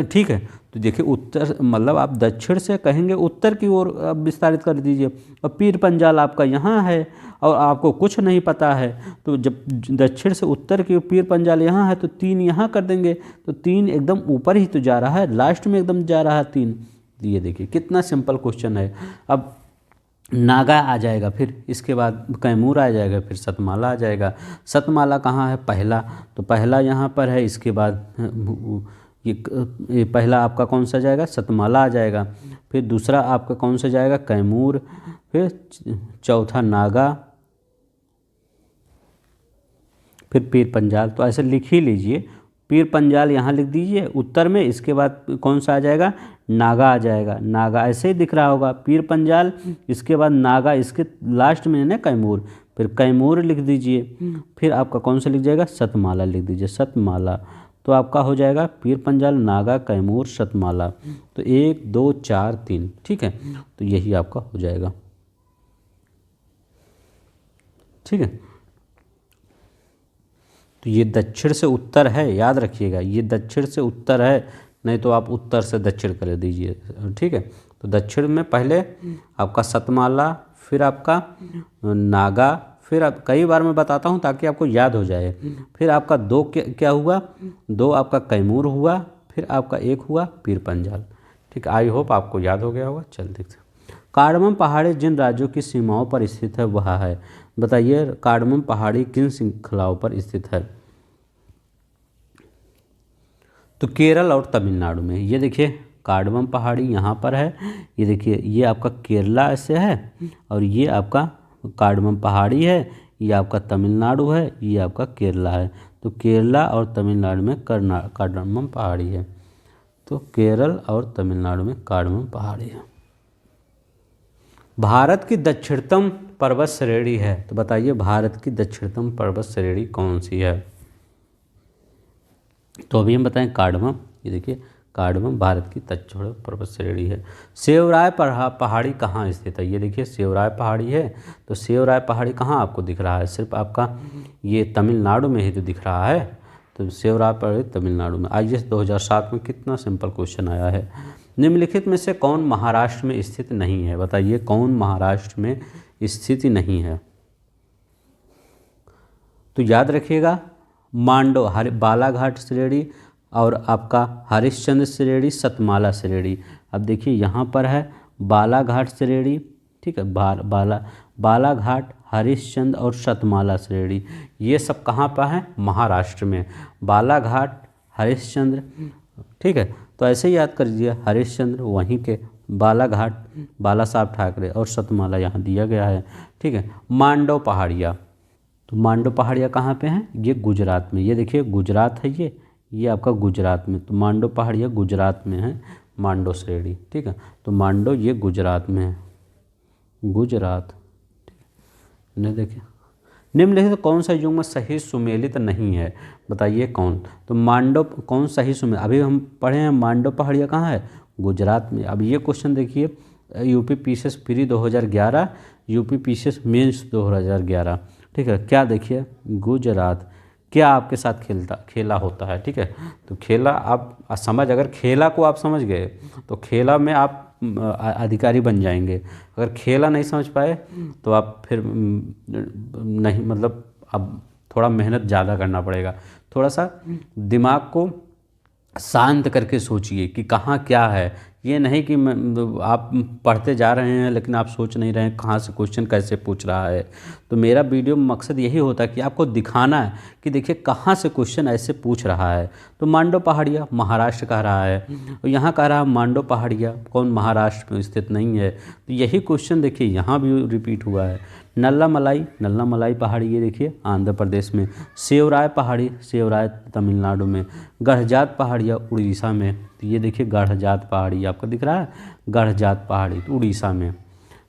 ठीक है। तो देखिए उत्तर मतलब आप दक्षिण से कहेंगे उत्तर की ओर विस्तारित कर दीजिए, और पीर पंजाल आपका यहाँ है और आपको कुछ नहीं पता है, तो जब दक्षिण से उत्तर की ओर पीर पंजाल यहाँ है तो 3 यहाँ कर देंगे, तो 3 एकदम ऊपर ही तो जा रहा है, लास्ट में एकदम जा रहा है 3। ये देखिए कितना सिंपल क्वेश्चन है। अब नागा आ जाएगा, फिर इसके बाद कैमूर आ जाएगा, फिर सतमाला आ जाएगा। सतमाला कहाँ है, पहला, तो पहला यहाँ पर है, इसके बाद ये पहला आपका कौन सा जाएगा, सतमाला आ जाएगा, फिर दूसरा आपका कौन सा जाएगा, कैमूर, फिर चौथा नागा, फिर पीर पंजाल। तो ऐसे लिख ही लीजिए, पीर पंजाल यहाँ लिख दीजिए उत्तर में, इसके बाद कौन सा आ जाएगा, नागा आ जाएगा, नागा ऐसे ही दिख रहा होगा, पीर पंजाल, इसके बाद नागा, इसके लास्ट में है ना कैमूर, फिर कैमूर लिख दीजिए, फिर आपका कौन सा लिख जाएगा, सतमाला लिख दीजिए, सतमाला। तो आपका हो जाएगा पीर पंजाल, नागा, कैमूर, सतमाला। तो 1 2 4 3, ठीक है। तो यही आपका हो जाएगा, ठीक है। तो ये दक्षिण से उत्तर है, याद रखिएगा, ये दक्षिण से उत्तर है, नहीं तो आप उत्तर से दक्षिण कर दीजिए, ठीक है। तो दक्षिण में पहले आपका सतमाला, फिर आपका नागा, फिर आप कई बार मैं बताता हूँ ताकि आपको याद हो जाए, फिर आपका 2 क्या हुआ, 2 आपका कैमूर हुआ, फिर आपका 1 हुआ पीर पंजाल, ठीक है। आई होप आपको याद हो गया होगा। चल देखते हैं, कार्डमम पहाड़ी जिन राज्यों की सीमाओं पर स्थित है वह है, बताइए कार्डमम पहाड़ी किन श्रृंखलाओं पर स्थित है? तो केरल और तमिलनाडु में। ये देखिए कार्डमम पहाड़ी यहाँ पर है, ये देखिए ये आपका केरला से है, और ये आपका कार्डमम पहाड़ी है, ये आपका तमिलनाडु है, ये आपका केरला है। तो केरला और तमिलनाडु में कार्डमम पहाड़ी है, तो केरल और तमिलनाडु में कार्डमम पहाड़ी है। भारत की दक्षिणतम पर्वत श्रेणी है, तो बताइए भारत की दक्षिणतम पर्वत श्रेणी कौन सी है? तो अभी हम बताएं कार्डमम, ये देखिए कार्डमम भारत की दक्षिण पर्वत श्रेणी है। सेवराय पहाड़ी कहाँ स्थित है? ये देखिए सेवराय पहाड़ी है, तो सेवराय पहाड़ी कहाँ आपको दिख रहा है? सिर्फ आपका ये तमिलनाडु में ही तो दिख रहा है, तो सेवराय पहाड़ी तमिलनाडु में। IAS 2007 में कितना सिंपल क्वेश्चन आया है। निम्नलिखित में से कौन महाराष्ट्र में स्थित नहीं है? बताइए कौन महाराष्ट्र में स्थित नहीं है? तो याद रखिएगा मांडो बालाघाट श्रेणी, और आपका हरिश्चंद्र श्रेणी, सतमाला श्रेणी। अब देखिए यहाँ पर है बालाघाट श्रेणी, ठीक है, बालाघाट, हरिश्चंद्र और सतमाला श्रेणी, ये सब कहाँ पर है? महाराष्ट्र में। बालाघाट, हरिश्चंद्र, ठीक है, तो ऐसे ही याद कर लीजिए, हरिश्चंद्र वहीं के, बालाघाट बाला साहब ठाकरे और सतमाला यहाँ दिया गया है, ठीक है। मांडव पहाड़ियाँ, तो मांडव पहाड़ियाँ कहाँ पे हैं? ये गुजरात में, ये देखिए गुजरात है, ये आपका गुजरात में, तो मांडव पहाड़ियाँ गुजरात में है, मांडव श्रेणी, ठीक है। तो मांडव ये गुजरात में है, गुजरात, नहीं देखिए। निम्नलिखित कौन सा युग्म सही सुमेलित नहीं है? बताइए कौन? तो मांडव कौन सही सुमेलित, अभी हम पढ़े हैं मांडव पहाड़ियाँ कहाँ है? गुजरात में। अब ये क्वेश्चन देखिए, UP PCS pre 2011, UP PCS mains 2011, ठीक है। क्या देखिए, गुजरात, क्या आपके साथ खेला होता है, ठीक है। तो खेला आप समझ, अगर खेला को आप समझ गए तो खेला में आप अधिकारी बन जाएंगे। अगर खेला नहीं समझ पाए तो आप फिर नहीं, मतलब अब थोड़ा मेहनत ज़्यादा करना पड़ेगा। थोड़ा सा दिमाग को शांत करके सोचिए कि कहाँ क्या है। ये नहीं कि आप पढ़ते जा रहे हैं लेकिन आप सोच नहीं रहे हैं कहाँ से क्वेश्चन कैसे पूछ रहा है। तो मेरा वीडियो में मकसद यही होता है कि आपको दिखाना है कि देखिए कहाँ से क्वेश्चन ऐसे पूछ रहा है। तो मांडव पहाड़ियाँ महाराष्ट्र कह रहा है, और यहाँ कह रहा है मांडव पहाड़ियाँ कौन महाराष्ट्र में स्थित नहीं है। तो यही क्वेश्चन देखिए यहाँ भी रिपीट हुआ है। नल्ला मलाई पहाड़ी, ये देखिए आंध्र प्रदेश में। सेवराय पहाड़ी, सेवराय तमिलनाडु में। गढ़जात पहाड़ियाँ उड़ीसा में, तो ये देखिए गढ़जात पहाड़ी आपको दिख रहा है, गढ़जात पहाड़ी तो उड़ीसा में,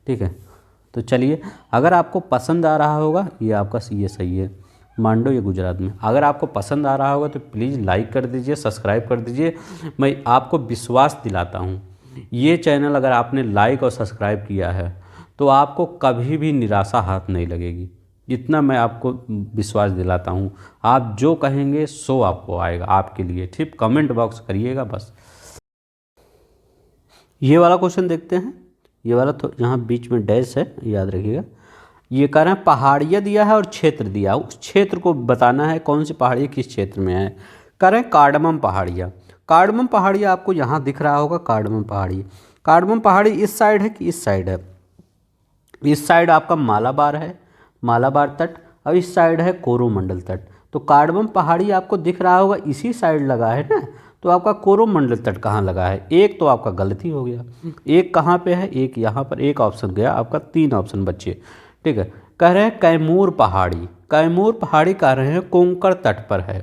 ठीक है। तो चलिए, अगर आपको पसंद आ रहा होगा, ये आपका ये सही है, मांडव ये गुजरात में। अगर आपको पसंद आ रहा होगा तो प्लीज़ लाइक कर दीजिए, सब्सक्राइब कर दीजिए। मैं आपको विश्वास दिलाता हूँ, ये चैनल अगर आपने लाइक और सब्सक्राइब किया है तो आपको कभी भी निराशा हाथ नहीं लगेगी, इतना मैं आपको विश्वास दिलाता हूँ। आप जो कहेंगे सो आपको आएगा आपके लिए, ठीक। कमेंट बॉक्स करिएगा बस। ये वाला क्वेश्चन देखते हैं, ये वाला तो यहाँ बीच में डैश है, याद रखिएगा। ये कह रहे हैं पहाड़ियाँ दिया है और क्षेत्र दिया है, उस क्षेत्र को बताना है कौन सी पहाड़ियाँ किस क्षेत्र में है। कह रहे हैं कार्डमम पहाड़ियाँ। कार्डमम पहाड़ियाँ आपको यहाँ दिख रहा होगा, कार्डमम पहाड़ी। कार्डमम पहाड़ी इस साइड है कि इस साइड है? इस साइड आपका मालाबार है, मालाबार तट, और इस साइड है कोरोमंडल तट। तो कार्डमम पहाड़ी आपको दिख रहा होगा इसी साइड लगा है ना, तो आपका कोरोमंडल तट कहाँ लगा है? एक तो आपका गलती हो गया, एक कहाँ पे है? एक यहाँ पर, एक ऑप्शन गया आपका, 3 ऑप्शन बचे, ठीक है। कह रहे हैं कैमूर पहाड़ी, कैमूर पहाड़ी कह रहे हैं कोंकण तट पर है।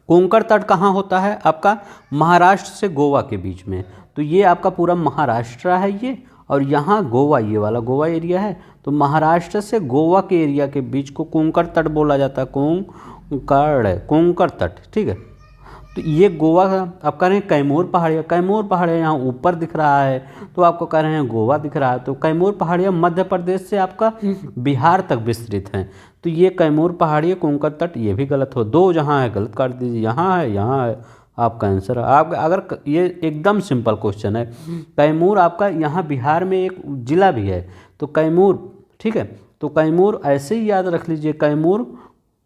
कोंकण तट कहाँ होता है? आपका महाराष्ट्र से गोवा के बीच में। तो ये आपका पूरा महाराष्ट्र है ये, और यहाँ गोवा, ये वाला गोवा एरिया है। तो महाराष्ट्र से गोवा के एरिया के बीच को कोंकण तट बोला जाता है, कोंकण तट, ठीक है। तो ये गोवा का आप कह रहे हैं कैमूर पहाड़ियाँ, कैमूर पहाड़ियाँ यहाँ ऊपर दिख रहा है, तो आपको कह रहे हैं गोवा दिख रहा है। तो कैमूर पहाड़ियाँ मध्य प्रदेश से आपका बिहार तक विस्तृत हैं। तो ये कैमूर पहाड़ियाँ कोंकण तट, ये भी गलत हो, 2 जहाँ है गलत काट दीजिए, यहाँ है, यहाँ है, आपका आंसर है। आप अगर ये एकदम सिंपल क्वेश्चन है, कैमूर आपका यहाँ बिहार में एक ज़िला भी है, तो कैमूर, ठीक है। तो कैमूर ऐसे ही याद रख लीजिए, कैमूर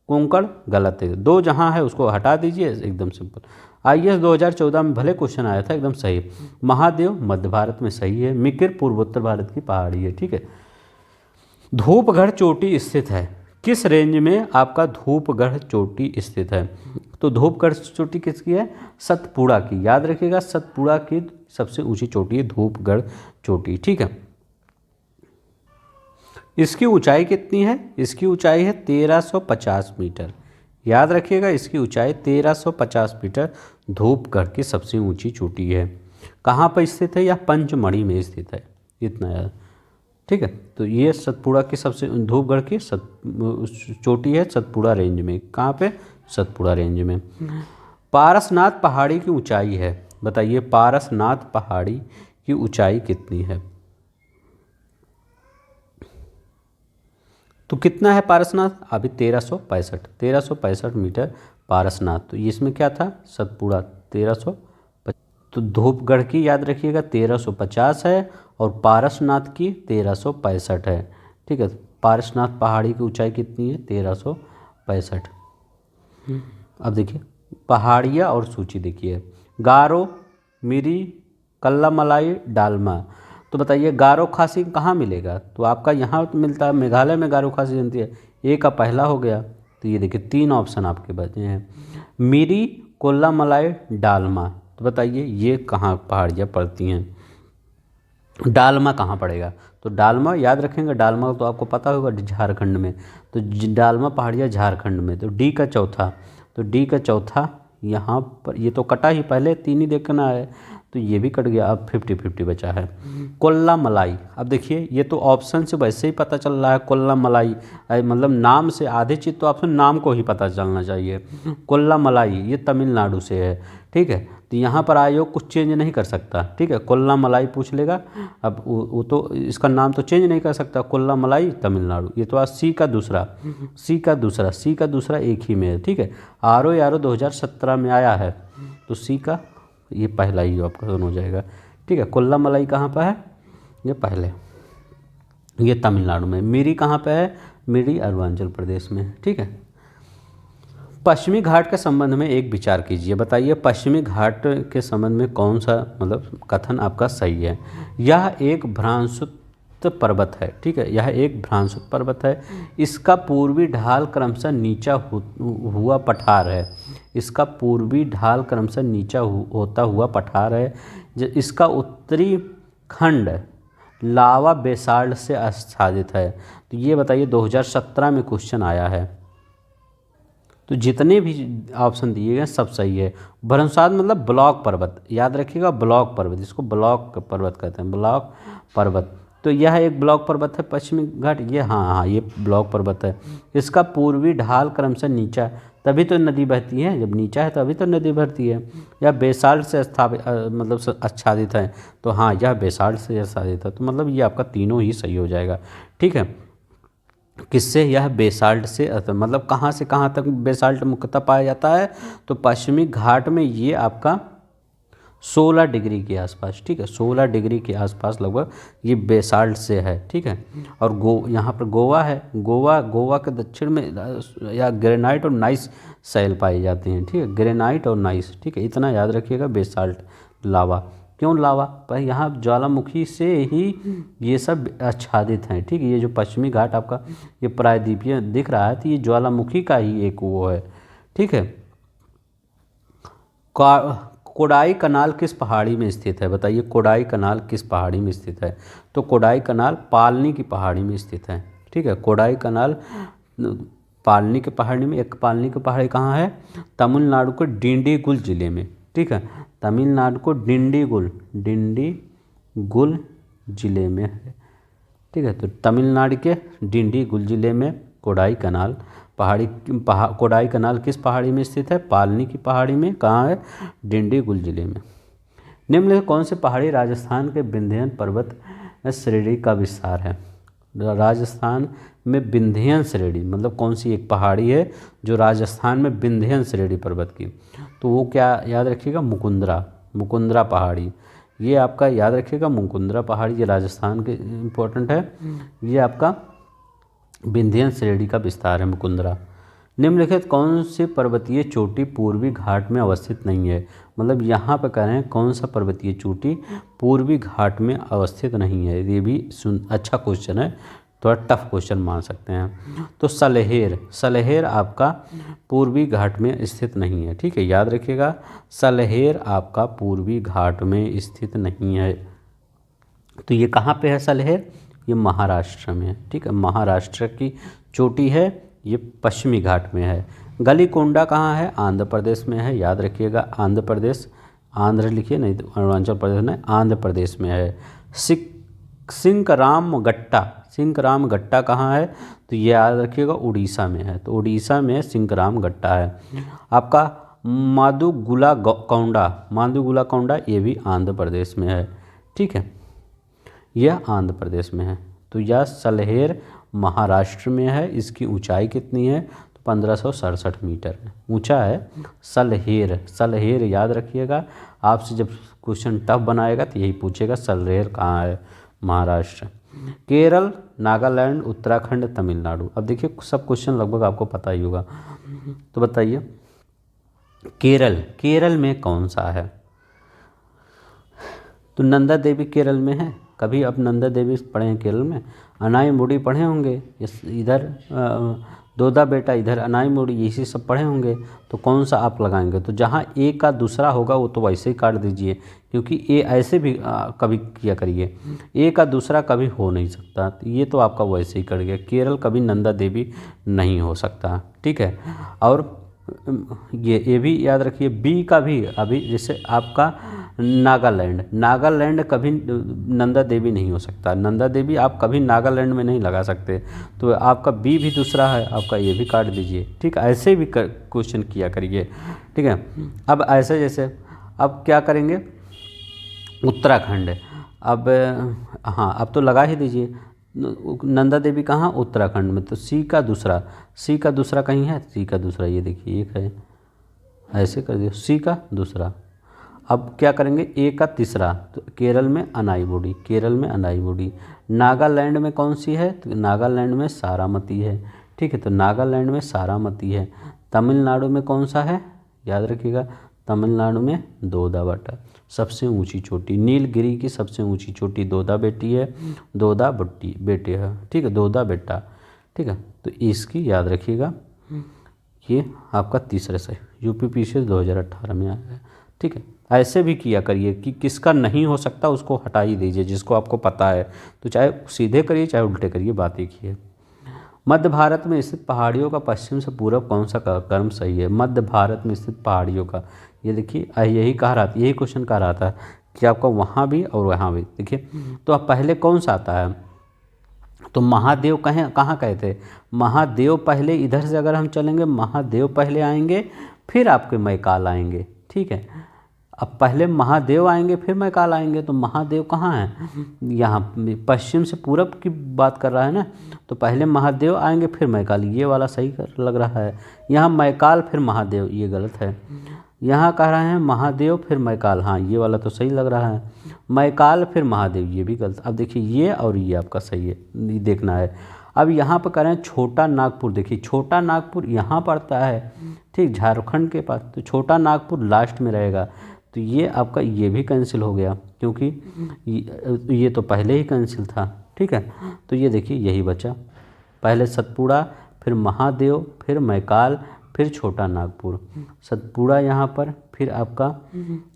कोंकण गलत है, 2 जहाँ है उसको हटा दीजिए, एकदम सिंपल। IAS 2014 में भले क्वेश्चन आया था, एकदम सही। महादेव मध्य भारत में सही है, मिकिर पूर्वोत्तर भारत की पहाड़ी है, ठीक है। धूपगढ़ चोटी स्थित है, किस रेंज में आपका धूपगढ़ चोटी स्थित है? तो धूपगढ़ चोटी किसकी है? सतपुड़ा की, याद रखिएगा, सतपुड़ा की सबसे ऊंची चोटी है धूपगढ़ चोटी, ठीक है। इसकी ऊंचाई कितनी है? इसकी ऊंचाई है 1350 मीटर, याद रखिएगा, इसकी ऊंचाई 1350 मीटर धूपगढ़ की सबसे ऊंची चोटी है। कहाँ पर स्थित है? यह पंचमढ़ी में स्थित है, इतना याद, ठीक है। तो ये सतपुड़ा की सबसे, धूपगढ़ की चोटी है सतपुड़ा रेंज में। कहाँ पे? सतपुड़ा रेंज में। पारसनाथ पहाड़ी की ऊंचाई है, बताइए पारसनाथ पहाड़ी की ऊंचाई कितनी है? तो कितना है पारसनाथ? अभी 1365 मीटर पारसनाथ। तो इसमें क्या था? सतपुड़ा 1350। तो धूपगढ़ की याद रखिएगा 1350 है, और पारसनाथ की 1365 है, ठीक है। पारसनाथ पहाड़ी की ऊंचाई कितनी है? 1365। अब देखिए पहाड़िया और सूची देखिए, गारो, मिरी, कल्लामलाई, डालमा। तो बताइए गारो खासी कहाँ मिलेगा? तो आपका यहाँ तो मिलता है, मेघालय में गारो खासी बनती है। ए का पहला हो गया। तो ये देखिए 3 ऑप्शन आपके बचे हैं, मिरी, कोल्लामलाई, डालमा। तो बताइए ये कहाँ पहाड़ियाँ पड़ती हैं? डालमा कहाँ पड़ेगा? तो डालमा याद रखेंगे, डालमा तो आपको पता होगा झारखंड में। तो डालमा पहाड़ियाँ झारखंड में। तो डी का चौथा, तो डी का चौथा यहाँ पर, ये तो कटा ही, पहले 3 ही देखना है, तो ये भी कट गया। अब 50-50 बचा है। कोल्लामलाई, अब देखिए ये तो ऑप्शन से वैसे ही पता चल रहा है कोल्लामलाई, मतलब नाम से आधे चीज़ तो आपको नाम को ही पता चलना चाहिए। कोल्लामलाई ये तमिलनाडु से है, ठीक है। तो यहाँ पर आयोग कुछ चेंज नहीं कर सकता, ठीक है। कोल्लामलाई पूछ लेगा, अब वो तो इसका नाम तो चेंज नहीं कर सकता, कोल्लामलाई तमिलनाडु। ये तो आज सी का दूसरा, सी का दूसरा, सी का दूसरा एक ही में है, ठीक है। आर ओ 2017 में आया है, तो सी का ये पहला ही ऑप्शन हो जाएगा, ठीक है। कोल्लामलाई कहाँ पर है? ये पहले, ये तमिलनाडु में। मिरी कहाँ पे है? मिरी अरुणाचल प्रदेश में, ठीक है। पश्चिमी घाट के संबंध में एक विचार कीजिए। बताइए पश्चिमी घाट के संबंध में कौन सा मतलब कथन आपका सही है? यह एक भ्रांशुत पर्वत है, ठीक है। यह एक भ्रांशुत पर्वत है। इसका पूर्वी ढाल क्रमशः नीचा हुआ पठार है। इसका पूर्वी ढाल क्रमशः नीचा होता हुआ पठार है। इसका उत्तरी खंड लावा बेसाल्ट से आच्छादित है। तो ये बताइए 2017 में क्वेश्चन आया है। तो जितने भी ऑप्शन दिए गए सब सही है। भरमसाद मतलब ब्लॉक पर्वत, याद रखिएगा, ब्लॉक पर्वत, इसको ब्लॉक पर्वत कहते हैं, ब्लॉक पर्वत। तो यह एक ब्लॉक पर्वत है पश्चिमी घाट, ये हाँ ये ब्लॉक पर्वत है। इसका पूर्वी ढाल क्रमशः नीचा, तभी तो नदी बहती है, जब नीचा है तभी तो नदी बहती है। यह बेसाल्ट से स्थापित मतलब आच्छादित है। तो हाँ यह बेसाल्ट से आच्छादित है। तो मतलब ये आपका तीनों ही सही हो जाएगा, ठीक है। किससे? यह बेसाल्ट से, मतलब कहाँ से कहाँ तक बेसाल्ट मुख्यतः पाया जाता है? तो पश्चिमी घाट में ये आपका 16 डिग्री के आसपास, ठीक है, 16 डिग्री के आसपास लगभग ये बेसाल्ट से है, ठीक है। और यहाँ पर गोवा है, गोवा के दक्षिण में या ग्रेनाइट और नाइस शैल पाई जाती हैं, ठीक है, ग्रेनाइट और नाइस, ठीक है। इतना याद रखिएगा, बेसाल्ट लावा। क्यों लावा? पर यहाँ ज्वालामुखी से ही ये सब आच्छादित हैं, ठीक है। ये जो पश्चिमी घाट आपका ये प्रायद्वीपीय दिख रहा है, तो ये ज्वालामुखी का ही एक वो है, ठीक है। कोडाई कनाल किस पहाड़ी में स्थित है? बताइए कोडाई कनाल किस पहाड़ी में स्थित है? तो कोडाई कनाल पालनी की पहाड़ी में स्थित है, ठीक है। कोडाई कनाल पालनी के पहाड़ी में। एक पालनी की पहाड़ी कहाँ है? तमिलनाडु के डिंडीगुल जिले में, ठीक है। तमिलनाडु को डिंडीगुल जिले में है, ठीक है। तो तमिलनाडु के डिंडीगुल जिले में कोडाई कनाल कोडाई कनाल किस पहाड़ी में स्थित है? पालनी की पहाड़ी में। कहाँ है? डिंडीगुल जिले में। निम्नलिखित कौन से पहाड़ी राजस्थान के विंध्यन पर्वत श्रेणी का विस्तार है? राजस्थान में विंध्यन श्रेणी मतलब कौन सी एक पहाड़ी है जो राजस्थान में विंध्यन श्रेणी पर्वत की? तो वो क्या याद रखिएगा? मुकुंदरा पहाड़ी। ये आपका याद रखिएगा, मुकुंदरा पहाड़ी, ये राजस्थान के इम्पोर्टेंट है। ये आपका विंध्यन श्रेणी का विस्तार है, मुकुंदरा। निम्नलिखित कौन सी पर्वतीय चोटी पूर्वी घाट में अवस्थित नहीं है? मतलब यहाँ पर कह रहे हैं कौन सा पर्वतीय चोटी पूर्वी घाट में अवस्थित नहीं है। ये भी अच्छा क्वेश्चन है, थोड़ा टफ क्वेश्चन मान सकते हैं। तो सलहेर आपका पूर्वी घाट में स्थित नहीं है, ठीक है, याद रखिएगा, सलहेर आपका पूर्वी घाट में स्थित नहीं है। तो ये कहाँ पे है सलहेर? ये महाराष्ट्र में है, ठीक है, महाराष्ट्र की चोटी है, ये पश्चिमी घाट में है। गलीकोंडा कहाँ है? आंध्र प्रदेश में है, याद रखिएगा, आंध्र प्रदेश, आंध्र लिखिए नहीं तो अरुणाचल प्रदेश में, आंध्र प्रदेश में है। सिंकराम गट्टा कहाँ है? तो ये याद रखिएगा उड़ीसा में है। तो उड़ीसा में सिंकराम गट्टा है। आपका मादुगुला कौंडा ये भी आंध्र प्रदेश में है, ठीक है, यह आंध्र प्रदेश में है। तो यह सलहेर महाराष्ट्र में है। इसकी ऊंचाई कितनी है? तो 1567 मीटर ऊंचा है सलहेर याद रखिएगा। आपसे जब क्वेश्चन टफ बनाएगा तो यही पूछेगा सलहेर कहाँ है? महाराष्ट्र। केरल, नागालैंड, उत्तराखंड, तमिलनाडु। अब देखिए सब क्वेश्चन लगभग आपको पता ही होगा। तो बताइए केरल, केरल में कौन सा है? तो नंदा देवी केरल में है। कभी आप नंदा देवी पढ़े हैं केरल में? अनाईमुडी पढ़े होंगे, इधर दोदा बेटा, इधर अनाईमुडी, इसी सब पढ़े होंगे। तो कौन सा आप लगाएंगे? तो जहाँ ए का दूसरा होगा वो तो वैसे ही काट दीजिए, क्योंकि ए ऐसे भी कभी किया करिए, ए का दूसरा कभी हो नहीं सकता। तो ये तो आपका वैसे ही कट गया। केरल कभी नंदा देवी नहीं हो सकता, ठीक है। और ये भी याद रखिए। बी का भी अभी जैसे आपका नागालैंड, नागालैंड कभी नंदा देवी नहीं हो सकता। नंदा देवी आप कभी नागालैंड में नहीं लगा सकते। तो आपका बी भी दूसरा है, आपका ये भी काट दीजिए, ठीक है। ऐसे भी क्वेश्चन किया करिए, ठीक है। अब ऐसे जैसे अब क्या करेंगे, उत्तराखंड। अब हाँ, अब तो लगा ही दीजिए। नंदा देवी कहाँ? उत्तराखंड में। तो सी का दूसरा, सी का दूसरा कहीं है? सी का दूसरा ये देखिए एक है, ऐसे कर दिया, सी का दूसरा। अब क्या करेंगे, ए का तीसरा। तो केरल में अनाईमुडी, केरल में अनाईमुडी। नागालैंड में कौन सी है? तो नागालैंड में सारामती है, ठीक है। तो नागालैंड में सारामती है। तमिलनाडु में कौन सा है? याद रखिएगा, तमिलनाडु में दोदा बेटा, सबसे ऊंची चोटी। नीलगिरी की सबसे ऊंची चोटी दोदा बेटी है, दोदा बट्टी बेटे है, ठीक है, दोदा बेटा, ठीक है। तो इसकी याद रखिएगा, ये आपका तीसरे से यूपीपीसीएस 2018 में आया है, ठीक है। ऐसे भी किया करिए कि किसका नहीं हो सकता उसको हटा ही दीजिए, जिसको आपको पता है। तो चाहे सीधे करिए चाहे उल्टे करिए, बात एक ही है। मध्य भारत में स्थित पहाड़ियों का पश्चिम से पूरब कौन सा क्रम सही है? मध्य भारत में स्थित पहाड़ियों का, ये देखिए यही कहा रहा था, यही क्वेश्चन कहा रहा था कि आपका वहाँ भी और वहाँ भी। देखिए तो अब पहले कौन सा आता है? तो महादेव कहाँ कहे थे? महादेव पहले, इधर से अगर हम चलेंगे महादेव पहले आएंगे, फिर आपके मैकाल आएंगे, ठीक है। अब पहले महादेव आएंगे फिर मैकाल आएंगे। तो महादेव कहाँ है? यहाँ पश्चिम से पूरब की बात कर रहा है ना। तो पहले महादेव आएंगे फिर मैकाल, ये वाला सही लग रहा है। यहाँ मैकाल फिर महादेव, ये गलत है। यहाँ कह रहे हैं महादेव फिर मैकाल, हाँ ये वाला तो सही लग रहा है। मैकाल फिर महादेव, ये भी गलत। अब देखिए ये और ये आपका सही है, ये देखना है। अब यहाँ पर कह रहे हैं छोटा नागपुर। देखिए छोटा नागपुर यहाँ पड़ता है, ठीक, झारखंड के पास। तो छोटा नागपुर लास्ट में रहेगा। तो ये आपका ये भी कैंसिल हो गया, क्योंकि ये तो पहले ही कैंसिल था, ठीक है। तो ये देखिए यही बचा, पहले सतपुड़ा, फिर महादेव, फिर मैकाल, फिर छोटा नागपुर। सतपुड़ा यहाँ पर, फिर आपका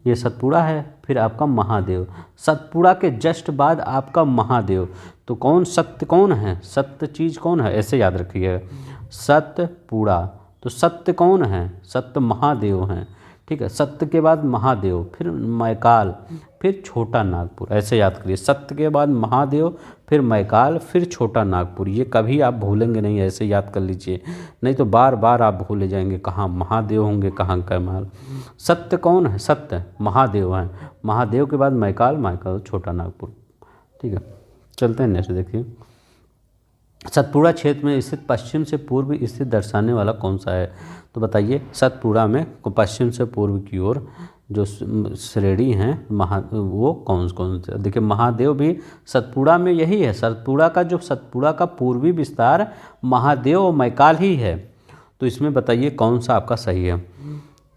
ये सतपुड़ा है, फिर आपका महादेव। सतपुड़ा के जस्ट बाद आपका महादेव। तो कौन सत्य कौन है? सत्य चीज़ कौन है? ऐसे याद रखिए, सतपुड़ा। तो सत्य कौन है? सत्य महादेव हैं, ठीक है। सत्य के बाद महादेव, फिर मैकाल, फिर छोटा नागपुर, ऐसे याद करिए। सत्य के बाद महादेव, फिर मैकाल, फिर छोटा नागपुर। ये कभी आप भूलेंगे नहीं, ऐसे याद कर लीजिए, नहीं तो बार बार आप भूले जाएंगे कहाँ महादेव होंगे कहाँ कैमाल। सत्य कौन है? सत्य महादेव हैं, महादेव के बाद मैकाल, मैकाल छोटा नागपुर, ठीक है। चलते हैं नेक्स्ट, देखिए सतपुड़ा क्षेत्र में स्थित पश्चिम से पूर्व स्थित दर्शाने वाला कौन सा है? तो बताइए, सतपुड़ा में पश्चिम से पूर्व की ओर जो श्रेणी हैं वो कौन से? देखिए महादेव भी सतपुड़ा में यही है। सतपुड़ा का जो सतपुड़ा का पूर्वी विस्तार महादेव और मैकाल ही है। तो इसमें बताइए कौन सा आपका सही है?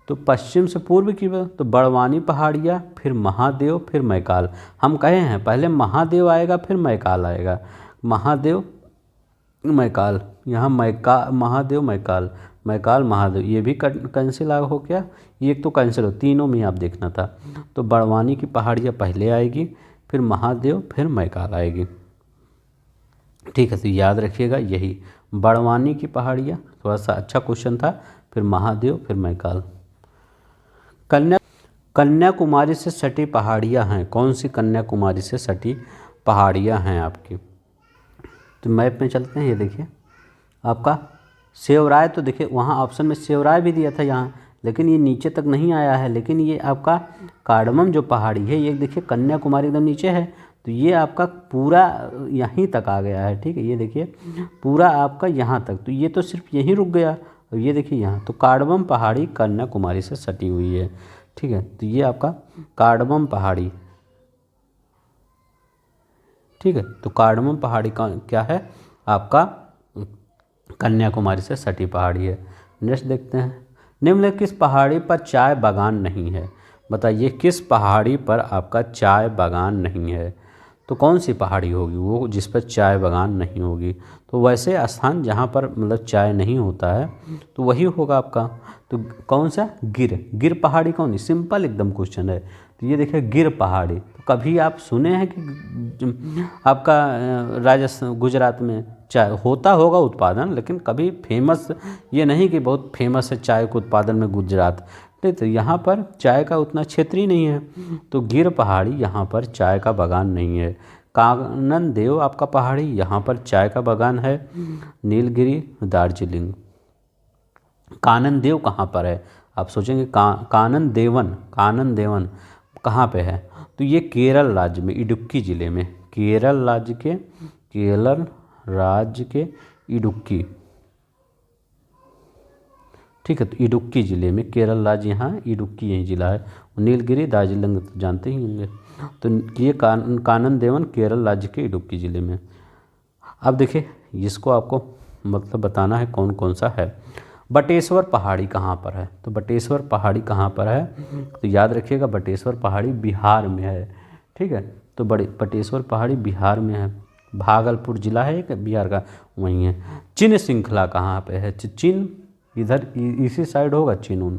तो पश्चिम से पूर्व की, तो बड़वानी पहाड़ियाँ, फिर महादेव, फिर मैकाल। हम कहे हैं पहले महादेव आएगा फिर मैकाल आएगा, महादेव मैकाल। यहाँ महादेव मैकाल, मैकाल महादेव, ये भी कैंसिल हो गया। ये एक तो कैंसिल हो, तीनों में आप देखना था। तो बड़वानी की पहाड़ियाँ पहले आएगी, फिर महादेव, फिर मैकाल आएगी, ठीक है। तो याद रखिएगा यही, बड़वानी की पहाड़ियाँ, थोड़ा सा अच्छा क्वेश्चन था, फिर महादेव, फिर मैकाल। कन्याकुमारी से सटी पहाड़ियाँ हैं, कौन सी कन्याकुमारी से सटी पहाड़ियाँ हैं आपकी? तो मैप में चलते हैं, ये देखिए आपका सेवराय। तो देखिए वहाँ ऑप्शन में सेवराय भी दिया था यहाँ, लेकिन ये नीचे तक नहीं आया है। लेकिन ये आपका कार्डमम जो पहाड़ी है, ये देखिए कन्याकुमारी एकदम नीचे है। तो ये आपका पूरा यहीं तक आ गया है, ठीक है। ये देखिए पूरा आपका यहाँ तक, तो ये तो सिर्फ यहीं रुक गया। और ये देखिए यहाँ, तो कार्डमम पहाड़ी कन्याकुमारी से सटी हुई है, ठीक है। तो ये आपका कार्डमम पहाड़ी, ठीक है। तो कार्डमम पहाड़ी का क्या है? आपका कन्याकुमारी से सटी पहाड़ी है। नेक्स्ट देखते हैं, निम्नलिखित किस पहाड़ी पर चाय बागान नहीं है? बताइए किस पहाड़ी पर आपका चाय बागान नहीं है? तो कौन सी पहाड़ी होगी वो जिस पर चाय बागान नहीं होगी? तो वैसे स्थान जहाँ पर मतलब चाय नहीं होता है तो वही होगा आपका। तो कौन सा? गिर पहाड़ी कौन? सिंपल एकदम क्वेश्चन है। तो ये देखिए गिर पहाड़ी, तो कभी आप सुने हैं कि आपका राजस्थान गुजरात में चाय होता होगा उत्पादन, लेकिन कभी फेमस ये नहीं कि बहुत फेमस है चाय के उत्पादन में गुजरात। नहीं, तो यहाँ पर चाय का उतना क्षेत्र ही नहीं है, तो गिर पहाड़ी यहाँ पर चाय का बागान नहीं है। कानन देव आपका पहाड़ी, यहाँ पर चाय का बागान है। नीलगिरी दार्जिलिंग। कानन देव कहाँ पर है? आप सोचेंगे कानन देवन कहाँ पे है? तो ये केरल राज्य में इडुक्की ज़िले में, केरल राज्य के इडुक्की, ठीक है। तो इडुक्की ज़िले में, केरल राज्य यहाँ इडुक्की यही ज़िला है। नीलगिरी दार्जिलिंग तो जानते ही होंगे। तो ये कानन देवन केरल राज्य के इडुक्की ज़िले में। अब देखिए इसको आपको मतलब बताना है कौन कौन सा है। बटेश्वर पहाड़ी कहाँ पर है? तो बटेश्वर पहाड़ी कहाँ पर है? तो याद रखिएगा बटेश्वर पहाड़ी बिहार में है, ठीक है। तो बटेश्वर पहाड़ी बिहार में है। भागलपुर जिला है एक बिहार का, वहीं है। चिन्ह श्रृंखला कहाँ पे है? चिन्ह इधर इसी साइड होगा चिन्ह,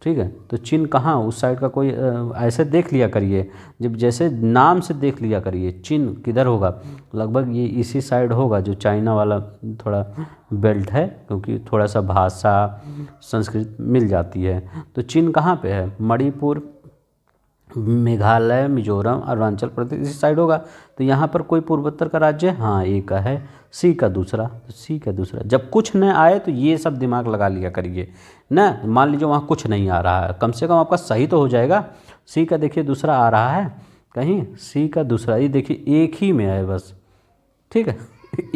ठीक है। तो चिन्ह कहाँ, उस साइड का कोई ऐसे देख लिया करिए, जब जैसे नाम से देख लिया करिए चिन्ह किधर होगा। लगभग ये इसी साइड होगा, जो चाइना वाला थोड़ा बेल्ट है, क्योंकि थोड़ा सा भाषा संस्कृत मिल जाती है। तो चिन्ह कहाँ पे है? मणिपुर, मेघालय, मिजोरम, अरुणाचल प्रदेश इसी साइड होगा। तो यहाँ पर कोई पूर्वोत्तर का राज्य? हाँ एक है। सी का दूसरा, तो सी का दूसरा। जब कुछ न आए तो ये सब दिमाग लगा लिया करिए ना। मान लीजिए वहाँ कुछ नहीं आ रहा है, कम से कम आपका सही तो हो जाएगा। सी का देखिए दूसरा आ रहा है कहीं, सी का दूसरा, ये देखिए एक ही में है बस, ठीक है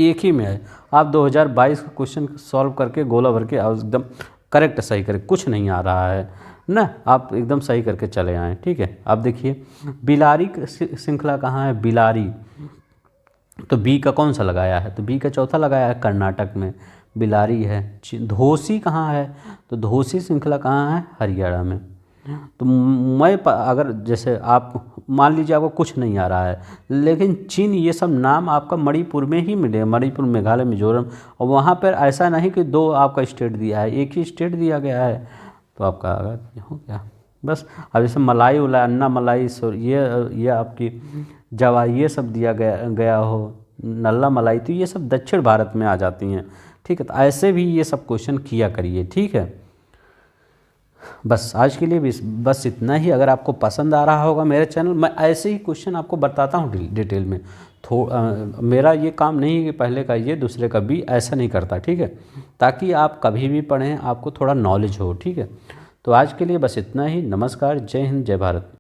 एक ही में है। आप 2022 का क्वेश्चन सॉल्व करके गोला भर के एकदम करेक्ट सही करें, कुछ नहीं आ रहा है ना, आप एकदम सही करके चले आएँ, ठीक है। अब देखिए बिलारी श्रृंखला कहाँ है? बिलारी, तो बी का कौन सा लगाया है? तो बी का चौथा लगाया है, कर्नाटक में बिलारी है। धोसी कहाँ है? तो धोसी श्रृंखला कहाँ है? हरियाणा में। तो मैं अगर जैसे आप मान लीजिए आपको कुछ नहीं आ रहा है, लेकिन चीन ये सब नाम आपका मणिपुर में ही मिले, मणिपुर, मेघालय, मिजोरम, और वहाँ पर ऐसा नहीं कि दो आपका स्टेट दिया है, एक ही स्टेट दिया गया है। तो आपका अगर हो गया बस। अब जैसे मलाई उलाई, अन्ना मलाई, ये आपकी जवा, ये सब दिया गया हो, नल्ला मलाई, तो ये सब दक्षिण भारत में आ जाती हैं, ठीक है। तो ऐसे भी ये सब क्वेश्चन किया करिए, ठीक है। बस आज के लिए बस इतना ही। अगर आपको पसंद आ रहा होगा मेरे चैनल, मैं ऐसे ही क्वेश्चन आपको बताता हूँ डिटेल में। मेरा ये काम नहीं है कि पहले का ये दूसरे का भी, ऐसा नहीं करता, ठीक है। ताकि आप कभी भी पढ़ें आपको थोड़ा नॉलेज हो, ठीक है। तो आज के लिए बस इतना ही। नमस्कार, जय हिंद, जय भारत।